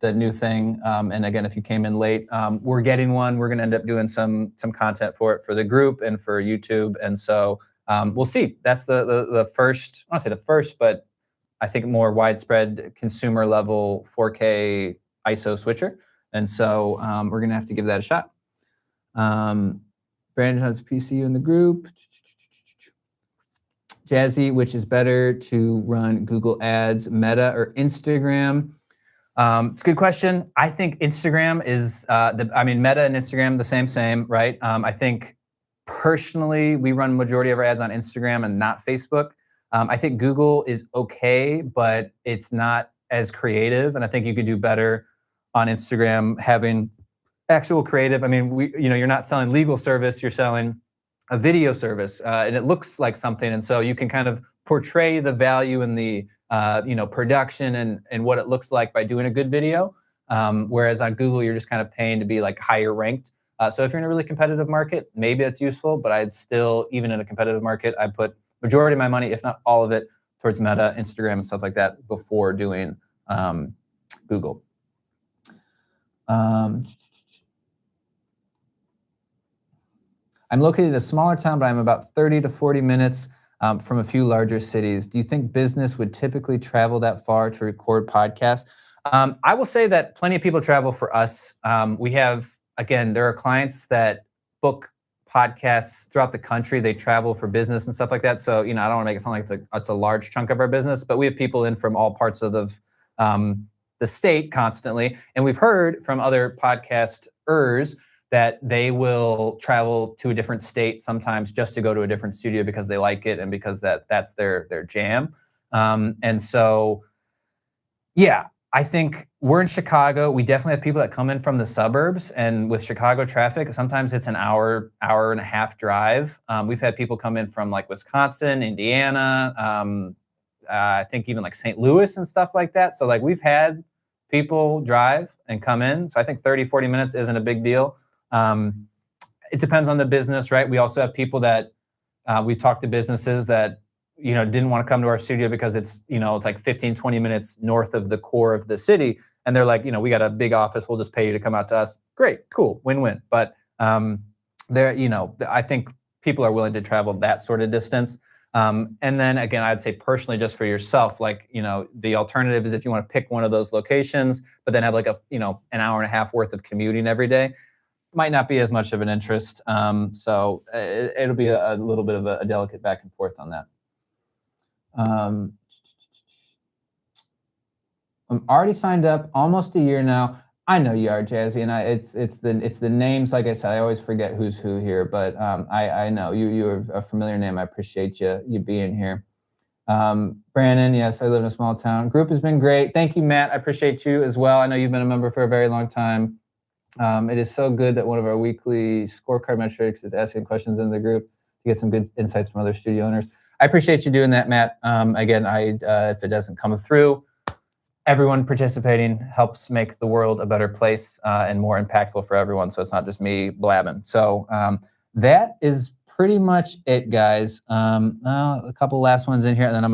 new thing. And again, if you came in late, we're getting one. We're going to end up doing some content for it for the group and for YouTube. And so we'll see. That's the first, I don't say the first, but I think more widespread consumer level 4K ISO switcher. And so we're going to have to give that a shot. Brandon has a PCU in the group. Jazzy, which is better to run Google Ads, Meta, or Instagram? It's a good question. I think Instagram is, Meta and Instagram, the same, right? I think personally, we run majority of our ads on Instagram and not Facebook. I think Google is okay, but it's not as creative. And I think you could do better on Instagram having actual creative. I mean, you're not selling legal service, you're selling a video service, and it looks like something. And so you can kind of portray the value in the, production and what it looks like by doing a good video. Whereas on Google, you're just kind of paying to be like higher ranked. So if you're in a really competitive market, maybe that's useful, but I'd still, even in a competitive market, I'd put majority of my money, if not all of it, towards Meta, Instagram, and stuff like that before doing Google. I'm located in a smaller town, but I'm about 30 to 40 minutes from a few larger cities. Do you think business would typically travel that far to record podcasts? I will say that plenty of people travel for us. We have, again, there are clients that book podcasts throughout the country. They travel for business and stuff like that. So, I don't want to make it sound like it's a large chunk of our business, but we have people in from all parts of the state constantly. And we've heard from other podcasters that they will travel to a different state sometimes just to go to a different studio because they like it and because that's their jam. And so, yeah, I think we're in Chicago. We definitely have people that come in from the suburbs, and with Chicago traffic, sometimes it's an hour and a half drive. We've had people come in from like Wisconsin, Indiana, I think even like St. Louis and stuff like that. So like we've had people drive and come in. So I think 30, 40 minutes isn't a big deal. It depends on the business, right? We also have people that we've talked to businesses that, didn't want to come to our studio because it's like 15, 20 minutes north of the core of the city. And they're like, we got a big office. We'll just pay you to come out to us. Great, cool, win-win. But I think people are willing to travel that sort of distance. And then again, I'd say personally, just for yourself, like, the alternative is if you want to pick one of those locations, but then have like an hour and a half worth of commuting every day, might not be as much of an interest. So it'll be a little bit of a delicate back and forth on that. I'm already signed up almost a year now. I know you are, Jazzy, and it's the names. Like I said, I always forget who's who here, but I know you're a familiar name. I appreciate you being here. Brandon, yes, I live in a small town. Group has been great. Thank you, Matt. I appreciate you as well. I know you've been a member for a very long time. It is so good that one of our weekly scorecard metrics is asking questions in the group to get some good insights from other studio owners. I appreciate you doing that, Matt. Again, if it doesn't come through, everyone participating helps make the world a better place and more impactful for everyone. So it's not just me blabbing. So that is pretty much it, guys. A couple last ones in here, and then I'm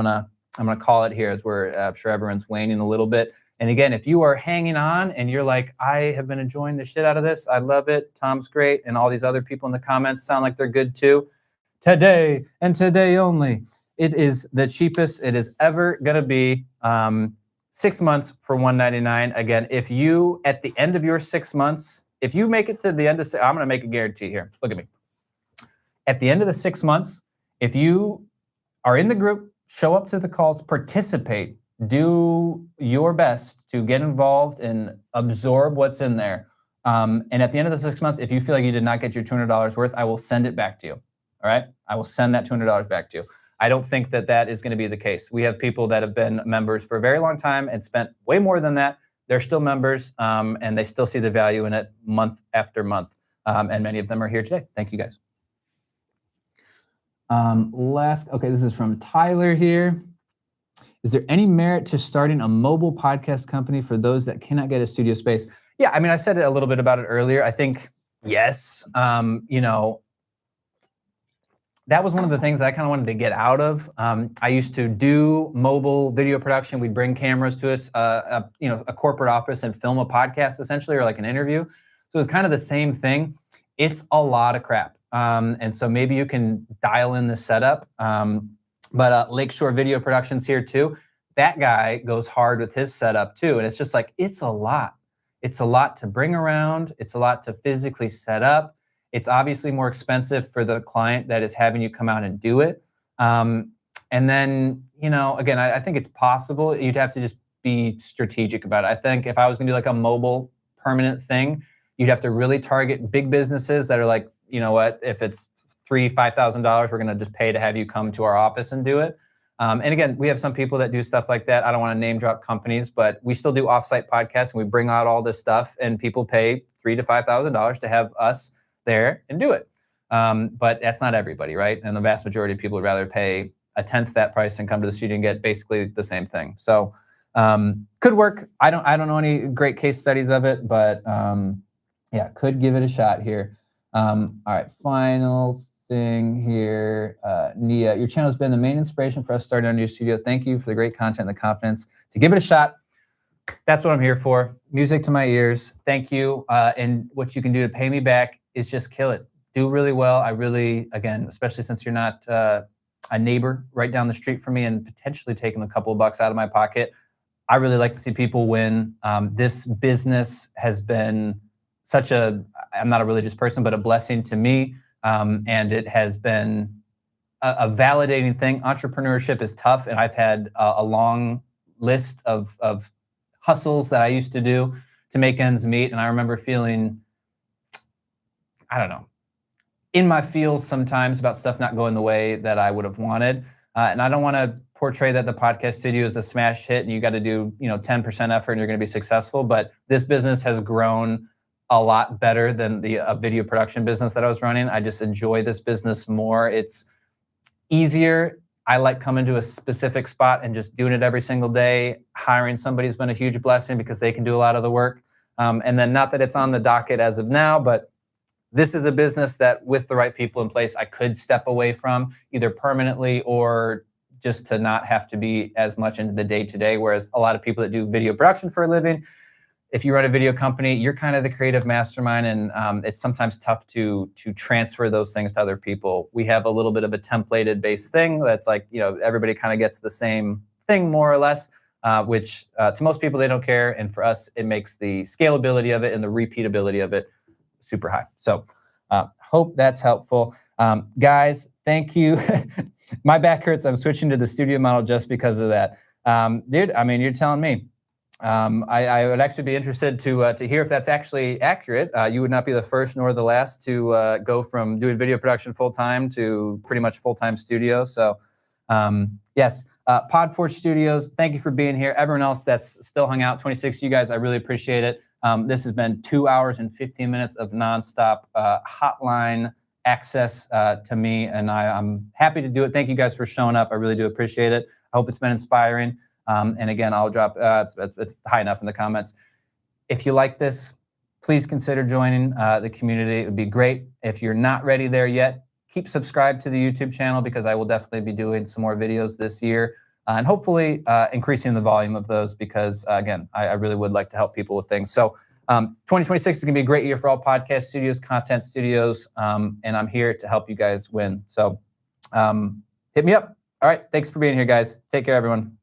gonna call it here as I'm sure everyone's waning a little bit. And again, if you are hanging on and you're like, I have been enjoying the shit out of this, I love it, Tom's great, and all these other people in the comments sound like they're good too, today and today only, it is the cheapest it is ever gonna be. 6 months for $199. Again, if you, at the end of your 6 months, if you make it to the end of, I'm going to make a guarantee here. Look at me. At the end of the 6 months, if you are in the group, show up to the calls, participate, do your best to get involved and absorb what's in there. And at the end of the 6 months, if you feel like you did not get your $200 worth, I will send it back to you. All right? I will send that $200 back to you. I don't think that that is going to be the case. We have people that have been members for a very long time and spent way more than that. They're still members, and they still see the value in it month after month. And many of them are here today. Thank you, guys. Okay, this is from Tyler here. Is there any merit to starting a mobile podcast company for those that cannot get a studio space? Yeah, I mean, I said a little bit about it earlier. I think, yes, you know, that was one of the things that I kind of wanted to get out of. I used to do mobile video production. We'd bring cameras to us, you know, a corporate office and film a podcast essentially, or like an interview. So it was kind of the same thing. It's a lot of crap. And so maybe you can dial in the setup. But Lakeshore Video Productions here too. That guy goes hard with his setup too. And it's just like, it's a lot. It's a lot to bring around. It's a lot to physically set up. It's obviously more expensive for the client that is having you come out and do it. And then, you know, again, I think it's possible. You'd have to just be strategic about it. I think if I was gonna do like a mobile permanent thing, you'd have to really target big businesses that are like, you know what, if it's $3,000, $5,000, we're gonna just pay to have you come to our office and do it. And again, we have some people that do stuff like that. I don't want to name drop companies, but we still do offsite podcasts and we bring out all this stuff and people pay $3,000 to $5,000 to have us there and do it. But that's not everybody, right? And the vast majority of people would rather pay a tenth that price and come to the studio and get basically the same thing. So could work. I don't know any great case studies of it, but yeah, could give it a shot here. All right, final thing here. Nia, your channel has been the main inspiration for us starting our new studio. Thank you for the great content and the confidence to give it a shot. That's what I'm here for. Music to my ears. Thank you. And what you can do to pay me back is just kill it. Do really well. I really, again, especially since you're not a neighbor right down the street from me and potentially taking a couple of bucks out of my pocket, I really like to see people win. This business has been such a, I'm not a religious person, but a blessing to me. And it has been a validating thing. Entrepreneurship is tough. And I've had a long list of hustles that I used to do to make ends meet. And I remember feeling, I don't know, in my feels sometimes about stuff not going the way that I would have wanted. And I don't want to portray that the podcast studio is a smash hit and you got to do, you know, 10% effort and you're going to be successful. But this business has grown a lot better than the video production business that I was running. I just enjoy this business more. It's easier. I like coming to a specific spot and just doing it every single day. Hiring somebody has been a huge blessing because they can do a lot of the work. And then not that it's on the docket as of now, but this is a business that with the right people in place, I could step away from either permanently or just to not have to be as much into the day-to-day. Whereas a lot of people that do video production for a living, if you run a video company, you're kind of the creative mastermind, and it's sometimes tough to transfer those things to other people. We have a little bit of a templated based thing that's like, you know, everybody kind of gets the same thing more or less, which to most people, they don't care. And for us, it makes the scalability of it and the repeatability of it super high. So hope that's helpful. Guys, thank you. My back hurts. I'm switching to the studio model just because of that. Dude, I mean, you're telling me. I would actually be interested to hear if that's actually accurate. You would not be the first nor the last to go from doing video production full-time to pretty much full-time studio. So yes, Podforge Studios, thank you for being here. Everyone else that's still hung out, 26 you guys, I really appreciate it. This has been 2 hours and 15 minutes of nonstop hotline access to me, and I'm happy to do it. Thank you guys for showing up. I really do appreciate it. I hope it's been inspiring. And again, I'll drop, it's high enough in the comments. If you like this, please consider joining the community. It would be great. If you're not ready there yet, keep subscribed to the YouTube channel because I will definitely be doing some more videos this year and hopefully increasing the volume of those because, again, I really would like to help people with things. So 2026 is going to be a great year for all podcast studios, content studios, and I'm here to help you guys win. So hit me up. All right. Thanks for being here, guys. Take care, everyone.